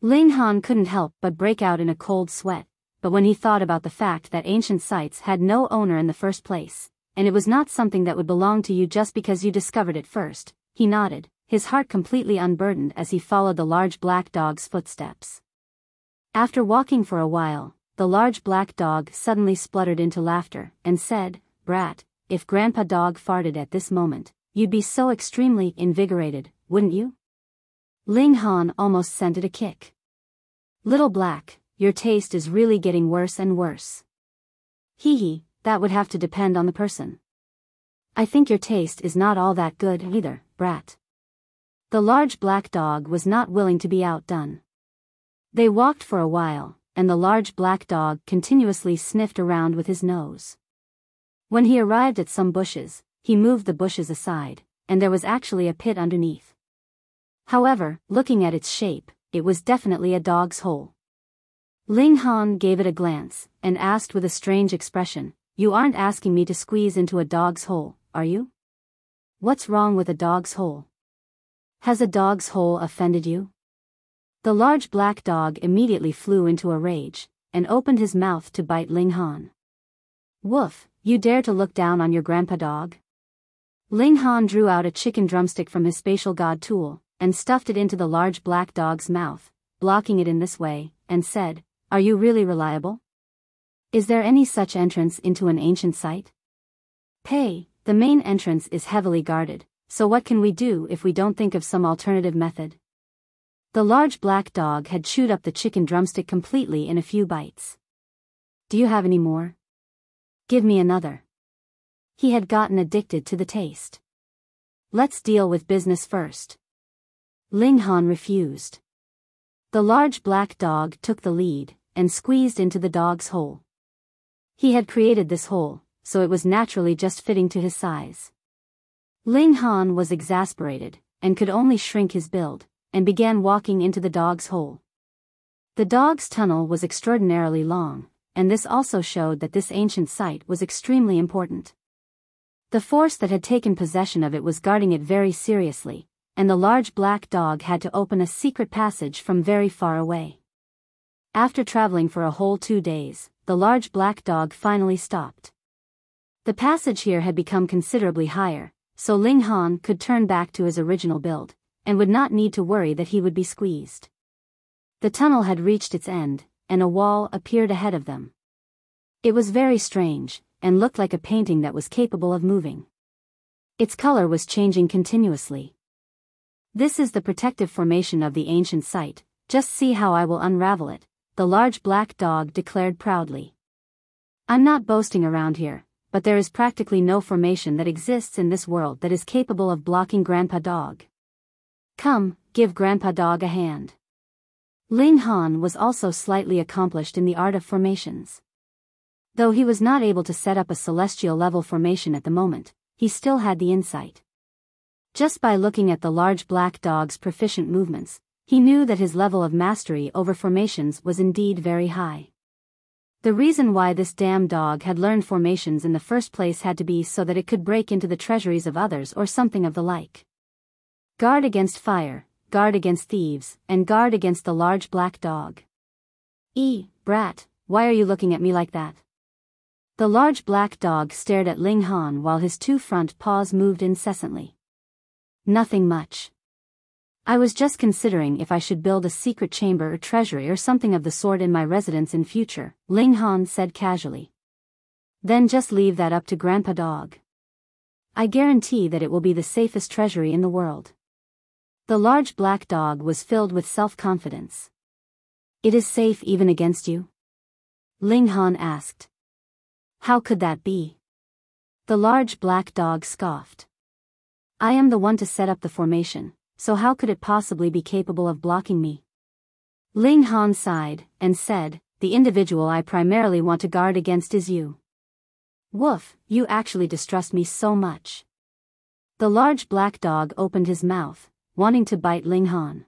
Ling Han couldn't help but break out in a cold sweat, but when he thought about the fact that ancient sites had no owner in the first place, and it was not something that would belong to you just because you discovered it first, he nodded, his heart completely unburdened as he followed the large black dog's footsteps. After walking for a while, the large black dog suddenly spluttered into laughter, and said, Brat, if Grandpa Dog farted at this moment, you'd be so extremely invigorated, wouldn't you? Ling Han almost sent it a kick. Little Black, your taste is really getting worse and worse. Hee hee, that would have to depend on the person. I think your taste is not all that good either, Brat. The large black dog was not willing to be outdone. They walked for a while, and the large black dog continuously sniffed around with his nose. When he arrived at some bushes, he moved the bushes aside, and there was actually a pit underneath. However, looking at its shape, it was definitely a dog's hole. Ling Han gave it a glance, and asked with a strange expression, You aren't asking me to squeeze into a dog's hole, are you? What's wrong with a dog's hole? Has a dog's hole offended you? The large black dog immediately flew into a rage, and opened his mouth to bite Ling Han. Woof, you dare to look down on your Grandpa Dog? Ling Han drew out a chicken drumstick from his spatial god tool, and stuffed it into the large black dog's mouth, blocking it in this way, and said, Are you really reliable? Is there any such entrance into an ancient site? Pei, the main entrance is heavily guarded, so what can we do if we don't think of some alternative method? The large black dog had chewed up the chicken drumstick completely in a few bites. Do you have any more? Give me another. He had gotten addicted to the taste. Let's deal with business first. Ling Han refused. The large black dog took the lead, and squeezed into the dog's hole. He had created this hole, so it was naturally just fitting to his size. Ling Han was exasperated, and could only shrink his build, and began walking into the dog's hole. The dog's tunnel was extraordinarily long, and this also showed that this ancient site was extremely important. The force that had taken possession of it was guarding it very seriously, and the large black dog had to open a secret passage from very far away. After traveling for a whole 2 days, the large black dog finally stopped. The passage here had become considerably higher, so Ling Han could turn back to his original build, and would not need to worry that he would be squeezed. The tunnel had reached its end, and a wall appeared ahead of them. It was very strange, and looked like a painting that was capable of moving. Its color was changing continuously. This is the protective formation of the ancient site, just see how I will unravel it, the large black dog declared proudly. I'm not boasting around here, but there is practically no formation that exists in this world that is capable of blocking Grandpa Dog. Come, give Grandpa Dog a hand. Ling Han was also slightly accomplished in the art of formations. Though he was not able to set up a celestial level formation at the moment, he still had the insight. Just by looking at the large black dog's proficient movements, he knew that his level of mastery over formations was indeed very high. The reason why this damn dog had learned formations in the first place had to be so that it could break into the treasuries of others or something of the like. Guard against fire, guard against thieves, and guard against the large black dog. Brat, why are you looking at me like that? The large black dog stared at Ling Han while his two front paws moved incessantly. Nothing much. I was just considering if I should build a secret chamber or treasury or something of the sort in my residence in future, Ling Han said casually. Then just leave that up to Grandpa Dog. I guarantee that it will be the safest treasury in the world. The large black dog was filled with self-confidence. It is safe even against you? Ling Han asked. How could that be? The large black dog scoffed. I am the one to set up the formation, so how could it possibly be capable of blocking me? Ling Han sighed, and said, the individual I primarily want to guard against is you. Woof, you actually distrust me so much. The large black dog opened his mouth, wanting to bite Ling Han.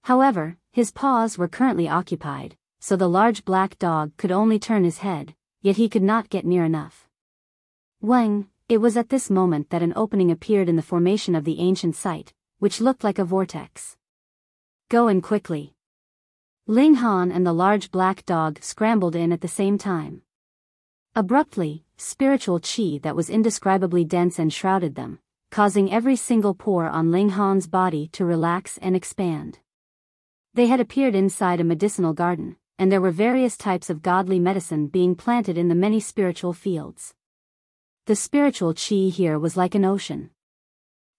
However, his paws were currently occupied, so the large black dog could only turn his head, yet he could not get near enough. Wang, it was at this moment that an opening appeared in the formation of the ancient site, which looked like a vortex. Go in quickly. Ling Han and the large black dog scrambled in at the same time. Abruptly, spiritual qi that was indescribably dense enshrouded them, causing every single pore on Ling Han's body to relax and expand. They had appeared inside a medicinal garden, and there were various types of godly medicine being planted in the many spiritual fields. The spiritual qi here was like an ocean.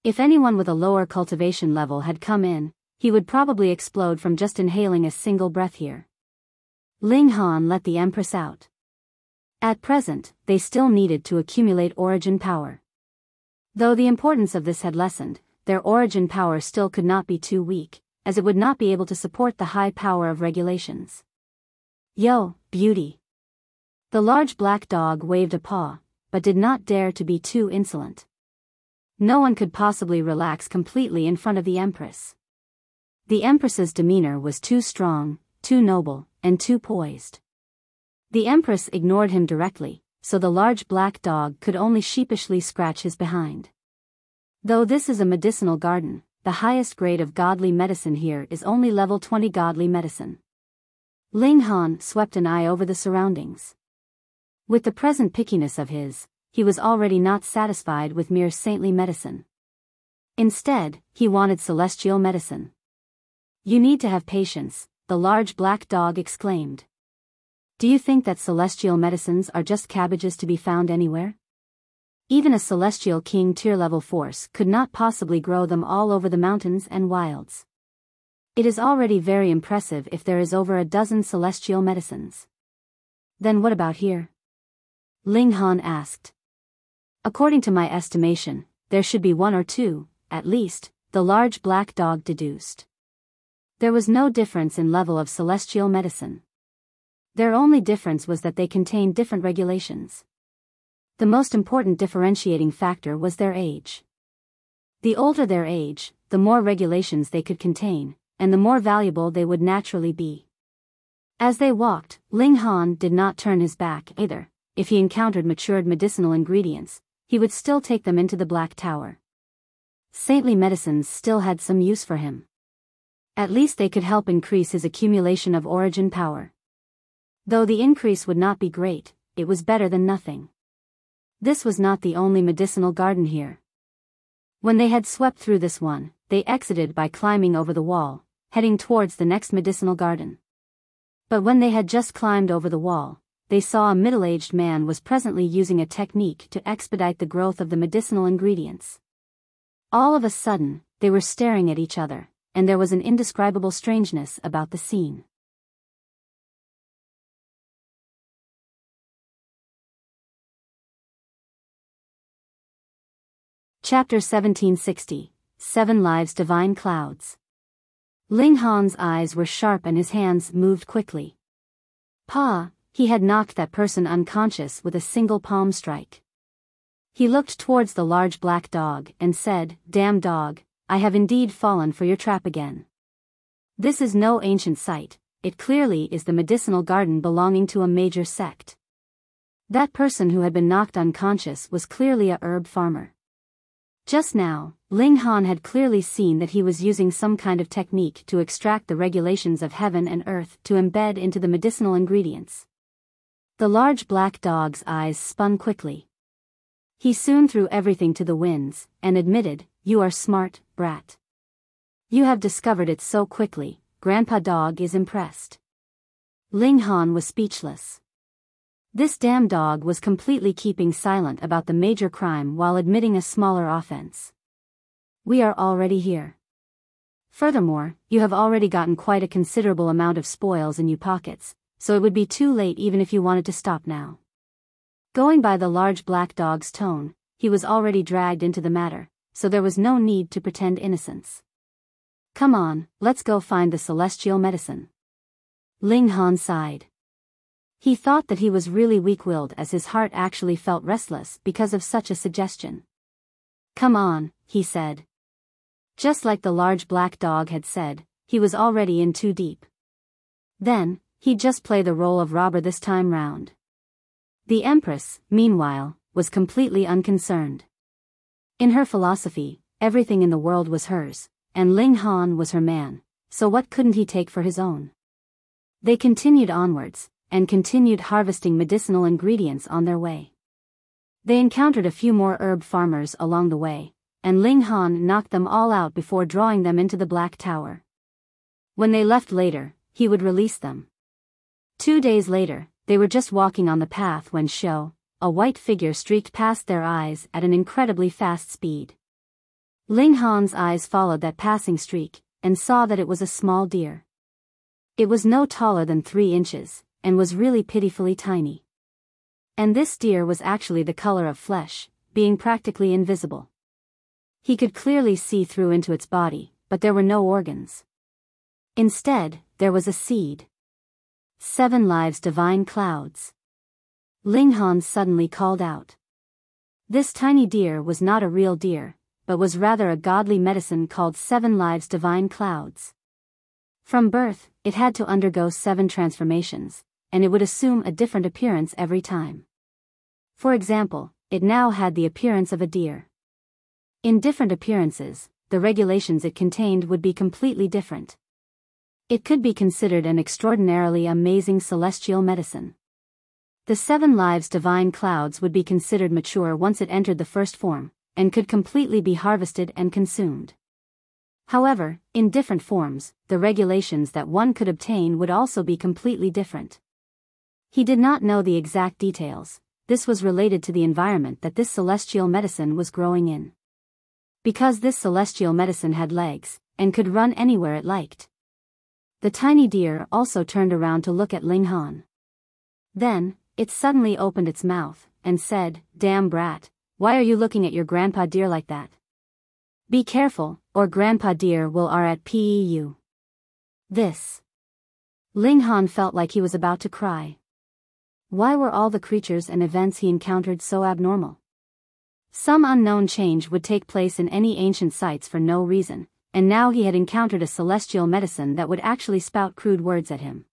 If anyone with a lower cultivation level had come in, he would probably explode from just inhaling a single breath here. Ling Han let the Empress out. At present, they still needed to accumulate origin power. Though the importance of this had lessened, their origin power still could not be too weak, as it would not be able to support the high power of regulations. Yo, beauty. The large black dog waved a paw, but did not dare to be too insolent. No one could possibly relax completely in front of the Empress. The Empress's demeanor was too strong, too noble, and too poised. The Empress ignored him directly, so the large black dog could only sheepishly scratch his behind. Though this is a medicinal garden, the highest grade of godly medicine here is only level 20 godly medicine. Ling Han swept an eye over the surroundings. With the present pickiness of his, he was already not satisfied with mere saintly medicine. Instead, he wanted celestial medicine. You need to have patience, the large black dog exclaimed. Do you think that celestial medicines are just cabbages to be found anywhere? Even a celestial king tier level force could not possibly grow them all over the mountains and wilds. It is already very impressive if there is over a dozen celestial medicines. Then what about here? Ling Han asked. According to my estimation, there should be one or two, at least, the large black dog deduced. There was no difference in level of celestial medicine. Their only difference was that they contained different regulations. The most important differentiating factor was their age. The older their age, the more regulations they could contain, and the more valuable they would naturally be. As they walked, Ling Han did not turn his back either. If he encountered matured medicinal ingredients, he would still take them into the Black Tower. Saintly medicines still had some use for him. At least they could help increase his accumulation of origin power. Though the increase would not be great, it was better than nothing. This was not the only medicinal garden here. When they had swept through this one, they exited by climbing over the wall, heading towards the next medicinal garden. But when they had just climbed over the wall, they saw a middle-aged man was presently using a technique to expedite the growth of the medicinal ingredients. All of a sudden, they were staring at each other, and there was an indescribable strangeness about the scene. Chapter 1760, 7 Lives Divine Clouds. Ling Han's eyes were sharp and his hands moved quickly. He had knocked that person unconscious with a single palm strike. He looked towards the large black dog and said, "Damn dog, I have indeed fallen for your trap again. This is no ancient site, it clearly is the medicinal garden belonging to a major sect." That person who had been knocked unconscious was clearly a herb farmer. Just now, Ling Han had clearly seen that he was using some kind of technique to extract the regulations of heaven and earth to embed into the medicinal ingredients. The large black dog's eyes spun quickly. He soon threw everything to the winds, and admitted, "You are smart, brat. You have discovered it so quickly, Grandpa Dog is impressed." Ling Han was speechless. This damn dog was completely keeping silent about the major crime while admitting a smaller offense. "We are already here. Furthermore, you have already gotten quite a considerable amount of spoils in your pockets, so it would be too late even if you wanted to stop now." Going by the large black dog's tone, he was already dragged into the matter, so there was no need to pretend innocence. "Come on, let's go find the celestial medicine." Ling Han sighed. He thought that he was really weak-willed as his heart actually felt restless because of such a suggestion. "Come on," he said. Just like the large black dog had said, he was already in too deep. Then, he'd just play the role of robber this time round. The Empress, meanwhile, was completely unconcerned. In her philosophy, everything in the world was hers, and Ling Han was her man, so what couldn't he take for his own? They continued onwards, and continued harvesting medicinal ingredients on their way. They encountered a few more herb farmers along the way, and Ling Han knocked them all out before drawing them into the Black Tower. When they left later, he would release them. 2 days later, they were just walking on the path when a white figure streaked past their eyes at an incredibly fast speed. Ling Han's eyes followed that passing streak, and saw that it was a small deer. It was no taller than 3 inches, and was really pitifully tiny. And this deer was actually the color of flesh, being practically invisible. He could clearly see through into its body, but there were no organs. Instead, there was a seed. 7 lives divine clouds. Ling Han suddenly called out. This tiny deer was not a real deer, but was rather a godly medicine called 7 lives divine clouds. From birth, it had to undergo 7 transformations, and it would assume a different appearance every time. For example, it now had the appearance of a deer. In different appearances, the regulations it contained would be completely different. It could be considered an extraordinarily amazing celestial medicine. The 7 lives divine clouds would be considered mature once it entered the first form, and could completely be harvested and consumed. However, in different forms, the regulations that one could obtain would also be completely different. He did not know the exact details. This was related to the environment that this celestial medicine was growing in. Because this celestial medicine had legs, and could run anywhere it liked. The tiny deer also turned around to look at Ling Han. Then, it suddenly opened its mouth, and said, "Damn brat, why are you looking at your grandpa deer like that? Be careful, or grandpa deer will RATPE you." This. Ling Han felt like he was about to cry. Why were all the creatures and events he encountered so abnormal? Some unknown change would take place in any ancient sites for no reason, and now he had encountered a celestial medicine that would actually spout crude words at him.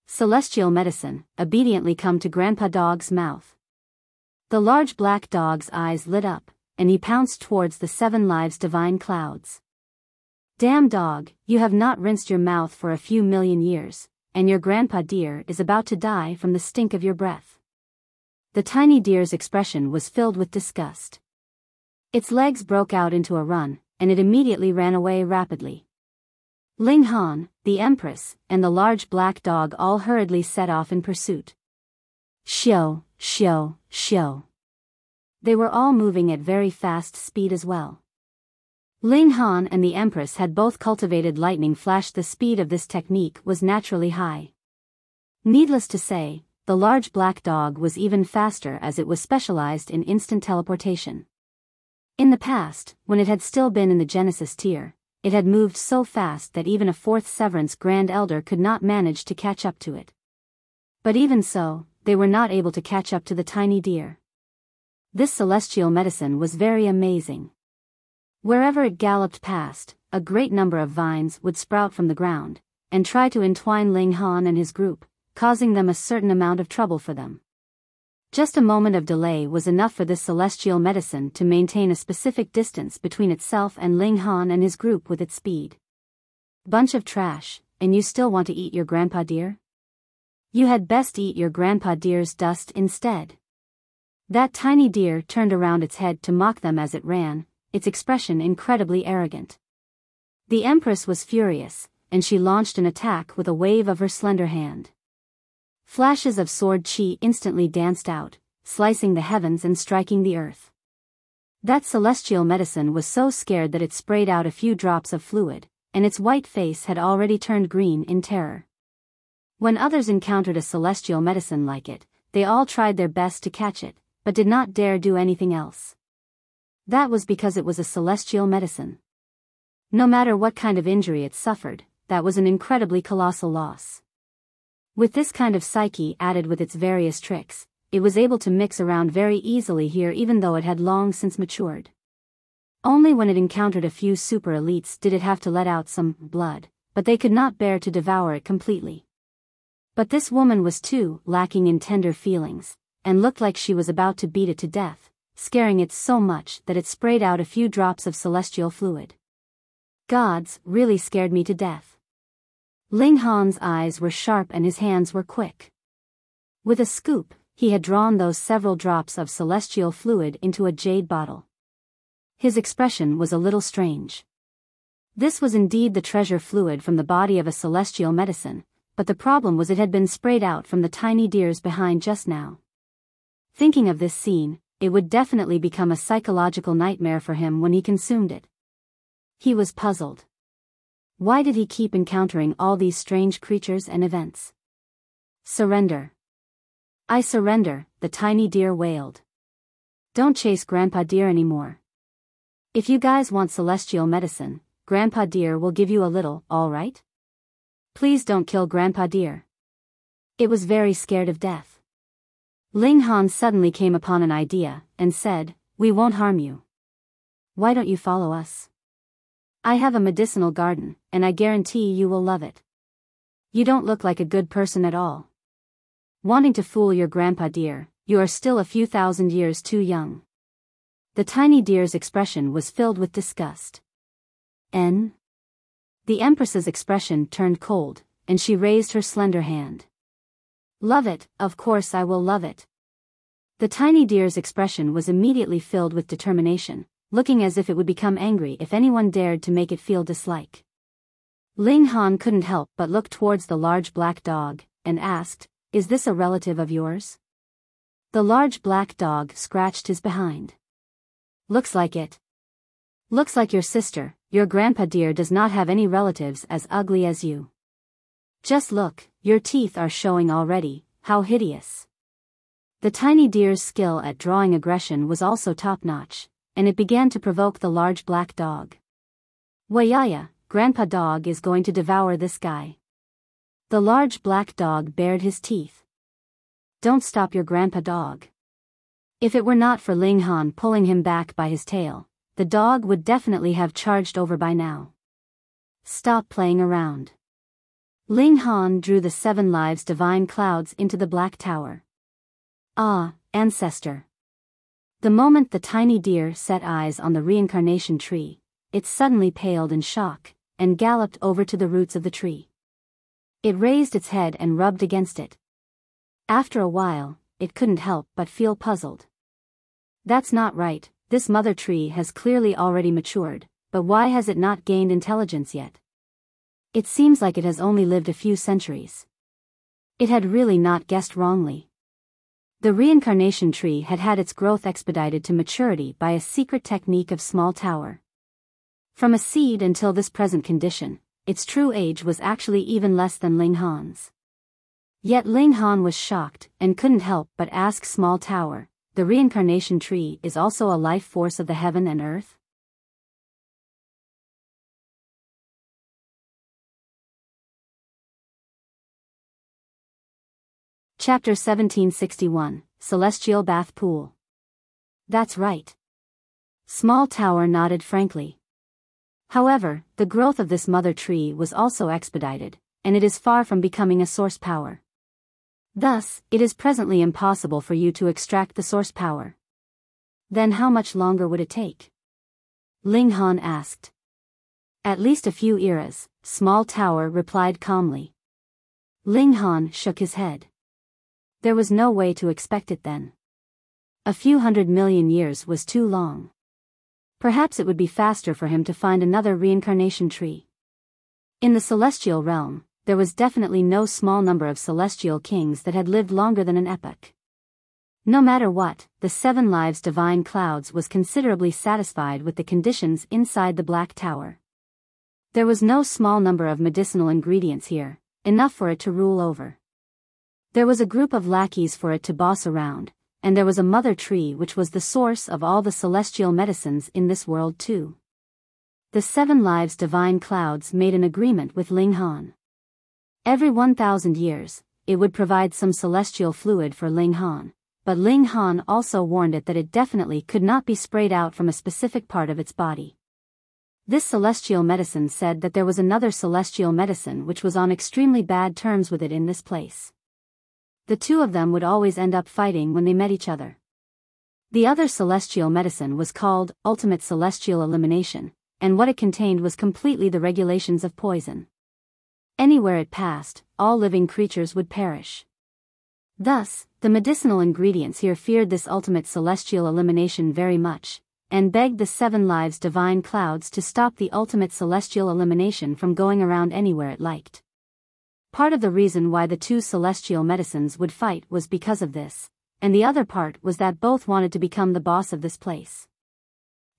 Celestial medicine, obediently come to Grandpa Dog's mouth. The large black dog's eyes lit up, and he pounced towards the 7 lives divine clouds. "Damn dog, you have not rinsed your mouth for a few million years, and your grandpa deer is about to die from the stink of your breath." The tiny deer's expression was filled with disgust. Its legs broke out into a run, and it immediately ran away rapidly. Ling Han, the Empress, and the large black dog all hurriedly set off in pursuit. Shoo, shoo, shoo. They were all moving at very fast speed as well. Ling Han and the Empress had both cultivated lightning flash. The speed of this technique was naturally high. Needless to say, the large black dog was even faster as it was specialized in instant teleportation. In the past, when it had still been in the Genesis tier, it had moved so fast that even a fourth severance Grand Elder could not manage to catch up to it. But even so, they were not able to catch up to the tiny deer. This celestial medicine was very amazing. Wherever it galloped past, a great number of vines would sprout from the ground, and try to entwine Ling Han and his group, causing them a certain amount of trouble for them. Just a moment of delay was enough for this celestial medicine to maintain a specific distance between itself and Ling Han and his group with its speed. Bunch of trash, and you still want to eat your grandpa deer? You had best eat your grandpa deer's dust instead. That tiny deer turned around its head to mock them as it ran, its expression incredibly arrogant. The Empress was furious, and she launched an attack with a wave of her slender hand. Flashes of sword chi instantly danced out, slicing the heavens and striking the earth. That celestial medicine was so scared that it sprayed out a few drops of fluid, and its white face had already turned green in terror. When others encountered a celestial medicine like it, they all tried their best to catch it, but did not dare do anything else. That was because it was a celestial medicine. No matter what kind of injury it suffered, that was an incredibly colossal loss. With this kind of psyche added with its various tricks, it was able to mix around very easily here even though it had long since matured. Only when it encountered a few super elites did it have to let out some blood, but they could not bear to devour it completely. But this woman was too lacking in tender feelings, and looked like she was about to beat it to death, scaring it so much that it sprayed out a few drops of celestial fluid. Gods really scared me to death. Ling Han's eyes were sharp and his hands were quick. With a scoop, he had drawn those several drops of celestial fluid into a jade bottle. His expression was a little strange. This was indeed the treasure fluid from the body of a celestial medicine, but the problem was it had been sprayed out from the tiny deers behind just now. Thinking of this scene, it would definitely become a psychological nightmare for him when he consumed it. He was puzzled. Why did he keep encountering all these strange creatures and events? Surrender. I surrender, the tiny deer wailed. Don't chase Grandpa Deer anymore. If you guys want celestial medicine, Grandpa Deer will give you a little, alright? Please don't kill Grandpa Deer. It was very scared of death. Ling Han suddenly came upon an idea, and said, "We won't harm you. Why don't you follow us? I have a medicinal garden, and I guarantee you will love it. You don't look like a good person at all. Wanting to fool your grandpa deer, you are still a few thousand years too young." The tiny deer's expression was filled with disgust. The Empress's expression turned cold, and she raised her slender hand. "Love it, of course I will love it." The tiny deer's expression was immediately filled with determination, looking as if it would become angry if anyone dared to make it feel dislike. Ling Han couldn't help but look towards the large black dog, and asked, "Is this a relative of yours?" The large black dog scratched his behind. "Looks like it. Looks like your sister. Your grandpa deer does not have any relatives as ugly as you. Just look, your teeth are showing already, how hideous." The tiny deer's skill at drawing aggression was also top-notch, and it began to provoke the large black dog. "Wayaya, Grandpa Dog is going to devour this guy." The large black dog bared his teeth. "Don't stop your Grandpa Dog." If it were not for Ling Han pulling him back by his tail, the dog would definitely have charged over by now. "Stop playing around." Ling Han drew the 7 lives divine clouds into the black tower. "Ah, ancestor." The moment the tiny deer set eyes on the reincarnation tree, it suddenly paled in shock, and galloped over to the roots of the tree. It raised its head and rubbed against it. After a while, it couldn't help but feel puzzled. That's not right, this mother tree has clearly already matured, but why has it not gained intelligence yet? It seems like it has only lived a few centuries. It had really not guessed wrongly. The reincarnation tree had had its growth expedited to maturity by a secret technique of small tower. From a seed until this present condition, its true age was actually even less than Ling Han's. Yet Ling Han was shocked and couldn't help but ask Small Tower, "The reincarnation tree is also a life force of the heaven and earth?" Chapter 1761, Celestial Bath Pool. That's right. Small Tower nodded frankly. However, the growth of this mother tree was also expedited, and it is far from becoming a source power. Thus, it is presently impossible for you to extract the source power. Then how much longer would it take? Ling Han asked. At least a few eras, Small Tower replied calmly. Ling Han shook his head. There was no way to expect it then. A few 100 million years was too long. Perhaps it would be faster for him to find another reincarnation tree. In the celestial realm, there was definitely no small number of celestial kings that had lived longer than an epoch. No matter what, the 7 Lives Divine Clouds was considerably satisfied with the conditions inside the Black Tower. There was no small number of medicinal ingredients here, enough for it to rule over. There was a group of lackeys for it to boss around, and there was a mother tree which was the source of all the celestial medicines in this world too. The 7 Lives Divine Clouds made an agreement with Ling Han. Every 1,000 years, it would provide some celestial fluid for Ling Han, but Ling Han also warned it that it definitely could not be sprayed out from a specific part of its body. This celestial medicine said that there was another celestial medicine which was on extremely bad terms with it in this place. The two of them would always end up fighting when they met each other. The other celestial medicine was called Ultimate Celestial Elimination, and what it contained was completely the regulations of poison. Anywhere it passed, all living creatures would perish. Thus, the medicinal ingredients here feared this ultimate celestial elimination very much, and begged the 7 Lives Divine Clouds to stop the ultimate celestial elimination from going around anywhere it liked. Part of the reason why the 2 celestial medicines would fight was because of this, and the other part was that both wanted to become the boss of this place.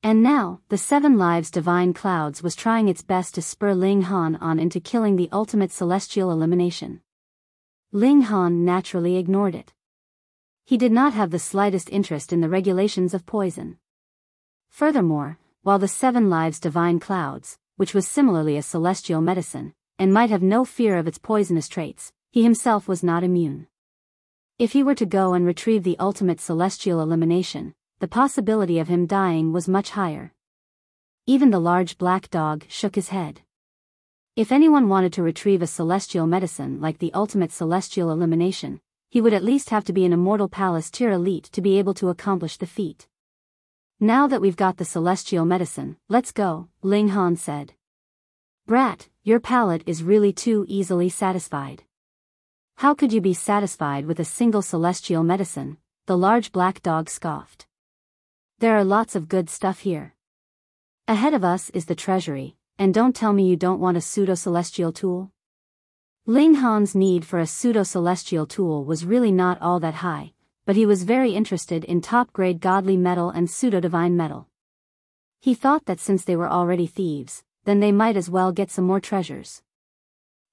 And now, the 7 Lives Divine Clouds was trying its best to spur Ling Han on into killing the ultimate celestial elimination. Ling Han naturally ignored it. He did not have the slightest interest in the regulations of poison. Furthermore, while the 7 Lives Divine Clouds, which was similarly a celestial medicine, and might have no fear of its poisonous traits, he himself was not immune. If he were to go and retrieve the ultimate celestial elimination, the possibility of him dying was much higher. Even the large black dog shook his head. If anyone wanted to retrieve a celestial medicine like the ultimate celestial elimination, he would at least have to be an immortal palace tier elite to be able to accomplish the feat. Now that we've got the celestial medicine, let's go, Ling Han said. Brat, your palate is really too easily satisfied. How could you be satisfied with a single celestial medicine? The large black dog scoffed. There are lots of good stuff here. Ahead of us is the treasury, and don't tell me you don't want a pseudo-celestial tool. Ling Han's need for a pseudo-celestial tool was really not all that high, but he was very interested in top-grade godly metal and pseudo-divine metal. He thought that since they were already thieves, then they might as well get some more treasures.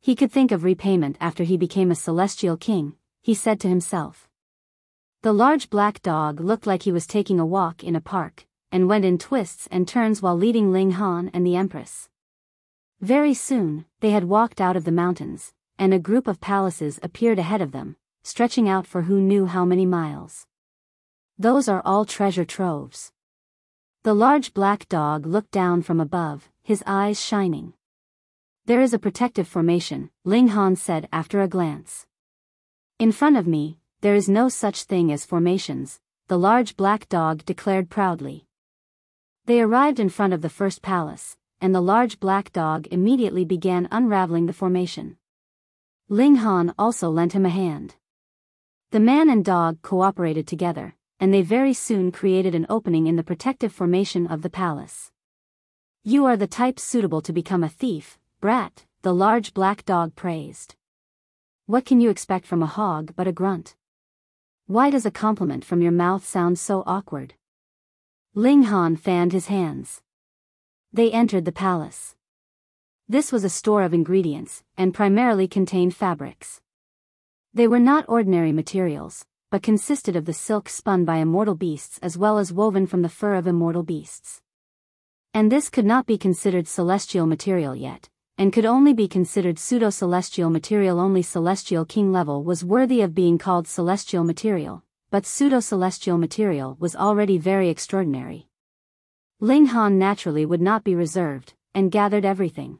He could think of repayment after he became a celestial king, he said to himself. The large black dog looked like he was taking a walk in a park, and went in twists and turns while leading Ling Han and the Empress. Very soon, they had walked out of the mountains, and a group of palaces appeared ahead of them, stretching out for who knew how many miles. Those are all treasure troves. The large black dog looked down from above, his eyes shining. There is a protective formation, Ling Han said after a glance. In front of me, there is no such thing as formations, the large black dog declared proudly. They arrived in front of the first palace, and the large black dog immediately began unraveling the formation. Ling Han also lent him a hand. The man and dog cooperated together, and they very soon created an opening in the protective formation of the palace. You are the type suitable to become a thief, brat, the large black dog praised. What can you expect from a hog but a grunt? Why does a compliment from your mouth sound so awkward? Ling Han fanned his hands. They entered the palace. This was a store of ingredients, and primarily contained fabrics. They were not ordinary materials, but consisted of the silk spun by immortal beasts as well as woven from the fur of immortal beasts. And this could not be considered celestial material yet, and could only be considered pseudo-celestial material. Only celestial king level was worthy of being called celestial material, but pseudo-celestial material was already very extraordinary. Ling Han naturally would not be reserved, and gathered everything.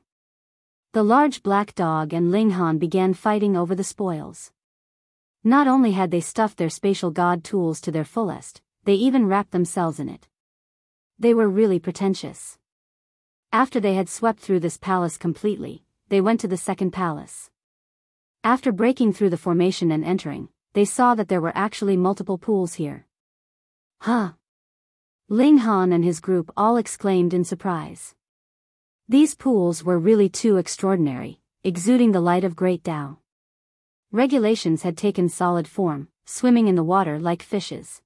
The large black dog and Ling Han began fighting over the spoils. Not only had they stuffed their spatial god tools to their fullest, they even wrapped themselves in it. They were really pretentious. After they had swept through this palace completely, they went to the second palace. After breaking through the formation and entering, they saw that there were actually multiple pools here. Huh! Ling Han and his group all exclaimed in surprise. These pools were really too extraordinary, exuding the light of great Tao. Regulations had taken solid form, swimming in the water like fishes.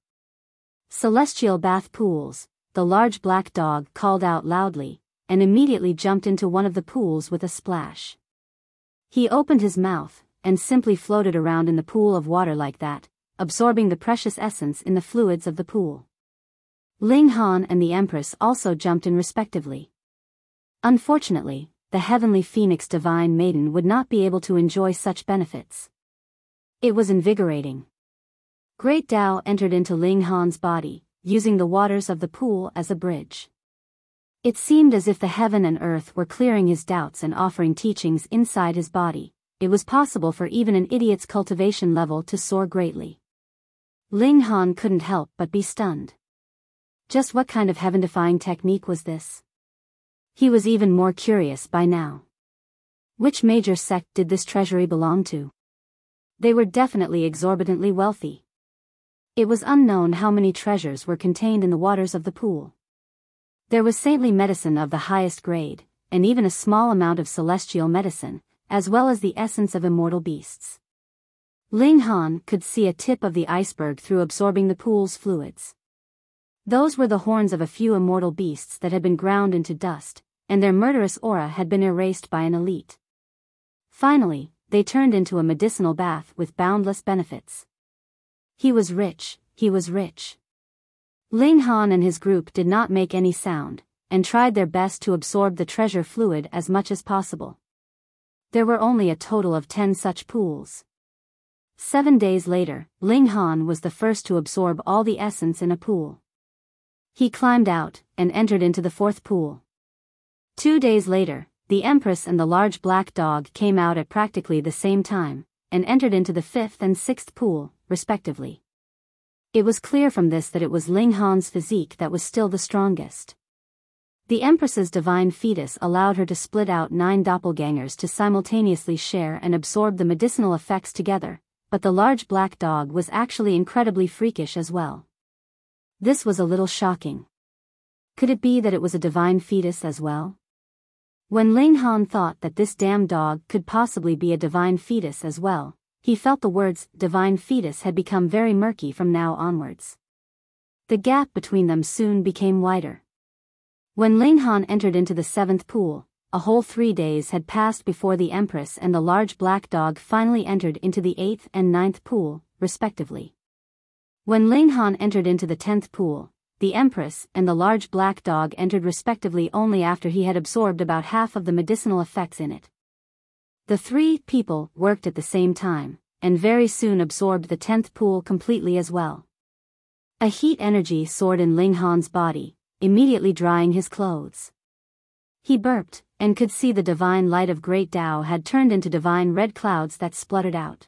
Celestial bath pools, the large black dog called out loudly, and immediately jumped into one of the pools with a splash. He opened his mouth, and simply floated around in the pool of water like that, absorbing the precious essence in the fluids of the pool. Ling Han and the Empress also jumped in respectively. Unfortunately, the heavenly phoenix divine maiden would not be able to enjoy such benefits. It was invigorating. Great Tao entered into Ling Han's body, using the waters of the pool as a bridge. It seemed as if the heaven and earth were clearing his doubts and offering teachings inside his body. It was possible for even an idiot's cultivation level to soar greatly. Ling Han couldn't help but be stunned. Just what kind of heaven-defying technique was this? He was even more curious by now. Which major sect did this treasury belong to? They were definitely exorbitantly wealthy. It was unknown how many treasures were contained in the waters of the pool. There was saintly medicine of the highest grade, and even a small amount of celestial medicine, as well as the essence of immortal beasts. Ling Han could see a tip of the iceberg through absorbing the pool's fluids. Those were the horns of a few immortal beasts that had been ground into dust, and their murderous aura had been erased by an elite. Finally, they turned into a medicinal bath with boundless benefits. He was rich, he was rich. Ling Han and his group did not make any sound, and tried their best to absorb the treasure fluid as much as possible. There were only a total of 10 such pools. 7 days later, Ling Han was the first to absorb all the essence in a pool. He climbed out, and entered into the 4th pool. 2 days later, the Empress and the large black dog came out at practically the same time, and entered into the 5th and 6th pool, respectively. It was clear from this that it was Ling Han's physique that was still the strongest. The Empress's divine fetus allowed her to split out 9 doppelgangers to simultaneously share and absorb the medicinal effects together, but the large black dog was actually incredibly freakish as well. This was a little shocking. Could it be that it was a divine fetus as well? When Ling Han thought that this damn dog could possibly be a divine fetus as well, he felt the words divine fetus had become very murky from now onwards. The gap between them soon became wider. When Ling Han entered into the 7th pool, a whole 3 days had passed before the Empress and the large black dog finally entered into the 8th and 9th pool, respectively. When Ling Han entered into the 10th pool, the Empress and the large black dog entered respectively only after he had absorbed about half of the medicinal effects in it. The 3 people worked at the same time, and very soon absorbed the 10th pool completely as well. A heat energy soared in Ling Han's body, immediately drying his clothes. He burped, and could see the divine light of great Tao had turned into divine red clouds that spluttered out.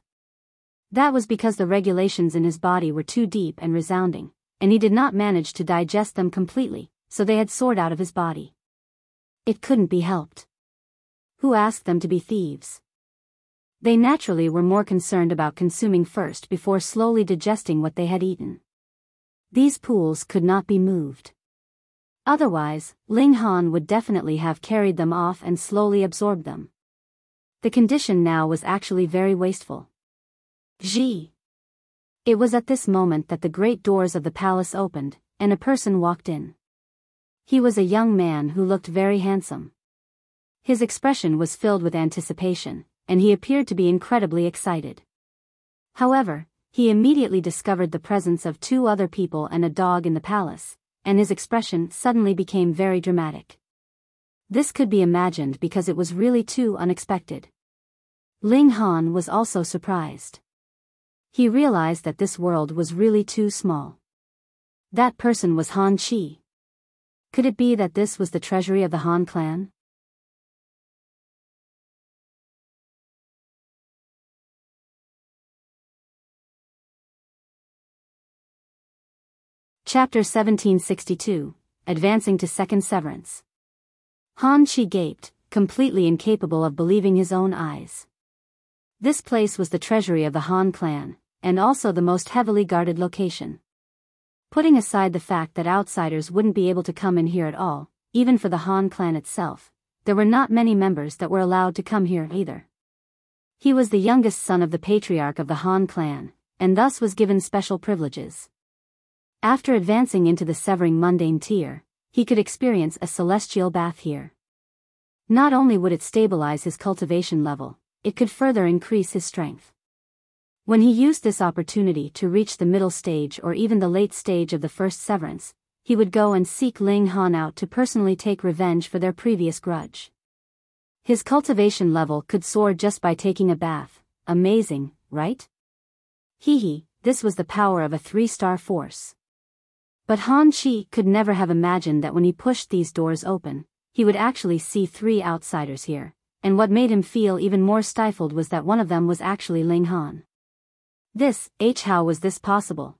That was because the regulations in his body were too deep and resounding, and he did not manage to digest them completely, so they had soared out of his body. It couldn't be helped. Who asked them to be thieves? They naturally were more concerned about consuming first before slowly digesting what they had eaten. These pools could not be moved. Otherwise, Ling Han would definitely have carried them off and slowly absorbed them. The condition now was actually very wasteful. Gee! It was at this moment that the great doors of the palace opened, and a person walked in. He was a young man who looked very handsome. His expression was filled with anticipation, and he appeared to be incredibly excited. However, he immediately discovered the presence of 2 other people and a dog in the palace, and his expression suddenly became very dramatic. This could be imagined because it was really too unexpected. Ling Han was also surprised. He realized that this world was really too small. That person was Han Chi. Could it be that this was the treasury of the Han clan? Chapter 1762, Advancing to Second Severance. Han Chi gaped, completely incapable of believing his own eyes. This place was the treasury of the Han clan, and also the most heavily guarded location. Putting aside the fact that outsiders wouldn't be able to come in here at all, even for the Han clan itself, there were not many members that were allowed to come here either. He was the youngest son of the patriarch of the Han clan, and thus was given special privileges. After advancing into the severing mundane tier, he could experience a celestial bath here. Not only would it stabilize his cultivation level, it could further increase his strength. When he used this opportunity to reach the middle stage or even the late stage of the first severance, he would go and seek Ling Han out to personally take revenge for their previous grudge. His cultivation level could soar just by taking a bath. Amazing, right? This was the power of a 3-star force. But Han Chi could never have imagined that when he pushed these doors open, he would actually see 3 outsiders here, and what made him feel even more stifled was that one of them was actually Ling Han. How was this possible?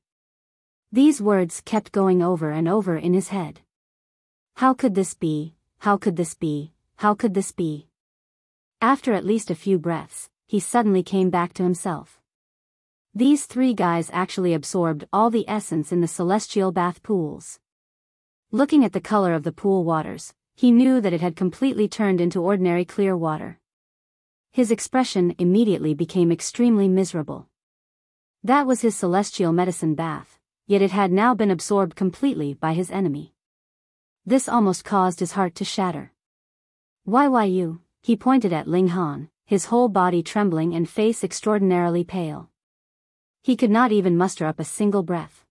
These words kept going over and over in his head. How could this be? How could this be? How could this be? After at least a few breaths, he suddenly came back to himself. These 3 guys actually absorbed all the essence in the celestial bath pools. Looking at the color of the pool waters, he knew that it had completely turned into ordinary clear water. His expression immediately became extremely miserable. That was his celestial medicine bath, yet it had now been absorbed completely by his enemy. This almost caused his heart to shatter. Why you? He pointed at Ling Han, his whole body trembling and face extraordinarily pale. He could not even muster up a single breath.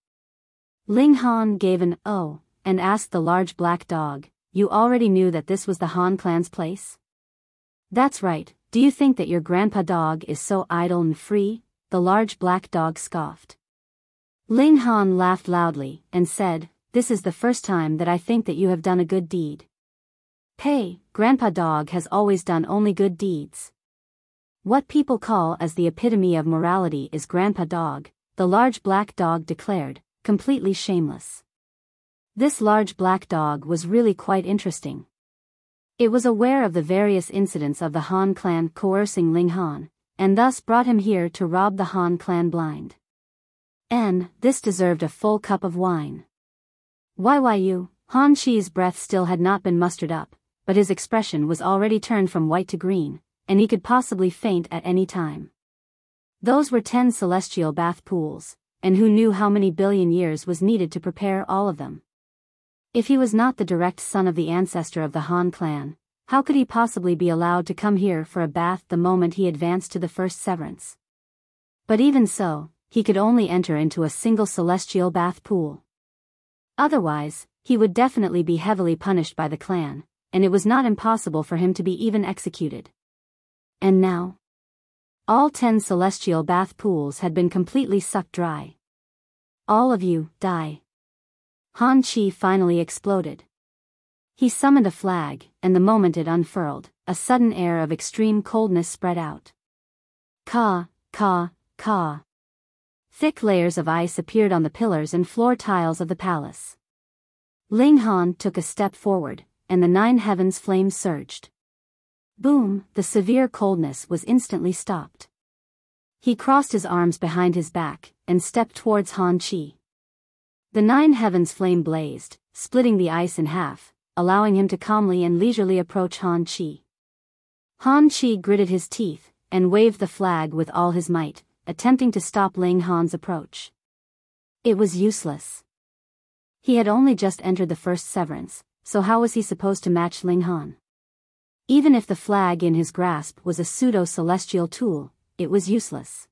Ling Han gave an "oh," and asked the large black dog, "You already knew that this was the Han clan's place?" "That's right, do you think that your grandpa dog is so idle and free?" the large black dog scoffed. Ling Han laughed loudly, and said, "This is the first time that I think that you have done a good deed." "Hey, grandpa dog has always done only good deeds. What people call as the epitome of morality is grandpa dog," the large black dog declared, completely shameless. This large black dog was really quite interesting. It was aware of the various incidents of the Han clan coercing Ling Han, and thus brought him here to rob the Han clan blind. And this deserved a full cup of wine. Why you? Han Chi's breath still had not been mustered up, but his expression was already turned from white to green, and he could possibly faint at any time. Those were 10 celestial bath pools, and who knew how many billion years was needed to prepare all of them? If he was not the direct son of the ancestor of the Han clan, how could he possibly be allowed to come here for a bath the moment he advanced to the first severance? But even so, he could only enter into a single celestial bath pool. Otherwise, he would definitely be heavily punished by the clan, and it was not impossible for him to be even executed. And now? All 10 celestial bath pools had been completely sucked dry. "All of you, die." Han Chi finally exploded. He summoned a flag, and the moment it unfurled, a sudden air of extreme coldness spread out. Ka. Thick layers of ice appeared on the pillars and floor tiles of the palace. Ling Han took a step forward, and the 9 heavens flames surged. Boom, the severe coldness was instantly stopped. He crossed his arms behind his back, and stepped towards Han Chi. The 9 heavens flame blazed, splitting the ice in half, allowing him to calmly and leisurely approach Han Chi. Han Chi gritted his teeth, and waved the flag with all his might, attempting to stop Ling Han's approach. It was useless. He had only just entered the first severance, so how was he supposed to match Ling Han? Even if the flag in his grasp was a pseudo-celestial tool, it was useless.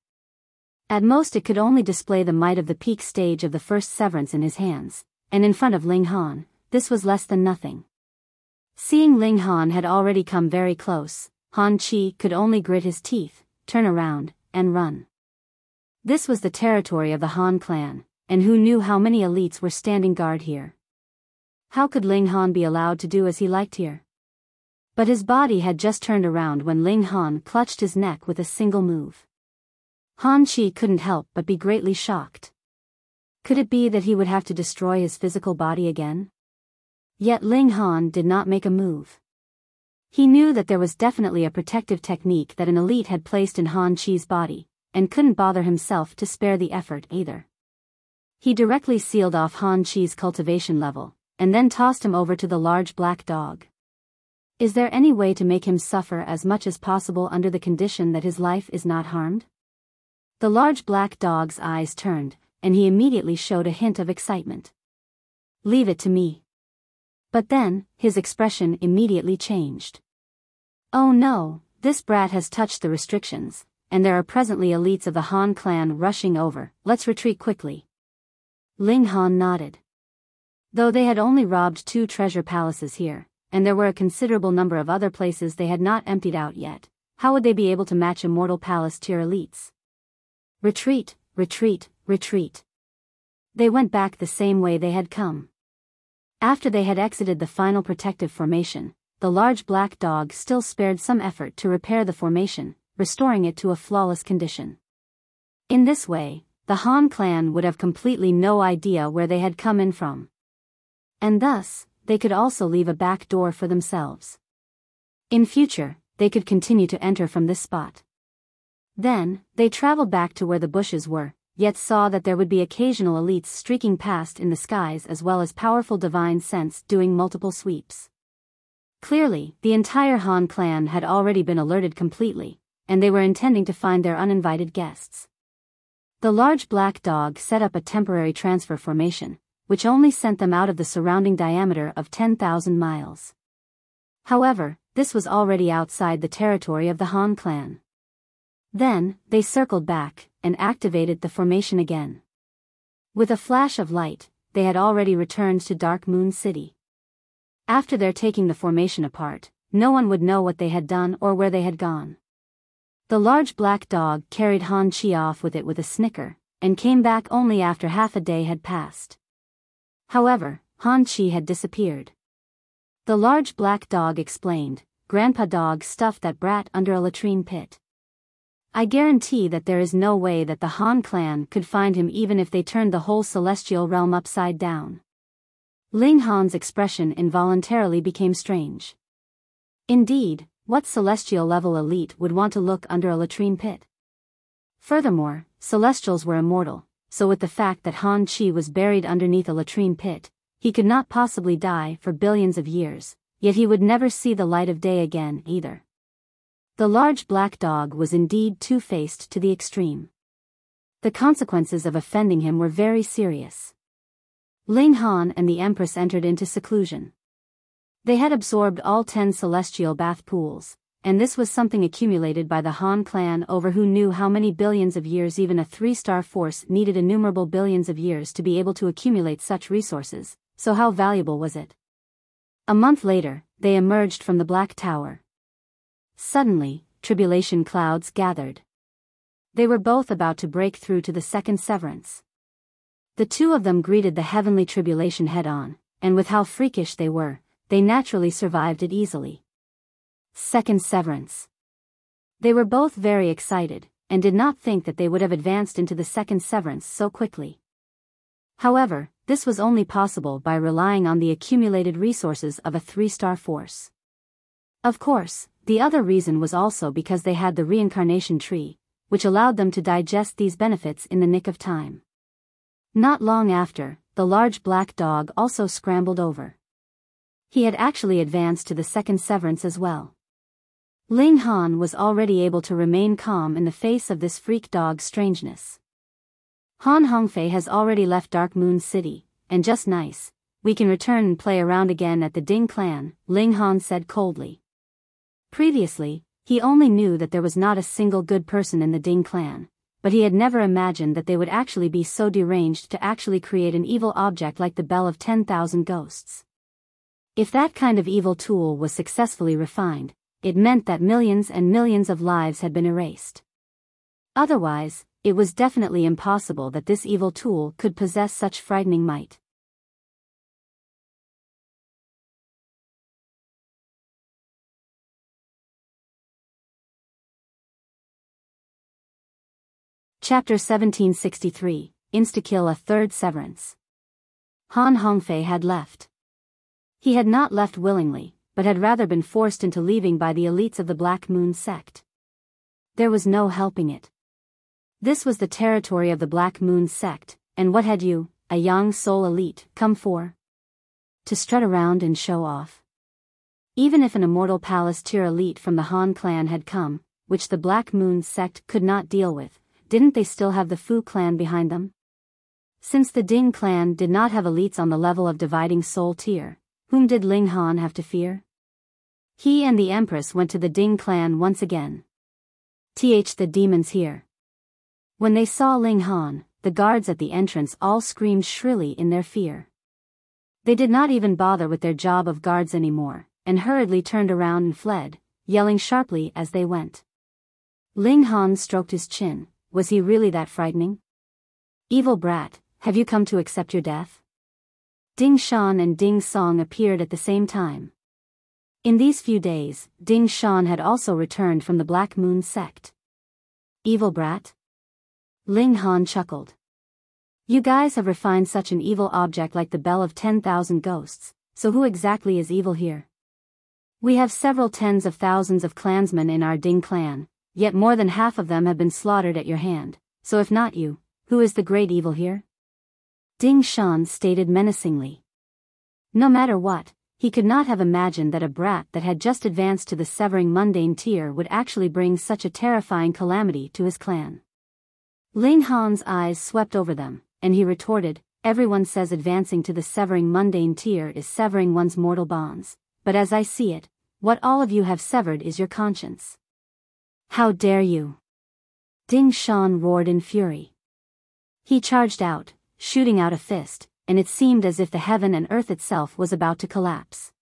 At most it could only display the might of the peak stage of the first severance in his hands, and in front of Ling Han, this was less than nothing. Seeing Ling Han had already come very close, Han Chi could only grit his teeth, turn around, and run. This was the territory of the Han clan, and who knew how many elites were standing guard here? How could Ling Han be allowed to do as he liked here? But his body had just turned around when Ling Han clutched his neck with a single move. Han Chi couldn't help but be greatly shocked. Could it be that he would have to destroy his physical body again? Yet Ling Han did not make a move. He knew that there was definitely a protective technique that an elite had placed in Han Chi's body, and couldn't bother himself to spare the effort either. He directly sealed off Han Chi's cultivation level, and then tossed him over to the large black dog. Is there any way to make him suffer as much as possible under the condition that his life is not harmed? The large black dog's eyes turned, and he immediately showed a hint of excitement. Leave it to me. But then, his expression immediately changed. Oh no, this brat has touched the restrictions, and there are presently elites of the Han clan rushing over. Let's retreat quickly. Ling Han nodded. Though they had only robbed 2 treasure palaces here, and there were a considerable number of other places they had not emptied out yet, how would they be able to match Immortal Palace tier elites? Retreat, retreat, retreat. They went back the same way they had come. After they had exited the final protective formation, the large black dog still spared some effort to repair the formation, restoring it to a flawless condition. In this way, the Han clan would have completely no idea where they had come in from. And thus, they could also leave a back door for themselves. In future, they could continue to enter from this spot. Then, they traveled back to where the bushes were, yet saw that there would be occasional elites streaking past in the skies as well as powerful divine sense doing multiple sweeps. Clearly, the entire Han clan had already been alerted completely, and they were intending to find their uninvited guests. The large black dog set up a temporary transfer formation, which only sent them out of the surrounding diameter of 10,000 miles. However, this was already outside the territory of the Han clan. Then, they circled back, and activated the formation again. With a flash of light, they had already returned to Dark Moon City. After their taking the formation apart, no one would know what they had done or where they had gone. The large black dog carried Han Chi off with it with a snicker, and came back only after half a day had passed. However, Han Chi had disappeared. The large black dog explained, Grandpa Dog stuffed that brat under a latrine pit. I guarantee that there is no way that the Han clan could find him even if they turned the whole celestial realm upside down. Ling Han's expression involuntarily became strange. Indeed, what celestial level elite would want to look under a latrine pit? Furthermore, celestials were immortal, so with the fact that Han Chi was buried underneath a latrine pit, he could not possibly die for billions of years, yet he would never see the light of day again either. The large black dog was indeed two-faced to the extreme. The consequences of offending him were very serious. Ling Han and the Empress entered into seclusion. They had absorbed all 10 celestial bath pools, and this was something accumulated by the Han clan over who knew how many billions of years even a 3-star force needed innumerable billions of years to be able to accumulate such resources, so how valuable was it? A month later, they emerged from the Black Tower. Suddenly, tribulation clouds gathered. They were both about to break through to the second severance. The two of them greeted the heavenly tribulation head-on, and with how freakish they were, they naturally survived it easily. Second severance. They were both very excited, and did not think that they would have advanced into the second severance so quickly. However, this was only possible by relying on the accumulated resources of a 3-star force. Of course, the other reason was also because they had the reincarnation tree, which allowed them to digest these benefits in the nick of time. Not long after, the large black dog also scrambled over. He had actually advanced to the second severance as well. Ling Han was already able to remain calm in the face of this freak dog's strangeness. Han Hongfei has already left Dark Moon City, and just nice, we can return and play around again at the Ding clan, Ling Han said coldly. Previously, he only knew that there was not a single good person in the Ding clan, but he had never imagined that they would actually be so deranged to actually create an evil object like the Bell of 10,000 Ghosts. If that kind of evil tool was successfully refined, it meant that millions and millions of lives had been erased. Otherwise, it was definitely impossible that this evil tool could possess such frightening might. Chapter 1763, Insta-kill, a third severance. Han Hongfei had left. He had not left willingly, but had rather been forced into leaving by the elites of the Black Moon sect. There was no helping it. This was the territory of the Black Moon sect, and what had you, a young soul elite, come for? To strut around and show off. Even if an immortal palace tier elite from the Han clan had come, which the Black Moon sect could not deal with, didn't they still have the Fu clan behind them? Since the Ding clan did not have elites on the level of dividing soul tier, whom did Ling Han have to fear? He and the Empress went to the Ding clan once again. The demons here. When they saw Ling Han, the guards at the entrance all screamed shrilly in their fear. They did not even bother with their job of guards anymore, and hurriedly turned around and fled, yelling sharply as they went. Ling Han stroked his chin. Was he really that frightening? Evil brat, have you come to accept your death? Ding Shan and Ding Song appeared at the same time. In these few days, Ding Shan had also returned from the Black Moon sect. Evil brat? Ling Han chuckled. You guys have refined such an evil object like the Bell of 10,000 Ghosts, so who exactly is evil here? We have several tens of thousands of clansmen in our Ding clan, yet more than half of them have been slaughtered at your hand, so if not you, who is the great evil here? Ding Shan stated menacingly. No matter what, he could not have imagined that a brat that had just advanced to the severing mundane tier would actually bring such a terrifying calamity to his clan. Ling Han's eyes swept over them, and he retorted, everyone says advancing to the severing mundane tier is severing one's mortal bonds, but as I see it, what all of you have severed is your conscience. How dare you? Ding Shan roared in fury. He charged out, shooting out a fist, and it seemed as if the heaven and earth itself was about to collapse.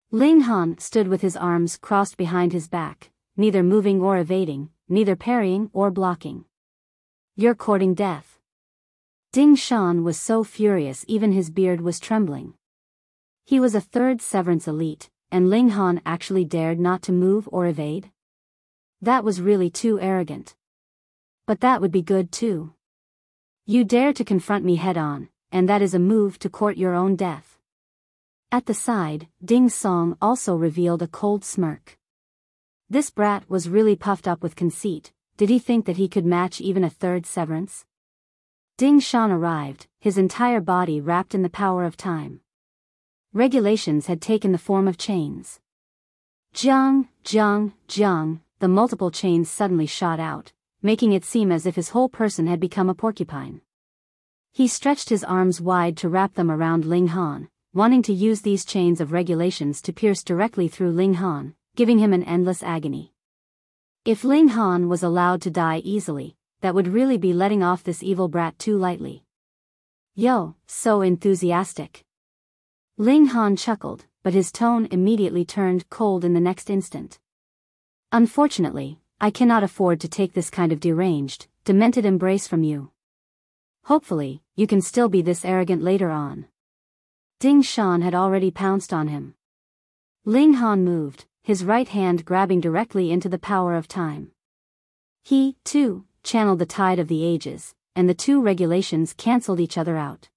Ling Han stood with his arms crossed behind his back, neither moving or evading, neither parrying or blocking. You're courting death. Ding Shan was so furious even his beard was trembling. He was a third severance elite, and Ling Han actually dared not to move or evade? That was really too arrogant. But that would be good too. You dare to confront me head-on, and that is a move to court your own death. At the side, Ding Song also revealed a cold smirk. This brat was really puffed up with conceit. Did he think that he could match even a third severance? Ding Shan arrived, his entire body wrapped in the power of time. Regulations had taken the form of chains. Jiang, Jiang, Jiang, the multiple chains suddenly shot out, making it seem as if his whole person had become a porcupine. He stretched his arms wide to wrap them around Ling Han, wanting to use these chains of regulations to pierce directly through Ling Han, giving him an endless agony. If Ling Han was allowed to die easily, that would really be letting off this evil brat too lightly. Yo, so enthusiastic. Ling Han chuckled, but his tone immediately turned cold in the next instant. Unfortunately, I cannot afford to take this kind of deranged, demented embrace from you. Hopefully, you can still be this arrogant later on. Ding Shan had already pounced on him. Ling Han moved, his right hand grabbing directly into the power of time. He, too, channeled the tide of the ages, and the two regulations cancelled each other out.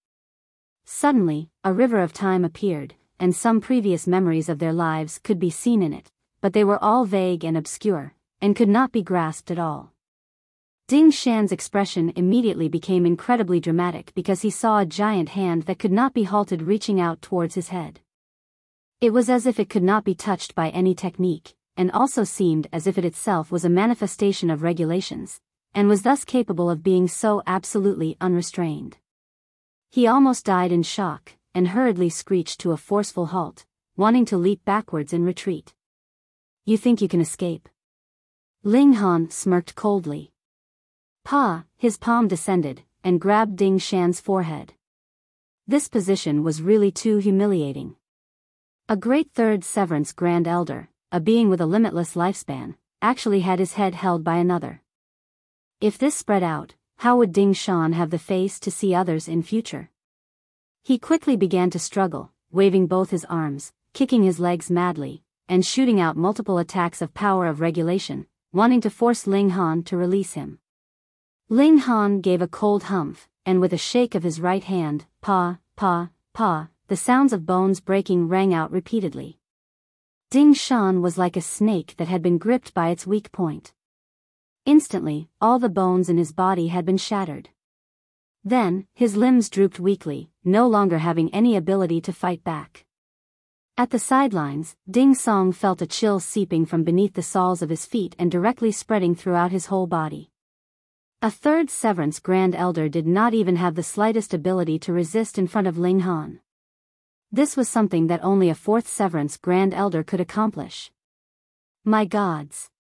Suddenly, a river of time appeared, and some previous memories of their lives could be seen in it, but they were all vague and obscure, and could not be grasped at all. Ding Shan's expression immediately became incredibly dramatic because he saw a giant hand that could not be halted reaching out towards his head. It was as if it could not be touched by any technique, and also seemed as if it itself was a manifestation of regulations, and was thus capable of being so absolutely unrestrained. He almost died in shock, and hurriedly screeched to a forceful halt, wanting to leap backwards in retreat. You think you can escape? Ling Han smirked coldly. His palm descended, and grabbed Ding Shan's forehead. This position was really too humiliating. A great third severance Grand Elder, a being with a limitless lifespan, actually had his head held by another. If this spread out, how would Ding Shan have the face to see others in future? He quickly began to struggle, waving both his arms, kicking his legs madly, and shooting out multiple attacks of power of regulation, wanting to force Ling Han to release him. Ling Han gave a cold humph, and with a shake of his right hand, pa, pa, pa, the sounds of bones breaking rang out repeatedly. Ding Shan was like a snake that had been gripped by its weak point. Instantly, all the bones in his body had been shattered. Then, his limbs drooped weakly, no longer having any ability to fight back. At the sidelines, Ding Song felt a chill seeping from beneath the soles of his feet and directly spreading throughout his whole body. A third severance Grand Elder did not even have the slightest ability to resist in front of Ling Han. This was something that only a fourth severance Grand Elder could accomplish. My gods!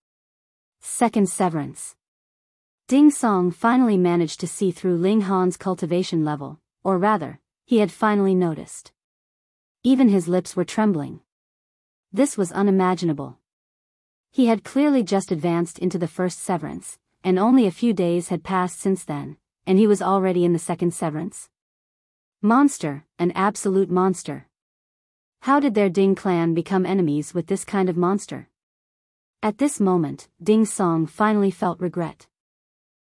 Second severance. Ding Song finally managed to see through Ling Han's cultivation level, or rather, he had finally noticed. Even his lips were trembling. This was unimaginable. He had clearly just advanced into the first severance, and only a few days had passed since then, and he was already in the second severance. Monster, an absolute monster. How did their Ding clan become enemies with this kind of monster? At this moment, Ding Song finally felt regret.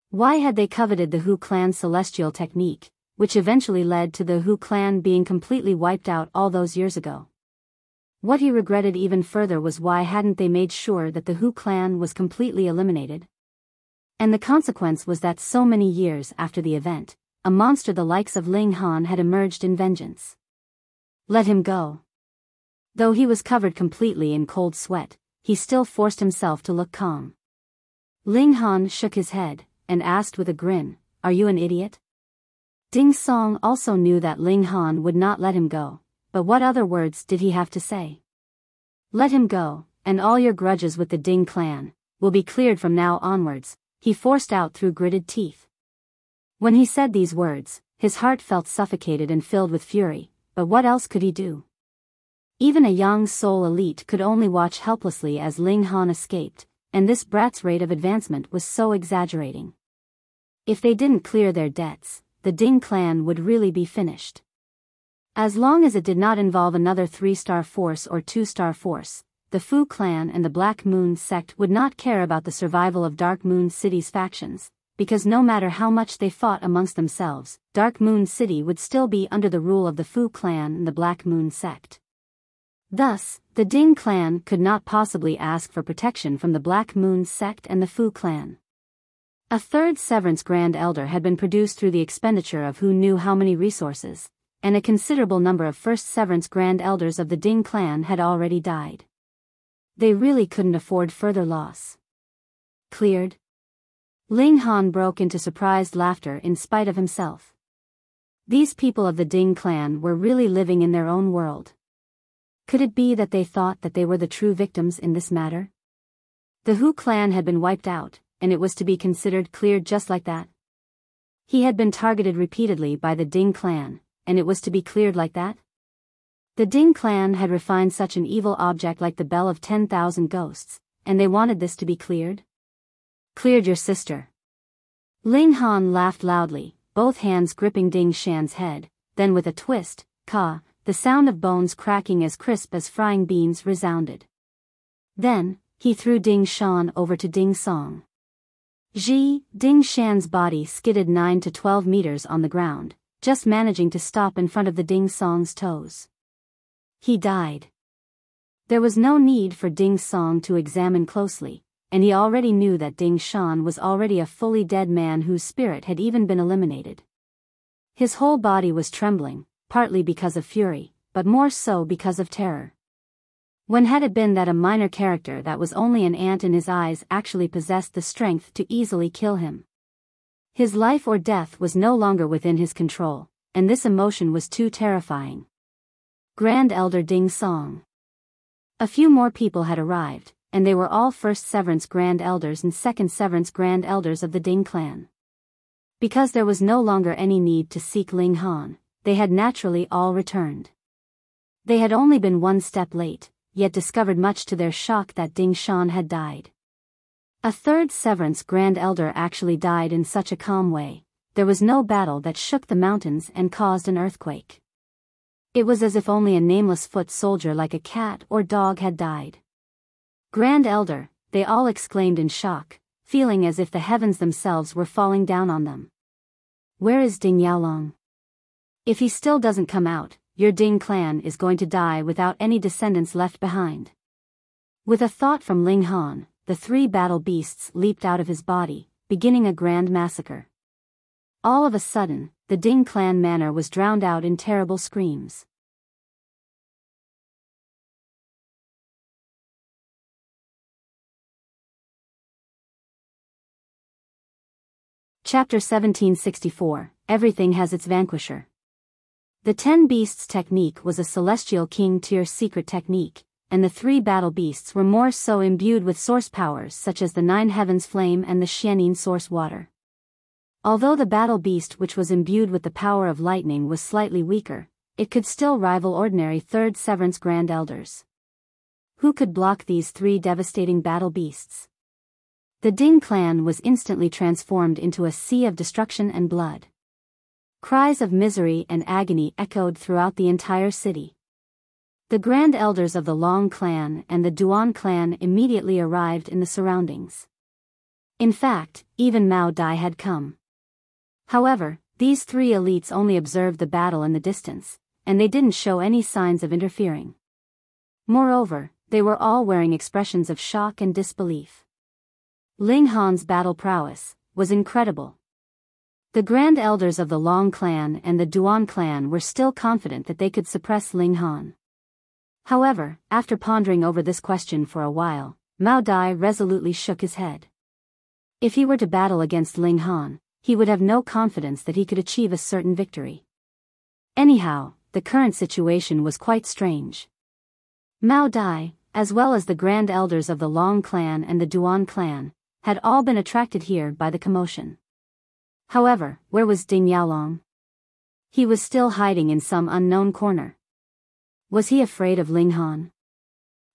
Why had they coveted the Hu clan's celestial technique, which eventually led to the Hu clan being completely wiped out all those years ago? What he regretted even further was why hadn't they made sure that the Hu clan was completely eliminated? And the consequence was that so many years after the event, a monster the likes of Ling Han had emerged in vengeance. Let him go. Though he was covered completely in cold sweat, he still forced himself to look calm. Ling Han shook his head, and asked with a grin, "Are you an idiot?" Ding Song also knew that Ling Han would not let him go, but what other words did he have to say? Let him go, and all your grudges with the Ding clan will be cleared from now onwards, he forced out through gritted teeth. When he said these words, his heart felt suffocated and filled with fury, but what else could he do? Even a young soul elite could only watch helplessly as Ling Han escaped, and this brat's rate of advancement was so exaggerating. If they didn't clear their debts, the Ding clan would really be finished. As long as it did not involve another 3-star force or 2-star force, the Fu clan and the Black Moon sect would not care about the survival of Dark Moon City's factions, because no matter how much they fought amongst themselves, Dark Moon City would still be under the rule of the Fu clan and the Black Moon sect. Thus, the Ding clan could not possibly ask for protection from the Black Moon sect and the Fu clan. A third severance Grand Elder had been produced through the expenditure of who knew how many resources, and a considerable number of first severance Grand Elders of the Ding clan had already died. They really couldn't afford further loss. Cleared? Ling Han broke into surprised laughter in spite of himself. These people of the Ding clan were really living in their own world. Could it be that they thought that they were the true victims in this matter? The Hu clan had been wiped out, and it was to be considered cleared just like that? He had been targeted repeatedly by the Ding clan, and it was to be cleared like that? The Ding clan had refined such an evil object like the Bell of 10,000 Ghosts, and they wanted this to be cleared? Cleared your sister. Ling Han laughed loudly, both hands gripping Ding Shan's head, then with a twist, the sound of bones cracking as crisp as frying beans resounded. Then, he threw Ding Shan over to Ding Song. Ding Shan's body skidded 9 to 12 meters on the ground, just managing to stop in front of the Ding Song's toes. He died. There was no need for Ding Song to examine closely, and he already knew that Ding Shan was already a fully dead man whose spirit had even been eliminated. His whole body was trembling, partly because of fury, but more so because of terror. When had it been that a minor character that was only an ant in his eyes actually possessed the strength to easily kill him? His life or death was no longer within his control, and this emotion was too terrifying. Grand Elder Ding Song. A few more people had arrived, and they were all First Severance Grand Elders and Second Severance Grand Elders of the Ding clan. Because there was no longer any need to seek Ling Han, they had naturally all returned. They had only been one step late, yet discovered much to their shock that Ding Shan had died. A third Severance Grand Elder actually died in such a calm way. There was no battle that shook the mountains and caused an earthquake. It was as if only a nameless foot soldier like a cat or dog had died. Grand Elder, they all exclaimed in shock, feeling as if the heavens themselves were falling down on them. Where is Ding Yaolong? If he still doesn't come out, your Ding clan is going to die without any descendants left behind. With a thought from Ling Han, the 3 battle beasts leaped out of his body, beginning a grand massacre. All of a sudden, the Ding clan manor was drowned out in terrible screams. Chapter 1764, Everything Has Its Vanquisher. The 10 Beasts technique was a Celestial King tier secret technique, and the 3 battle beasts were more so imbued with source powers such as the 9 Heavens Flame and the Xianin Source Water. Although the battle beast which was imbued with the power of lightning was slightly weaker, it could still rival ordinary 3rd Severance Grand Elders. Who could block these 3 devastating battle beasts? The Ding clan was instantly transformed into a sea of destruction and blood. Cries of misery and agony echoed throughout the entire city. The Grand Elders of the Long clan and the Duan clan immediately arrived in the surroundings. In fact, even Mao Dai had come. However, these 3 elites only observed the battle in the distance, and they didn't show any signs of interfering. Moreover, they were all wearing expressions of shock and disbelief. Ling Han's battle prowess was incredible. The Grand Elders of the Long clan and the Duan clan were still confident that they could suppress Ling Han. However, after pondering over this question for a while, Mao Dai resolutely shook his head. If he were to battle against Ling Han, he would have no confidence that he could achieve a certain victory. Anyhow, the current situation was quite strange. Mao Dai, as well as the Grand Elders of the Long clan and the Duan clan, had all been attracted here by the commotion. However, where was Ding Yaolong? He was still hiding in some unknown corner. Was he afraid of Ling Han?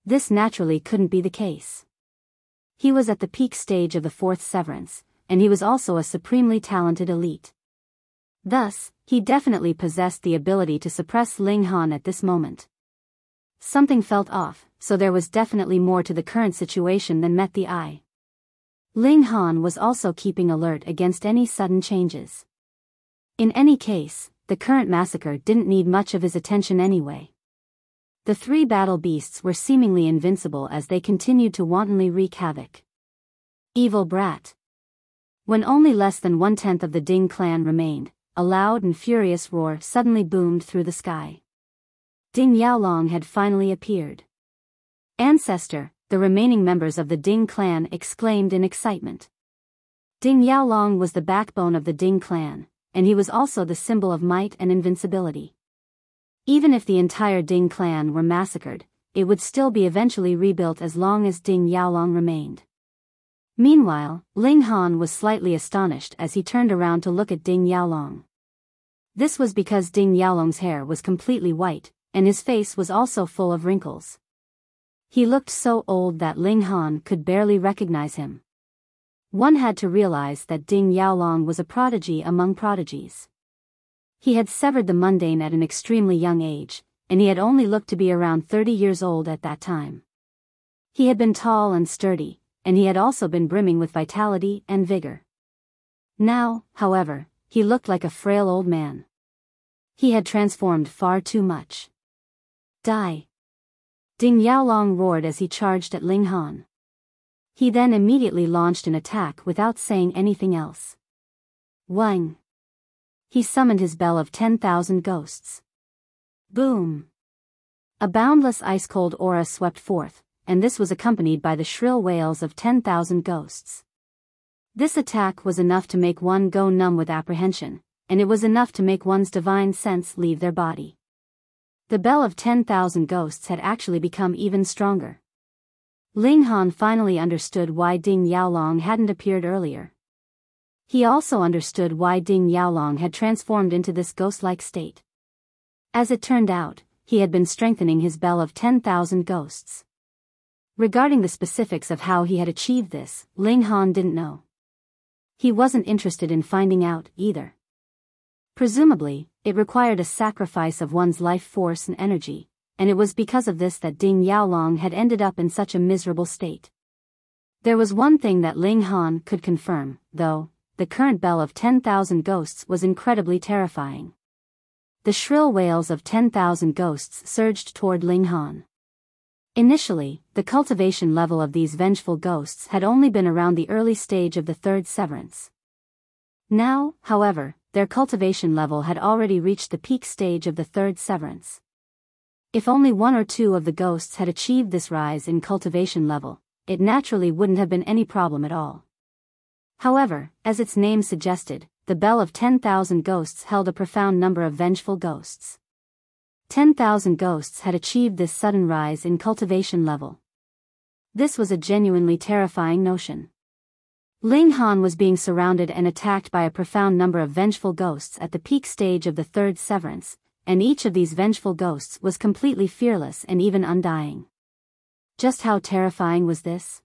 This naturally couldn't be the case. He was at the peak stage of the 4th Severance, and he was also a supremely talented elite. Thus, he definitely possessed the ability to suppress Ling Han at this moment. Something felt off, so there was definitely more to the current situation than met the eye. Ling Han was also keeping alert against any sudden changes. In any case, the current massacre didn't need much of his attention anyway. The 3 battle beasts were seemingly invincible as they continued to wantonly wreak havoc. Evil brat. When only less than 1/10 of the Ding clan remained, a loud and furious roar suddenly boomed through the sky. Ding Yaolong had finally appeared. Ancestor, the remaining members of the Ding clan exclaimed in excitement. Ding Yaolong was the backbone of the Ding clan, and he was also the symbol of might and invincibility. Even if the entire Ding clan were massacred, it would still be eventually rebuilt as long as Ding Yaolong remained. Meanwhile, Ling Han was slightly astonished as he turned around to look at Ding Yaolong. This was because Ding Yaolong's hair was completely white, and his face was also full of wrinkles. He looked so old that Ling Han could barely recognize him. One had to realize that Ding Yaolong was a prodigy among prodigies. He had severed the mundane at an extremely young age, and he had only looked to be around 30 years old at that time. He had been tall and sturdy, and he had also been brimming with vitality and vigor. Now, however, he looked like a frail old man. He had transformed far too much. Die! Ding Yaolong roared as he charged at Ling Han. He then immediately launched an attack without saying anything else. Wang! He summoned his bell of 10,000 ghosts. Boom! A boundless ice-cold aura swept forth, and this was accompanied by the shrill wails of 10,000 ghosts. This attack was enough to make one go numb with apprehension, and it was enough to make one's divine sense leave their body. The bell of 10,000 ghosts had actually become even stronger. Ling Han finally understood why Ding Yaolong hadn't appeared earlier. He also understood why Ding Yaolong had transformed into this ghost-like state. As it turned out, he had been strengthening his bell of 10,000 ghosts. Regarding the specifics of how he had achieved this, Ling Han didn't know. He wasn't interested in finding out, either. Presumably, it required a sacrifice of one's life force and energy, and it was because of this that Ding Yaolong had ended up in such a miserable state. There was one thing that Ling Han could confirm, though: the current bell of 10,000 ghosts was incredibly terrifying. The shrill wails of 10,000 ghosts surged toward Ling Han. Initially, the cultivation level of these vengeful ghosts had only been around the early stage of the third severance. Now, however, their cultivation level had already reached the peak stage of the third severance. If only one or two of the ghosts had achieved this rise in cultivation level, it naturally wouldn't have been any problem at all. However, as its name suggested, the bell of 10,000 ghosts held a profound number of vengeful ghosts. 10,000 ghosts had achieved this sudden rise in cultivation level. This was a genuinely terrifying notion. Ling Han was being surrounded and attacked by a profound number of vengeful ghosts at the peak stage of the third severance, and each of these vengeful ghosts was completely fearless and even undying. Just how terrifying was this?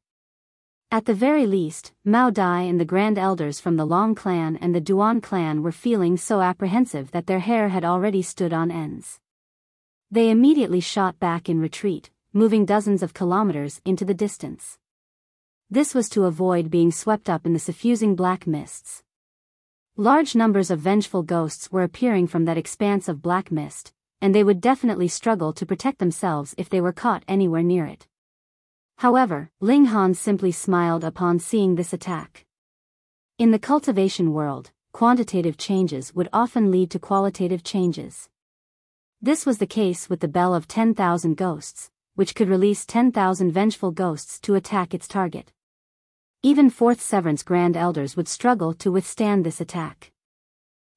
At the very least, Mao Dai and the Grand Elders from the Long clan and the Duan clan were feeling so apprehensive that their hair had already stood on ends. They immediately shot back in retreat, moving dozens of kilometers into the distance. This was to avoid being swept up in the suffusing black mists. Large numbers of vengeful ghosts were appearing from that expanse of black mist, and they would definitely struggle to protect themselves if they were caught anywhere near it. However, Ling Han simply smiled upon seeing this attack. In the cultivation world, quantitative changes would often lead to qualitative changes. This was the case with the bell of 10,000 ghosts, which could release 10,000 vengeful ghosts to attack its target. Even Fourth Severance Grand Elders would struggle to withstand this attack.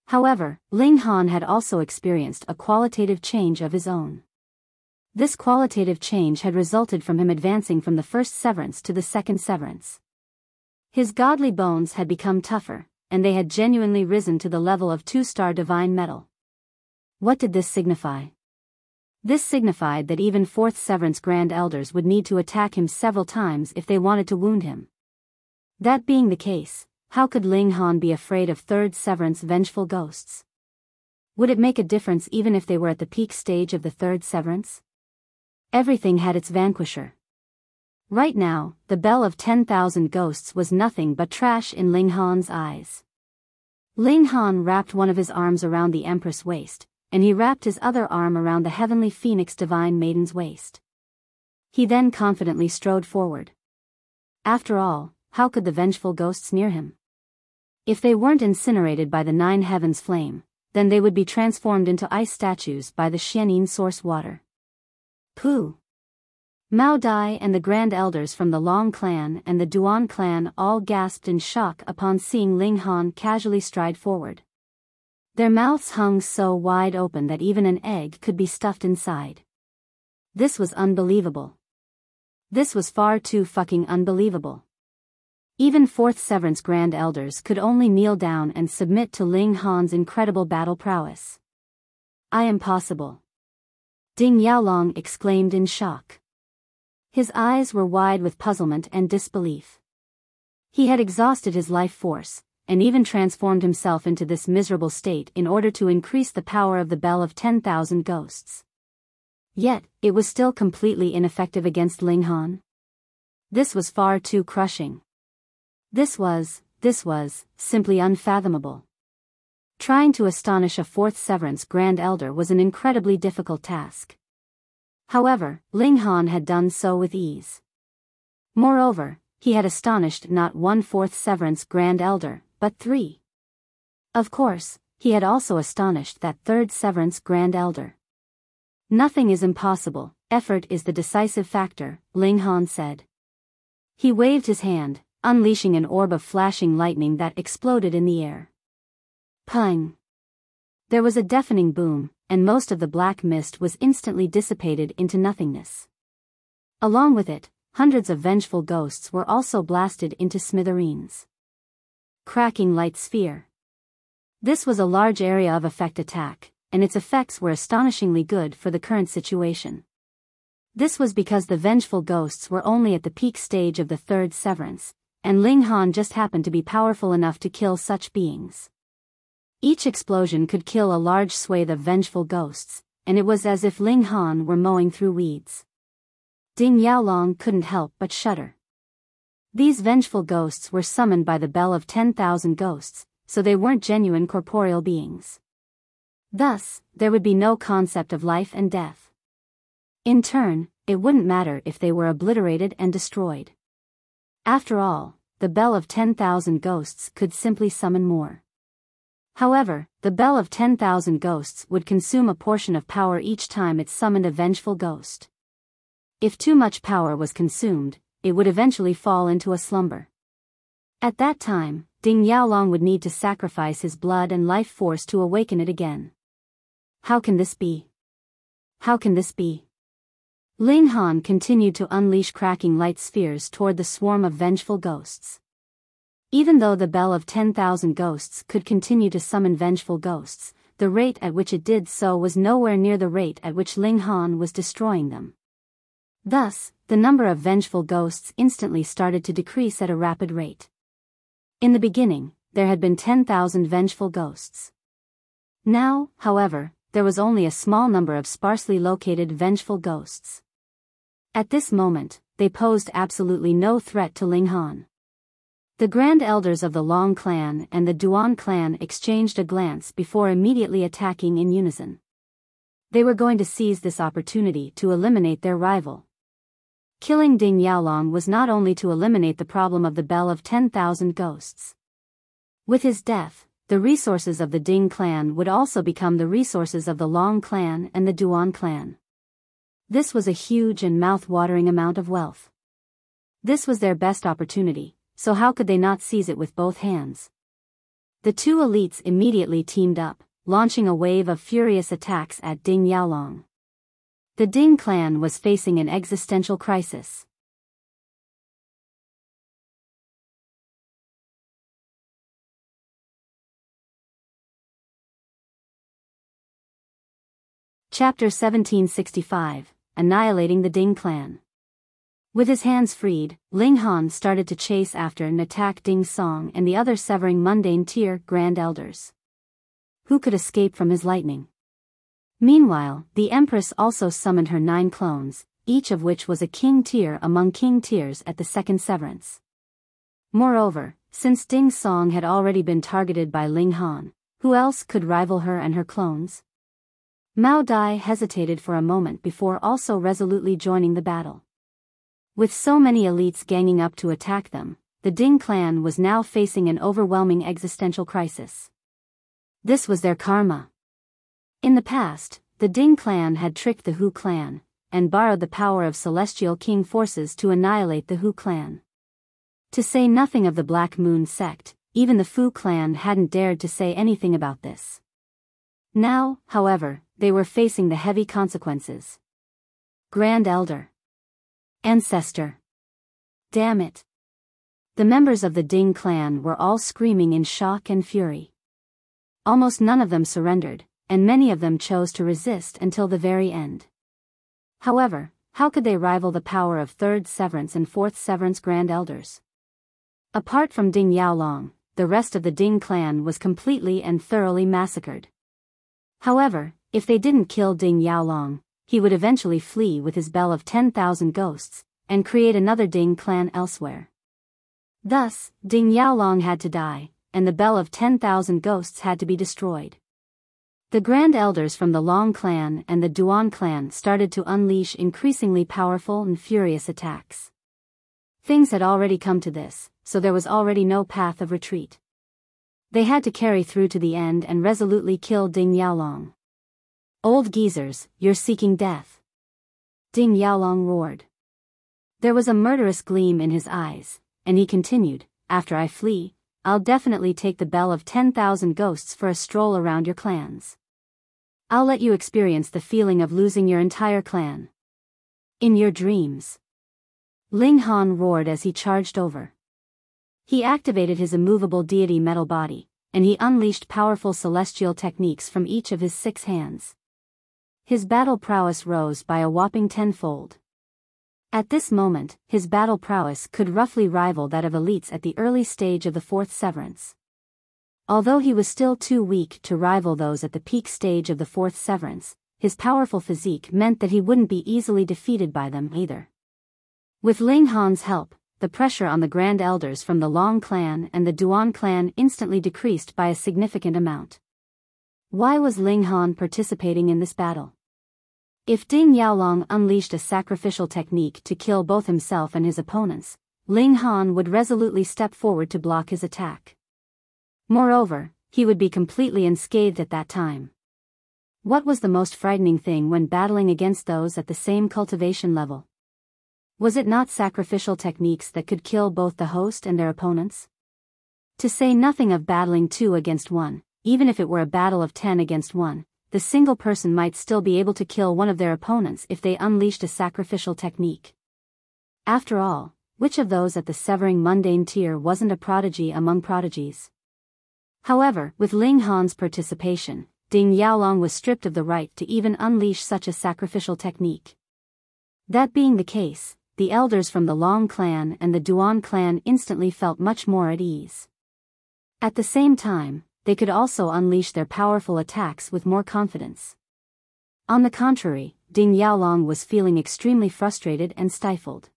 However, Ling Han had also experienced a qualitative change of his own. This qualitative change had resulted from him advancing from the first severance to the second severance. His godly bones had become tougher, and they had genuinely risen to the level of 2-star divine metal. What did this signify? This signified that even Fourth Severance Grand Elders would need to attack him several times if they wanted to wound him. That being the case, how could Ling Han be afraid of Third Severance vengeful ghosts? Would it make a difference even if they were at the peak stage of the Third Severance? Everything had its Vanquisher. Right now, the bell of 10,000 ghosts was nothing but trash in Ling Han's eyes. Ling Han wrapped one of his arms around the Empress' waist, and he wrapped his other arm around the Heavenly Phoenix Divine Maiden's waist. He then confidently strode forward. After all, how could the vengeful ghosts near him? If they weren't incinerated by the 9 heavens flame, then they would be transformed into ice statues by the Xianin source water. Pooh! Mao Dai and the Grand Elders from the Long clan and the Duan clan all gasped in shock upon seeing Ling Han casually stride forward. Their mouths hung so wide open that even an egg could be stuffed inside. This was unbelievable. This was far too fucking unbelievable. Even Fourth Severance Grand Elders could only kneel down and submit to Ling Han's incredible battle prowess. I am possible. Ding Yaolong exclaimed in shock. His eyes were wide with puzzlement and disbelief. He had exhausted his life force, and even transformed himself into this miserable state in order to increase the power of the bell of 10,000 ghosts. Yet, it was still completely ineffective against Ling Han. This was far too crushing. This was simply unfathomable. Trying to astonish a Fourth Severance Grand Elder was an incredibly difficult task. However, Ling Han had done so with ease. Moreover, he had astonished not one Fourth Severance Grand Elder, but 3. Of course, he had also astonished that Third Severance Grand Elder. Nothing is impossible, effort is the decisive factor, Ling Han said. He waved his hand, unleashing an orb of flashing lightning that exploded in the air. Pung! There was a deafening boom, and most of the black mist was instantly dissipated into nothingness. Along with it, hundreds of vengeful ghosts were also blasted into smithereens. Cracking light sphere. This was a large area of effect attack, and its effects were astonishingly good for the current situation. This was because the vengeful ghosts were only at the peak stage of the third severance, and Ling Han just happened to be powerful enough to kill such beings. Each explosion could kill a large swathe of vengeful ghosts, and it was as if Ling Han were mowing through weeds. Ding Yaolong couldn't help but shudder. These vengeful ghosts were summoned by the Bell of 10,000 Ghosts, so they weren't genuine corporeal beings. Thus, there would be no concept of life and death. In turn, it wouldn't matter if they were obliterated and destroyed. After all, the Bell of 10,000 Ghosts could simply summon more. However, the Bell of 10,000 Ghosts would consume a portion of power each time it summoned a vengeful ghost. If too much power was consumed, it would eventually fall into a slumber. At that time, Ding Yaolong would need to sacrifice his blood and life force to awaken it again. How can this be? How can this be? Ling Han continued to unleash cracking light spheres toward the swarm of vengeful ghosts. Even though the Bell of 10,000 Ghosts could continue to summon vengeful ghosts, the rate at which it did so was nowhere near the rate at which Ling Han was destroying them. Thus, the number of vengeful ghosts instantly started to decrease at a rapid rate. In the beginning, there had been 10,000 vengeful ghosts. Now, however, there was only a small number of sparsely located vengeful ghosts. At this moment, they posed absolutely no threat to Ling Han. The Grand Elders of the Long clan and the Duan clan exchanged a glance before immediately attacking in unison. They were going to seize this opportunity to eliminate their rival. Killing Ding Yaolong was not only to eliminate the problem of the Bell of 10,000 Ghosts. With his death, the resources of the Ding clan would also become the resources of the Long clan and the Duan clan. This was a huge and mouth-watering amount of wealth. This was their best opportunity, so how could they not seize it with both hands? The two elites immediately teamed up, launching a wave of furious attacks at Ding Yaolong. The Ding clan was facing an existential crisis. Chapter 1765, Annihilating the Ding clan. With his hands freed, Ling Han started to chase after and attack Ding Song and the other severing mundane tier Grand Elders. Who could escape from his lightning? Meanwhile, the Empress also summoned her 9 clones, each of which was a king tier among king tiers at the second severance. Moreover, since Ding Song had already been targeted by Ling Han, who else could rival her and her clones? Mao Dai hesitated for a moment before also resolutely joining the battle. With so many elites ganging up to attack them, the Ding clan was now facing an overwhelming existential crisis. This was their karma. In the past, the Ding clan had tricked the Hu clan, and borrowed the power of celestial king forces to annihilate the Hu clan. To say nothing of the Black Moon sect, even the Fu clan hadn't dared to say anything about this. Now, however, they were facing the heavy consequences. Grand Elder. Ancestor. Damn it. The members of the Ding clan were all screaming in shock and fury. Almost none of them surrendered, and many of them chose to resist until the very end. However, how could they rival the power of 3rd Severance and 4th Severance Grand Elders? Apart from Ding Yaolong, the rest of the Ding clan was completely and thoroughly massacred. However, if they didn't kill Ding Yaolong, he would eventually flee with his Bell of 10,000 Ghosts, and create another Ding clan elsewhere. Thus, Ding Yaolong had to die, and the Bell of 10,000 Ghosts had to be destroyed. The Grand Elders from the Long clan and the Duan clan started to unleash increasingly powerful and furious attacks. Things had already come to this, so there was already no path of retreat. They had to carry through to the end and resolutely kill Ding Yaolong. Old geezers, you're seeking death. Ding Yaolong roared. There was a murderous gleam in his eyes, and he continued, after I flee, I'll definitely take the Bell of 10,000 Ghosts for a stroll around your clans. I'll let you experience the feeling of losing your entire clan. In your dreams. Ling Han roared as he charged over. He activated his immovable deity metal body, and he unleashed powerful celestial techniques from each of his 6 hands. His battle prowess rose by a whopping 10-fold. At this moment, his battle prowess could roughly rival that of elites at the early stage of the 4th severance. Although he was still too weak to rival those at the peak stage of the 4th severance, his powerful physique meant that he wouldn't be easily defeated by them either. With Ling Han's help, the pressure on the Grand Elders from the Long clan and the Duan clan instantly decreased by a significant amount. Why was Ling Han participating in this battle? If Ding Yaolong unleashed a sacrificial technique to kill both himself and his opponents, Ling Han would resolutely step forward to block his attack. Moreover, he would be completely unscathed at that time. What was the most frightening thing when battling against those at the same cultivation level? Was it not sacrificial techniques that could kill both the host and their opponents? To say nothing of battling 2 against 1, even if it were a battle of 10 against 1, the single person might still be able to kill one of their opponents if they unleashed a sacrificial technique. After all, which of those at the severing mundane tier wasn't a prodigy among prodigies? However, with Ling Han's participation, Ding Yaolong was stripped of the right to even unleash such a sacrificial technique. That being the case, the elders from the Long clan and the Duan clan instantly felt much more at ease. At the same time, they could also unleash their powerful attacks with more confidence. On the contrary, Ding Yaolong was feeling extremely frustrated and stifled.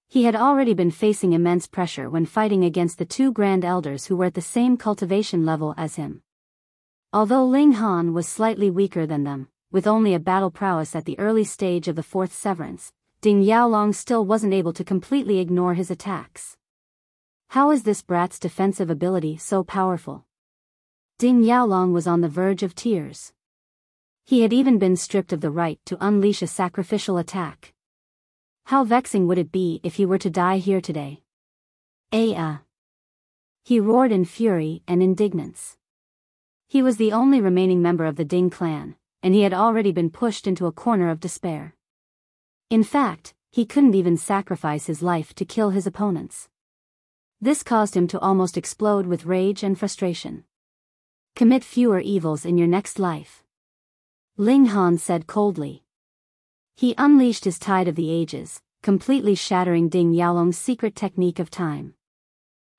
He had already been facing immense pressure when fighting against the 2 Grand Elders who were at the same cultivation level as him. Although Ling Han was slightly weaker than them, with only a battle prowess at the early stage of the 4th severance, Ding Yaolong still wasn't able to completely ignore his attacks. How is this brat's defensive ability so powerful? Ding Yaolong was on the verge of tears. He had even been stripped of the right to unleash a sacrificial attack. How vexing would it be if he were to die here today? He roared in fury and indignance. He was the only remaining member of the Ding clan, and he had already been pushed into a corner of despair. In fact, he couldn't even sacrifice his life to kill his opponents. This caused him to almost explode with rage and frustration. Commit fewer evils in your next life, Ling Han said coldly. He unleashed his Tide of the Ages, completely shattering Ding Yaolong's secret technique of time.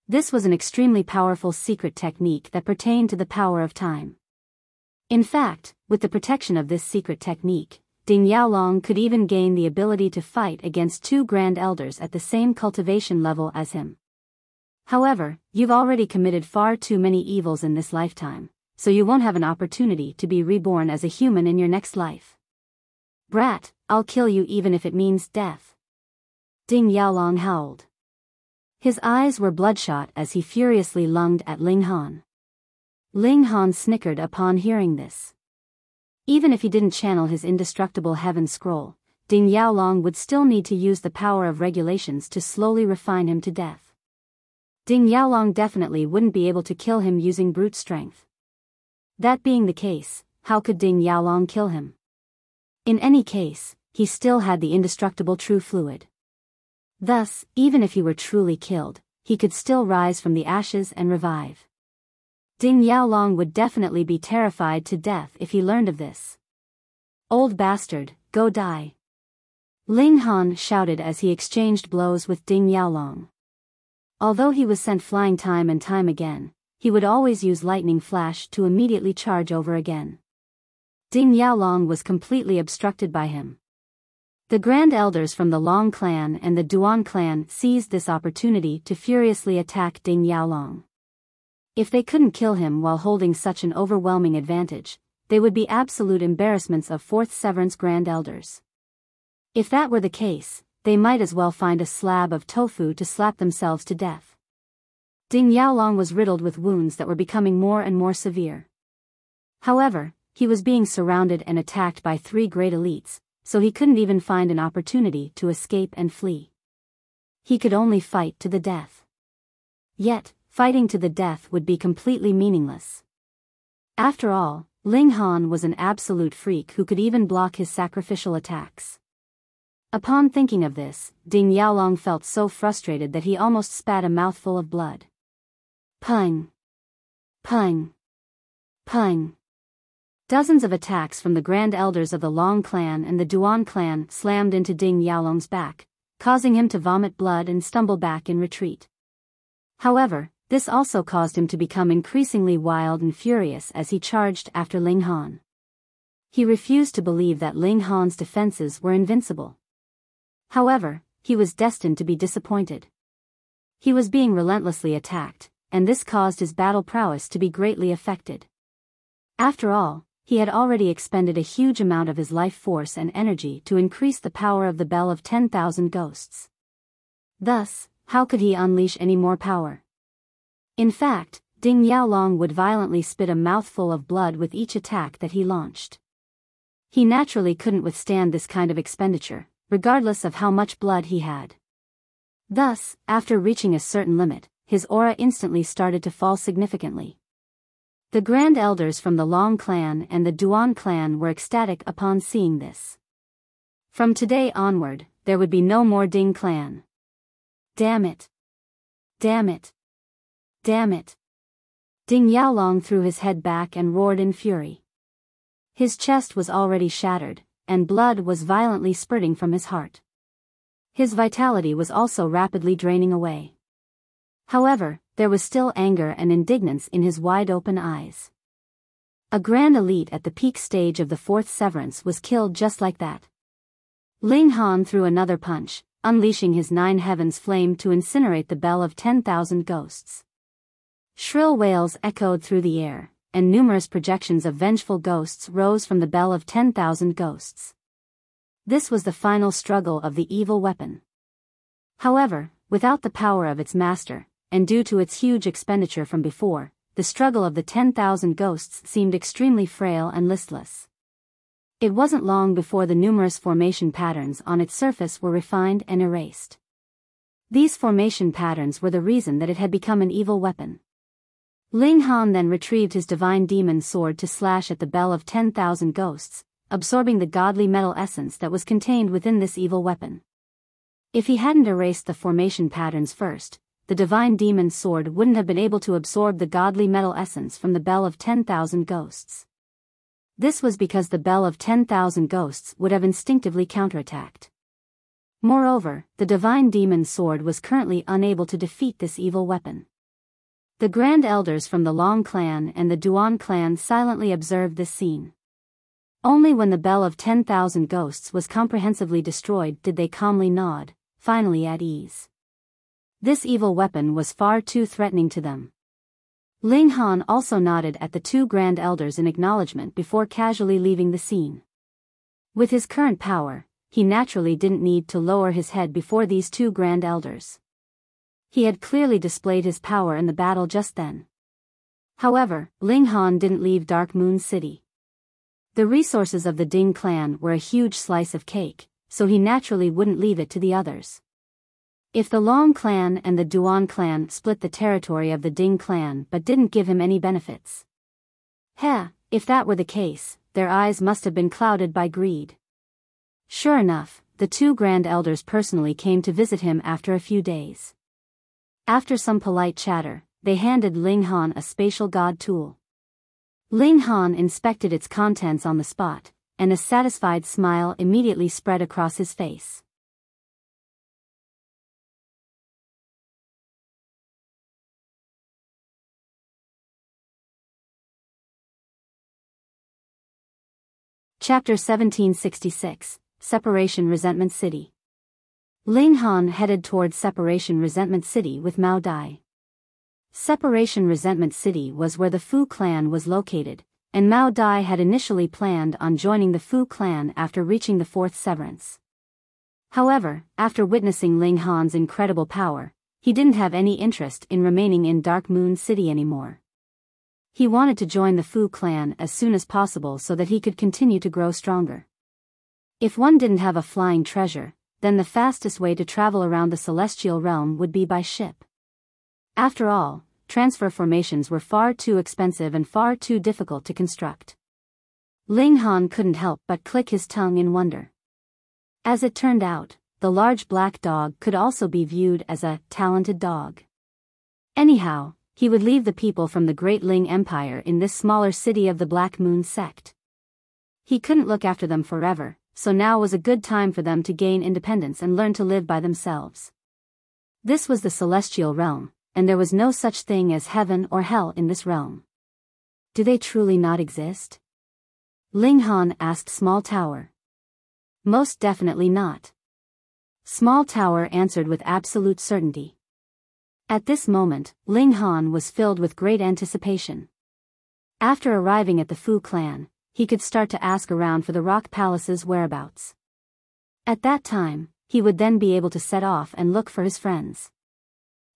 This was an extremely powerful secret technique that pertained to the power of time. In fact, with the protection of this secret technique, Ding Yaolong could even gain the ability to fight against 2 Grand Elders at the same cultivation level as him. However, you've already committed far too many evils in this lifetime, so you won't have an opportunity to be reborn as a human in your next life. Brat, I'll kill you even if it means death. Ding Yaolong howled. His eyes were bloodshot as he furiously lunged at Ling Han. Ling Han snickered upon hearing this. Even if he didn't channel his indestructible heaven scroll, Ding Yaolong would still need to use the power of regulations to slowly refine him to death. Ding Yaolong definitely wouldn't be able to kill him using brute strength. That being the case, how could Ding Yaolong kill him? In any case, he still had the indestructible true fluid. Thus, even if he were truly killed, he could still rise from the ashes and revive. Ding Yaolong would definitely be terrified to death if he learned of this. Old bastard, go die. Ling Han shouted as he exchanged blows with Ding Yaolong. Although he was sent flying time and time again, he would always use lightning flash to immediately charge over again. Ding Yaolong was completely obstructed by him. The Grand Elders from the Long clan and the Duan clan seized this opportunity to furiously attack Ding Yaolong. If they couldn't kill him while holding such an overwhelming advantage, they would be absolute embarrassments of 4th severance Grand Elders. If that were the case, they might as well find a slab of tofu to slap themselves to death. Ding Yaolong was riddled with wounds that were becoming more and more severe. However, he was being surrounded and attacked by 3 great elites, so he couldn't even find an opportunity to escape and flee. He could only fight to the death. Yet, fighting to the death would be completely meaningless. After all, Ling Han was an absolute freak who could even block his sacrificial attacks. Upon thinking of this, Ding Yaolong felt so frustrated that he almost spat a mouthful of blood. Pung! Pung! Pung! Dozens of attacks from the Grand Elders of the Long clan and the Duan clan slammed into Ding Yaolong's back, causing him to vomit blood and stumble back in retreat. However, this also caused him to become increasingly wild and furious as he charged after Ling Han. He refused to believe that Ling Han's defenses were invincible. However, he was destined to be disappointed. He was being relentlessly attacked, and this caused his battle prowess to be greatly affected. After all, he had already expended a huge amount of his life force and energy to increase the power of the Bell of 10,000 Ghosts. Thus, how could he unleash any more power? In fact, Ding Yaolong would violently spit a mouthful of blood with each attack that he launched. He naturally couldn't withstand this kind of expenditure, regardless of how much blood he had. Thus, after reaching a certain limit, his aura instantly started to fall significantly. The Grand Elders from the Long clan and the Duan clan were ecstatic upon seeing this. From today onward, there would be no more Ding clan. Damn it! Damn it! Damn it! Ding Yaolong threw his head back and roared in fury. His chest was already shattered, and blood was violently spurting from his heart. His vitality was also rapidly draining away. However, there was still anger and indignance in his wide-open eyes. A grand elite at the peak stage of the fourth severance was killed just like that. Ling Han threw another punch, unleashing his 9 heavens flame to incinerate the Bell of 10,000 Ghosts. Shrill wails echoed through the air, and numerous projections of vengeful ghosts rose from the Bell of 10,000 Ghosts. This was the final struggle of the evil weapon. However, without the power of its master, and due to its huge expenditure from before, the struggle of the 10,000 ghosts seemed extremely frail and listless. It wasn't long before the numerous formation patterns on its surface were refined and erased. These formation patterns were the reason that it had become an evil weapon. Ling Han then retrieved his divine demon sword to slash at the Bell of 10,000 Ghosts, absorbing the godly metal essence that was contained within this evil weapon. If he hadn't erased the formation patterns first, the divine demon sword wouldn't have been able to absorb the godly metal essence from the Bell of 10,000 Ghosts. This was because the Bell of 10,000 Ghosts would have instinctively counterattacked. Moreover, the divine demon sword was currently unable to defeat this evil weapon. The Grand Elders from the Long clan and the Duan clan silently observed this scene. Only when the Bell of 10,000 Ghosts was comprehensively destroyed did they calmly nod, finally at ease. This evil weapon was far too threatening to them. Ling Han also nodded at the 2 Grand Elders in acknowledgement before casually leaving the scene. With his current power, he naturally didn't need to lower his head before these 2 Grand Elders. He had clearly displayed his power in the battle just then. However, Ling Han didn't leave Dark Moon City. The resources of the Ding clan were a huge slice of cake, so he naturally wouldn't leave it to the others. If the Long clan and the Duan clan split the territory of the Ding clan but didn't give him any benefits. If that were the case, their eyes must have been clouded by greed. Sure enough, the 2 Grand Elders personally came to visit him after a few days. After some polite chatter, they handed Ling Han a spatial god tool. Ling Han inspected its contents on the spot, and a satisfied smile immediately spread across his face. Chapter 1766, Separation Resentment City. Ling Han headed towards Separation Resentment City with Mao Dai. Separation Resentment City was where the Fu clan was located, and Mao Dai had initially planned on joining the Fu clan after reaching the 4th severance. However, after witnessing Ling Han's incredible power, he didn't have any interest in remaining in Dark Moon City anymore. He wanted to join the Fu clan as soon as possible so that he could continue to grow stronger. If one didn't have a flying treasure, then the fastest way to travel around the celestial realm would be by ship. After all, transfer formations were far too expensive and far too difficult to construct. Ling Han couldn't help but click his tongue in wonder. As it turned out, the large black dog could also be viewed as a talented dog. Anyhow, he would leave the people from the Great Ling Empire in this smaller city of the Black Moon sect. He couldn't look after them forever, so now was a good time for them to gain independence and learn to live by themselves. This was the celestial realm, and there was no such thing as heaven or hell in this realm. Do they truly not exist? Ling Han asked Small Tower. Most definitely not. Small Tower answered with absolute certainty. At this moment, Ling Han was filled with great anticipation. After arriving at the Fu clan, he could start to ask around for the Rock Palace's whereabouts. At that time, he would then be able to set off and look for his friends.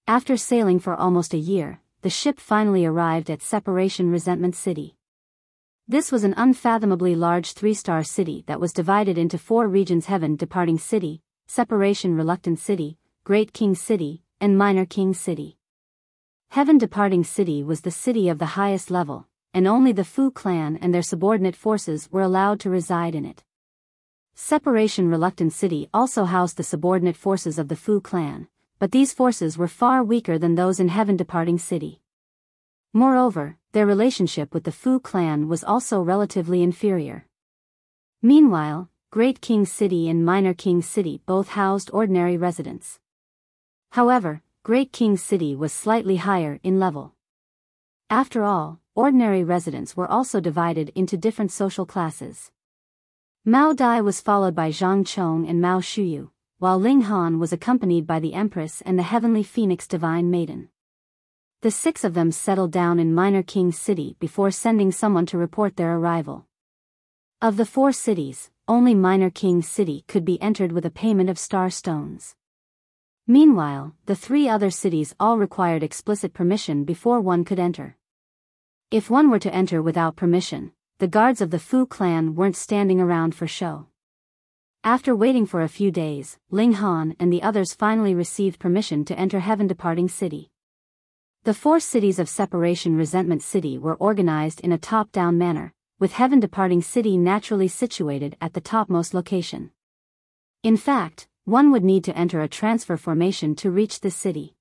After sailing for almost a year, the ship finally arrived at Separation Resentment City. This was an unfathomably large 3-star city that was divided into 4 regions: Heaven Departing City, Separation Reluctant City, Great King City, and Minor King City. Heaven Departing City was the city of the highest level, and only the Fu clan and their subordinate forces were allowed to reside in it. Separation Reluctant City also housed the subordinate forces of the Fu clan, but these forces were far weaker than those in Heaven Departing City. Moreover, their relationship with the Fu clan was also relatively inferior. Meanwhile, Great King City and Minor King City both housed ordinary residents. However, Great King City was slightly higher in level. After all, ordinary residents were also divided into different social classes. Mao Dai was followed by Zhang Chong and Mao Shuyu, while Ling Han was accompanied by the Empress and the Heavenly Phoenix Divine Maiden. The 6 of them settled down in Minor King City before sending someone to report their arrival. Of the 4 cities, only Minor King City could be entered with a payment of star stones. Meanwhile, the 3 other cities all required explicit permission before one could enter. If one were to enter without permission, the guards of the Fu clan weren't standing around for show. After waiting for a few days, Ling Han and the others finally received permission to enter Heaven Departing City. The 4 cities of Separation Resentment City were organized in a top-down manner, with Heaven Departing City naturally situated at the topmost location. In fact, one would need to enter a transfer formation to reach this city.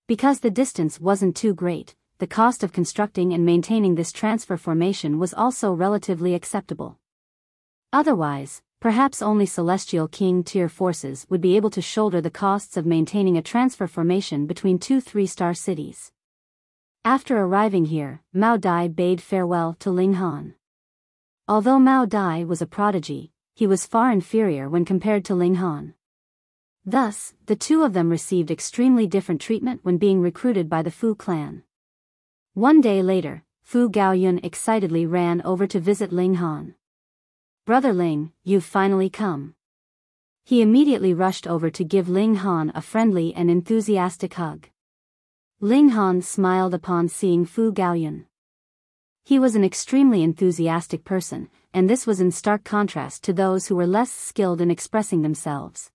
Because the distance wasn't too great, the cost of constructing and maintaining this transfer formation was also relatively acceptable. Otherwise, perhaps only Celestial King tier forces would be able to shoulder the costs of maintaining a transfer formation between 2 3-star cities. After arriving here, Mao Dai bade farewell to Ling Han. Although Mao Dai was a prodigy, he was far inferior when compared to Ling Han. Thus, the 2 of them received extremely different treatment when being recruited by the Fu clan. One day later, Fu Gaoyun excitedly ran over to visit Ling Han. "Brother Ling, you've finally come." He immediately rushed over to give Ling Han a friendly and enthusiastic hug. Ling Han smiled upon seeing Fu Gaoyun. He was an extremely enthusiastic person, and this was in stark contrast to those who were less skilled in expressing themselves.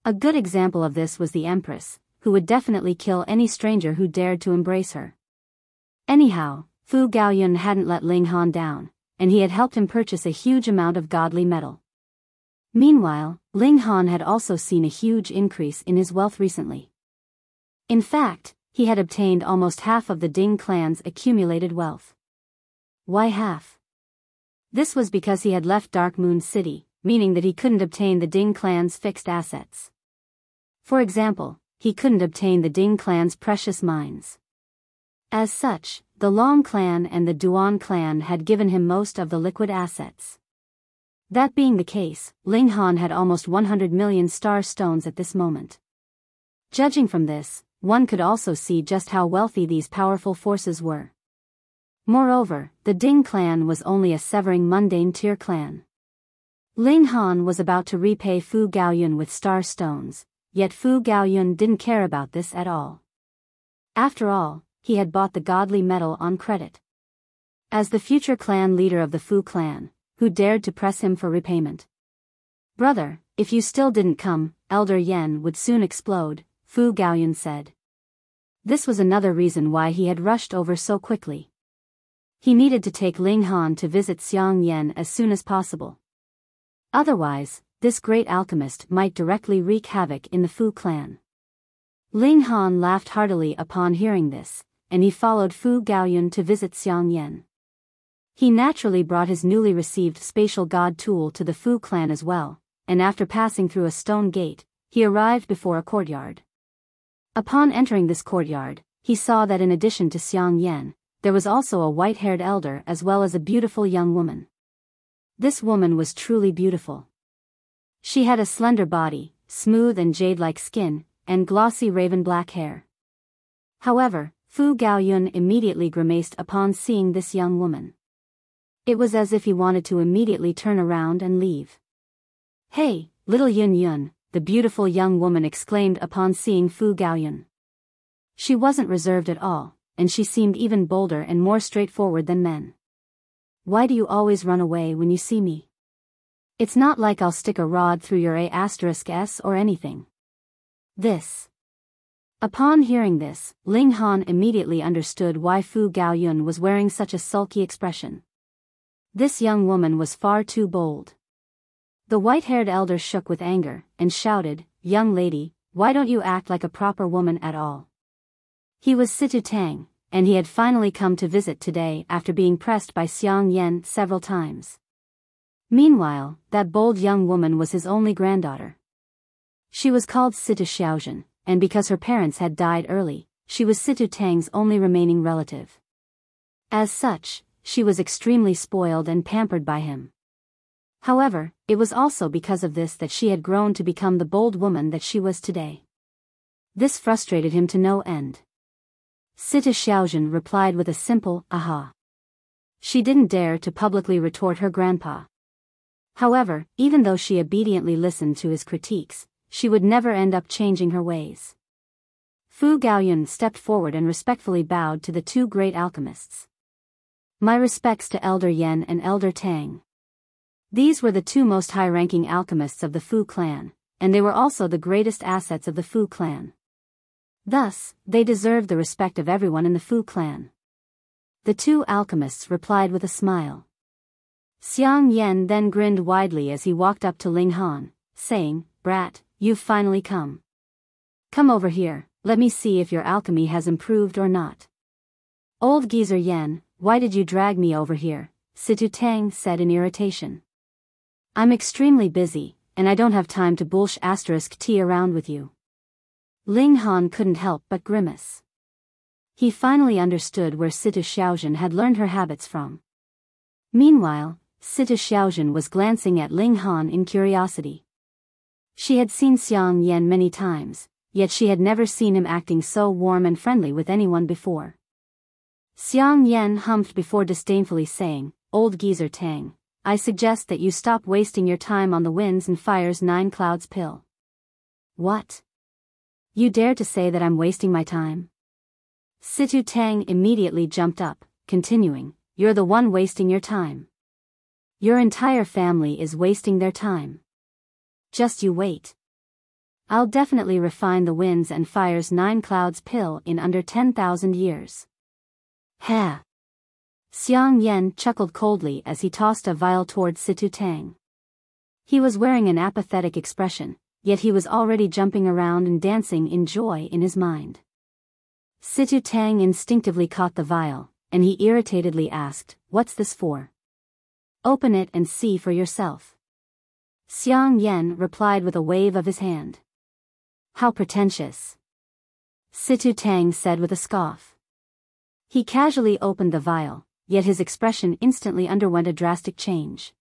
A good example of this was the Empress, who would definitely kill any stranger who dared to embrace her. Anyhow, Fu Gaoyun hadn't let Ling Han down, and he had helped him purchase a huge amount of godly metal. Meanwhile, Ling Han had also seen a huge increase in his wealth recently. In fact, he had obtained almost half of the Ding clan's accumulated wealth. Why half? This was because he had left Dark Moon City, meaning that he couldn't obtain the Ding clan's fixed assets. For example, he couldn't obtain the Ding clan's precious mines. As such, the Long clan and the Duan clan had given him most of the liquid assets. That being the case, Ling Han had almost 100 million star stones at this moment. Judging from this, one could also see just how wealthy these powerful forces were. Moreover, the Ding clan was only a severing mundane tier clan. Ling Han was about to repay Fu Gaoyun with star stones, yet Fu Gaoyun didn't care about this at all. After all, he had bought the godly metal on credit. As the future clan leader of the Fu clan, who dared to press him for repayment? "Brother, if you still didn't come, Elder Yen would soon explode," Fu Gaoyun said. This was another reason why he had rushed over so quickly. He needed to take Ling Han to visit Xiang Yen as soon as possible. Otherwise, this great alchemist might directly wreak havoc in the Fu clan. Ling Han laughed heartily upon hearing this, and he followed Fu Gaoyun to visit Xiang Yan. He naturally brought his newly received spatial god tool to the Fu clan as well, and after passing through a stone gate, he arrived before a courtyard. Upon entering this courtyard, he saw that in addition to Xiang Yan, there was also a white-haired elder as well as a beautiful young woman. This woman was truly beautiful. She had a slender body, smooth and jade-like skin, and glossy raven-black hair. However, Fu Gaoyun immediately grimaced upon seeing this young woman. It was as if he wanted to immediately turn around and leave. "Hey, little Yun Yun," the beautiful young woman exclaimed upon seeing Fu Gaoyun. She wasn't reserved at all, and she seemed even bolder and more straightforward than men. "Why do you always run away when you see me? It's not like I'll stick a rod through your A*S or anything." This. Upon hearing this, Ling Han immediately understood why Fu Gaoyun was wearing such a sulky expression. This young woman was far too bold. The white-haired elder shook with anger, and shouted, "Young lady, why don't you act like a proper woman at all?" He was Situ Tang, and he had finally come to visit today after being pressed by Xiang Yan several times. Meanwhile, that bold young woman was his only granddaughter. She was called Situ Xiaozhen, and because her parents had died early, she was Situ Tang's only remaining relative. As such, she was extremely spoiled and pampered by him. However, it was also because of this that she had grown to become the bold woman that she was today. This frustrated him to no end. Situ Xiaozhen replied with a simple, "Aha." She didn't dare to publicly retort her grandpa. However, even though she obediently listened to his critiques, she would never end up changing her ways. Fu Gaoyun stepped forward and respectfully bowed to the two great alchemists. "My respects to Elder Yan and Elder Tang." These were the two most high-ranking alchemists of the Fu clan, and they were also the greatest assets of the Fu clan. Thus, they deserved the respect of everyone in the Fu clan. The two alchemists replied with a smile. Xiang Yan then grinned widely as he walked up to Ling Han, saying, "Brat, you've finally come. Come over here, let me see if your alchemy has improved or not." "Old geezer Yan, why did you drag me over here?" Situ Tang said in irritation. "I'm extremely busy, and I don't have time to **t around with you." Ling Han couldn't help but grimace. He finally understood where Situ Xiaozhen had learned her habits from. Meanwhile, Situ Xiaozhen was glancing at Ling Han in curiosity. She had seen Xiang Yan many times, yet she had never seen him acting so warm and friendly with anyone before. Xiang Yan humphed before disdainfully saying, "Old geezer Tang, I suggest that you stop wasting your time on the winds and fire's 9 clouds pill." "What? You dare to say that I'm wasting my time?" Situ Tang immediately jumped up, continuing, "You're the one wasting your time. Your entire family is wasting their time. Just you wait. I'll definitely refine the winds and fire's 9 clouds pill in under 10,000 years. Ha! Xiang Yan chuckled coldly as he tossed a vial toward Situ Tang. He was wearing an apathetic expression, yet he was already jumping around and dancing in joy in his mind. Situ Tang instinctively caught the vial, and he irritatedly asked, "What's this for?" "Open it and see for yourself." Xiang Yan replied with a wave of his hand. "How pretentious," Situ Tang said with a scoff. He casually opened the vial, yet his expression instantly underwent a drastic change.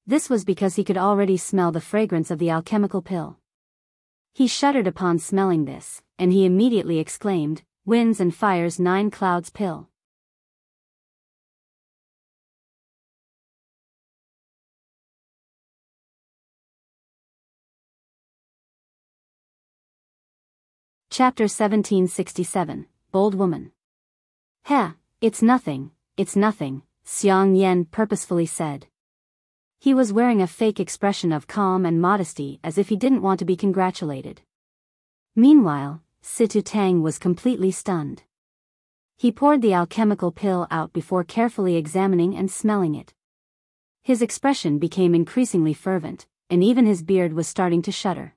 This was because he could already smell the fragrance of the alchemical pill. He shuddered upon smelling this, and he immediately exclaimed, "Winds and fire's 9 clouds pill." Chapter 1767, Bold Woman. "Heh, it's nothing, Xiang Yan purposefully said. He was wearing a fake expression of calm and modesty as if he didn't want to be congratulated. Meanwhile, Situ Tang was completely stunned. He poured the alchemical pill out before carefully examining and smelling it. His expression became increasingly fervent, and even his beard was starting to shudder.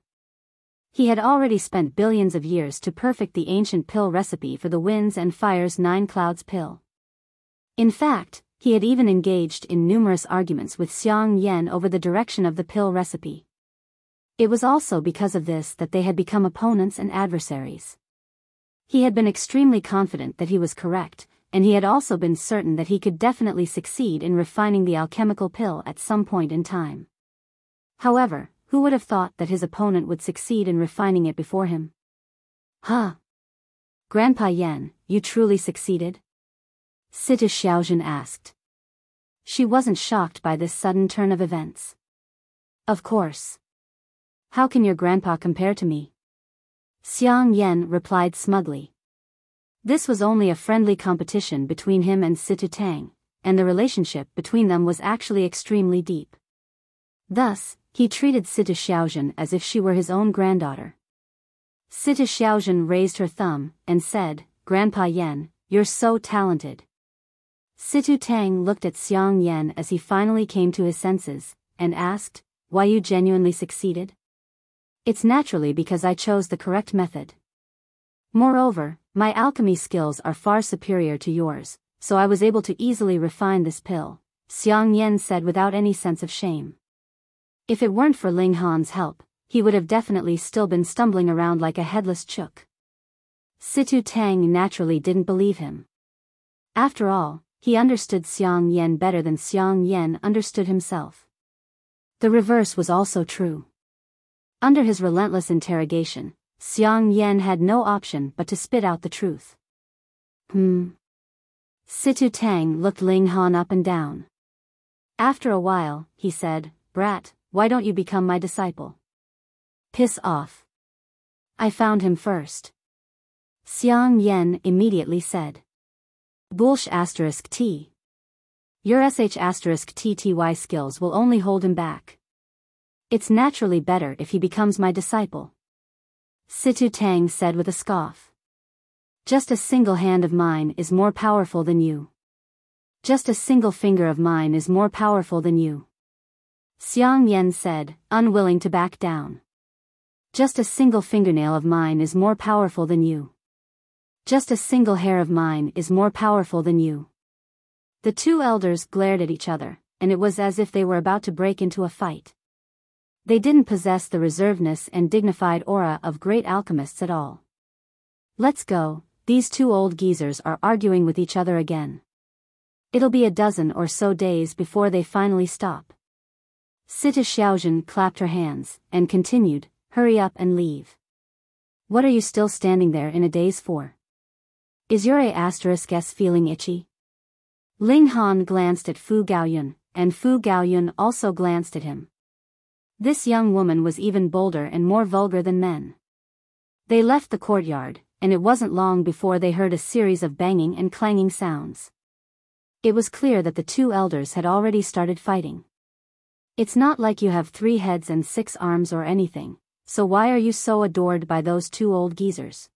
He had already spent billions of years to perfect the ancient pill recipe for the winds and fire's 9 clouds pill. In fact, he had even engaged in numerous arguments with Xiang Yan over the direction of the pill recipe. It was also because of this that they had become opponents and adversaries. He had been extremely confident that he was correct, and he had also been certain that he could definitely succeed in refining the alchemical pill at some point in time. However, who would have thought that his opponent would succeed in refining it before him? Huh? Grandpa Yan, you truly succeeded? Sita Xiaojun asked. She wasn't shocked by this sudden turn of events. Of course. How can your grandpa compare to me? Xiang Yan replied smugly. This was only a friendly competition between him and Situ Tang, and the relationship between them was actually extremely deep. Thus, he treated Sita Xiaojun as if she were his own granddaughter. Sita Xiaojun raised her thumb and said, Grandpa Yan, you're so talented. Situ Tang looked at Xiang Yan as he finally came to his senses, and asked, why you genuinely succeeded? It's naturally because I chose the correct method. Moreover, my alchemy skills are far superior to yours, so I was able to easily refine this pill, Xiang Yan said without any sense of shame. If it weren't for Ling Han's help, he would have definitely still been stumbling around like a headless chook. Situ Tang naturally didn't believe him. After all, he understood Xiang Yan better than Xiang Yan understood himself. The reverse was also true. Under his relentless interrogation, Xiang Yan had no option but to spit out the truth. Situ Tang looked Ling Han up and down. After a while, he said, Brat, why don't you become my disciple? Piss off. I found him first. Xiang Yan immediately said. Bullsh *T. Your *TTY skills will only hold him back. It's naturally better if he becomes my disciple. Situ Tang said with a scoff. Just a single hand of mine is more powerful than you. Just a single finger of mine is more powerful than you. Xiang Yan said, unwilling to back down. Just a single fingernail of mine is more powerful than you. Just a single hair of mine is more powerful than you. The two elders glared at each other, and it was as if they were about to break into a fight. They didn't possess the reservedness and dignified aura of great alchemists at all. Let's go, these two old geezers are arguing with each other again. It'll be a dozen or so days before they finally stop. Sita Xiaojun clapped her hands, and continued, hurry up and leave. What are you still standing there in a daze for? Is your *S feeling itchy? Ling Han glanced at Fu Gaoyun, and Fu Gaoyun also glanced at him. This young woman was even bolder and more vulgar than men. They left the courtyard, and it wasn't long before they heard a series of banging and clanging sounds. It was clear that the two elders had already started fighting. It's not like you have 3 heads and 6 arms or anything, so why are you so adored by those two old geezers?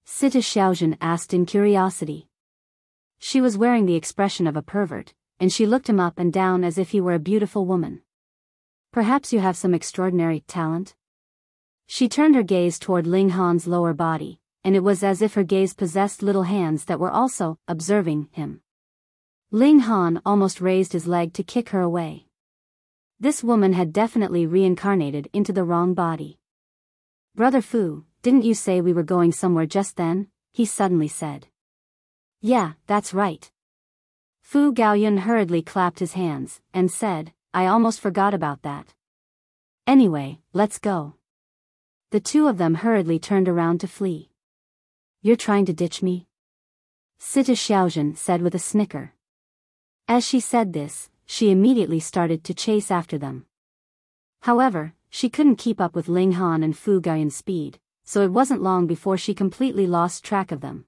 Sita Xiaojun asked in curiosity. She was wearing the expression of a pervert, and she looked him up and down as if he were a beautiful woman. Perhaps you have some extraordinary talent? She turned her gaze toward Ling Han's lower body, and it was as if her gaze possessed little hands that were also observing him. Ling Han almost raised his leg to kick her away. This woman had definitely reincarnated into the wrong body. Brother Fu, didn't you say we were going somewhere just then? He suddenly said. Yeah, that's right. Fu Gaoyun hurriedly clapped his hands, and said, I almost forgot about that. Anyway, let's go. The two of them hurriedly turned around to flee. You're trying to ditch me? Sita Xiaojun said with a snicker. As she said this, she immediately started to chase after them. However, she couldn't keep up with Ling Han and Fu Gaoyun's speed, so it wasn't long before she completely lost track of them.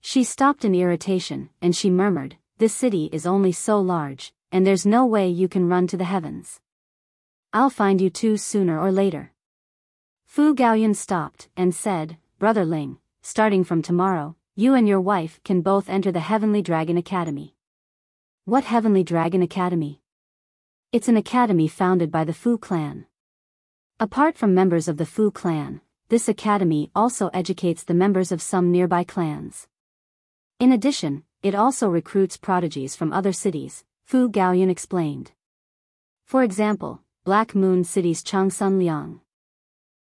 She stopped in irritation, and she murmured, this city is only so large, and there's no way you can run to the heavens. I'll find you two sooner or later. Fu Gaoyun stopped and said, Brother Ling, starting from tomorrow, you and your wife can both enter the Heavenly Dragon Academy. What Heavenly Dragon Academy? It's an academy founded by the Fu clan. Apart from members of the Fu clan, this academy also educates the members of some nearby clans. In addition, it also recruits prodigies from other cities, Fu Gaoyun explained. For example, Black Moon City's Changsun Liang.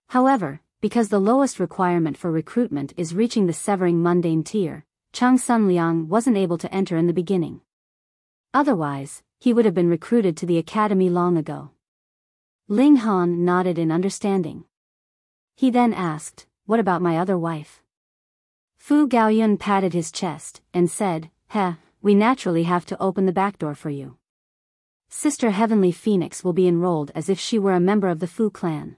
However, because the lowest requirement for recruitment is reaching the severing mundane tier, Changsun Liang wasn't able to enter in the beginning. Otherwise, he would have been recruited to the academy long ago. Ling Han nodded in understanding. He then asked, "What about my other wife?" Fu Gaoyun patted his chest and said, we naturally have to open the back door for you. Sister Heavenly Phoenix will be enrolled as if she were a member of the Fu clan.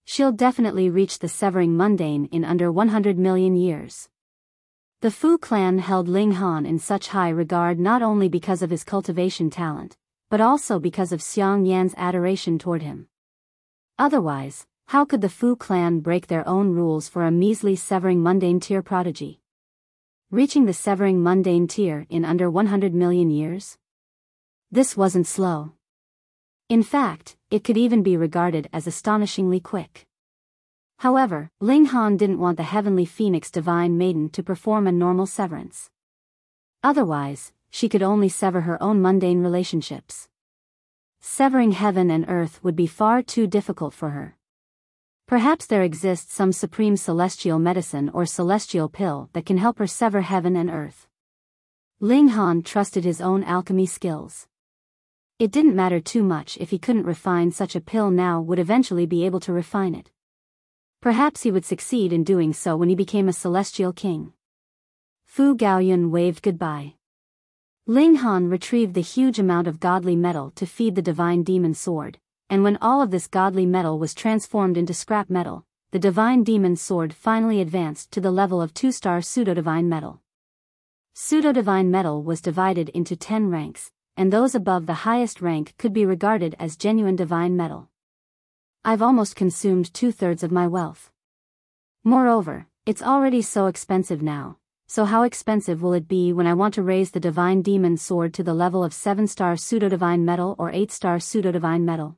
She'll definitely reach the severing mundane in under 100 million years. The Fu clan held Ling Han in such high regard not only because of his cultivation talent, but also because of Xiang Yan's adoration toward him. Otherwise, how could the Fu clan break their own rules for a measly severing mundane tier prodigy? Reaching the severing mundane tier in under 100 million years? This wasn't slow. In fact, it could even be regarded as astonishingly quick. However, Ling Han didn't want the Heavenly Phoenix Divine Maiden to perform a normal severance. Otherwise, she could only sever her own mundane relationships. Severing heaven and earth would be far too difficult for her. Perhaps there exists some supreme celestial medicine or celestial pill that can help her sever heaven and earth. Ling Han trusted his own alchemy skills. It didn't matter too much if he couldn't refine such a pill now would eventually be able to refine it. Perhaps he would succeed in doing so when he became a celestial king. Fu Gaoyun waved goodbye. Ling Han retrieved the huge amount of godly metal to feed the divine demon sword, and when all of this godly metal was transformed into scrap metal, the divine demon sword finally advanced to the level of 2-star pseudo-divine metal. Pseudo-divine metal was divided into 10 ranks, and those above the highest rank could be regarded as genuine divine metal. I've almost consumed 2/3 of my wealth. Moreover, it's already so expensive now, so how expensive will it be when I want to raise the divine demon sword to the level of 7-star pseudo-divine metal or 8-star pseudo-divine metal?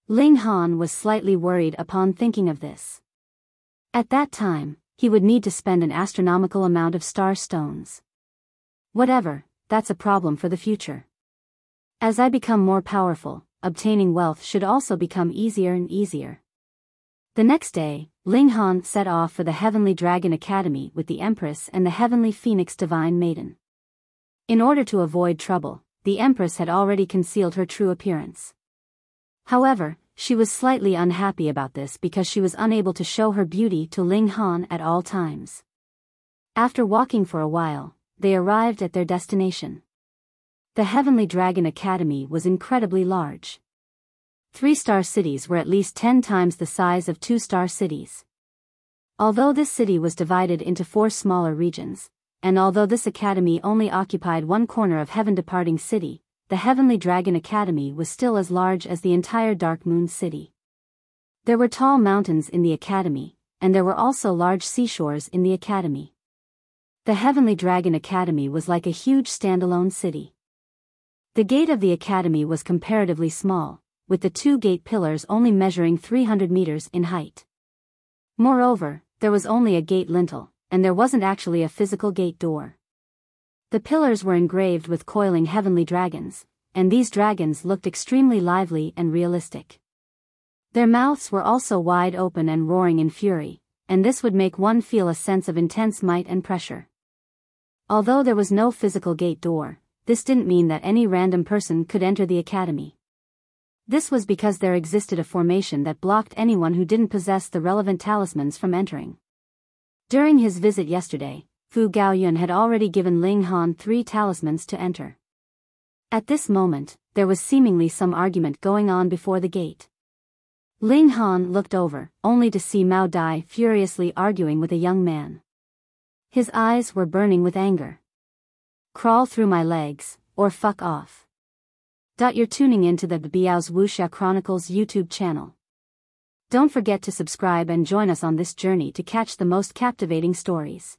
Ling Han was slightly worried upon thinking of this. At that time, he would need to spend an astronomical amount of star stones. Whatever, that's a problem for the future. As I become more powerful, obtaining wealth should also become easier and easier. The next day, Ling Han set off for the Heavenly Dragon Academy with the Empress and the Heavenly Phoenix Divine Maiden. In order to avoid trouble, the Empress had already concealed her true appearance. However, she was slightly unhappy about this because she was unable to show her beauty to Ling Han at all times. After walking for a while, they arrived at their destination. The Heavenly Dragon Academy was incredibly large. 3-star cities were at least 10 times the size of 2-star cities. Although this city was divided into 4 smaller regions, and although this academy only occupied one corner of Heaven Departing City, the Heavenly Dragon Academy was still as large as the entire Dark Moon City. There were tall mountains in the academy, and there were also large seashores in the academy. The Heavenly Dragon Academy was like a huge standalone city. The gate of the academy was comparatively small, with the 2 gate pillars only measuring 300 meters in height. Moreover, there was only a gate lintel, and there wasn't actually a physical gate door. The pillars were engraved with coiling heavenly dragons, and these dragons looked extremely lively and realistic. Their mouths were also wide open and roaring in fury, and this would make one feel a sense of intense might and pressure. Although there was no physical gate door, this didn't mean that any random person could enter the academy. This was because there existed a formation that blocked anyone who didn't possess the relevant talismans from entering. During his visit yesterday, Fu Gaoyun had already given Ling Han 3 talismans to enter. At this moment, there was seemingly some argument going on before the gate. Ling Han looked over, only to see Mao Dai furiously arguing with a young man. His eyes were burning with anger. Crawl through my legs, or fuck off. You're tuning in to the Biyao's Wuxia Chronicles YouTube channel. Don't forget to subscribe and join us on this journey to catch the most captivating stories.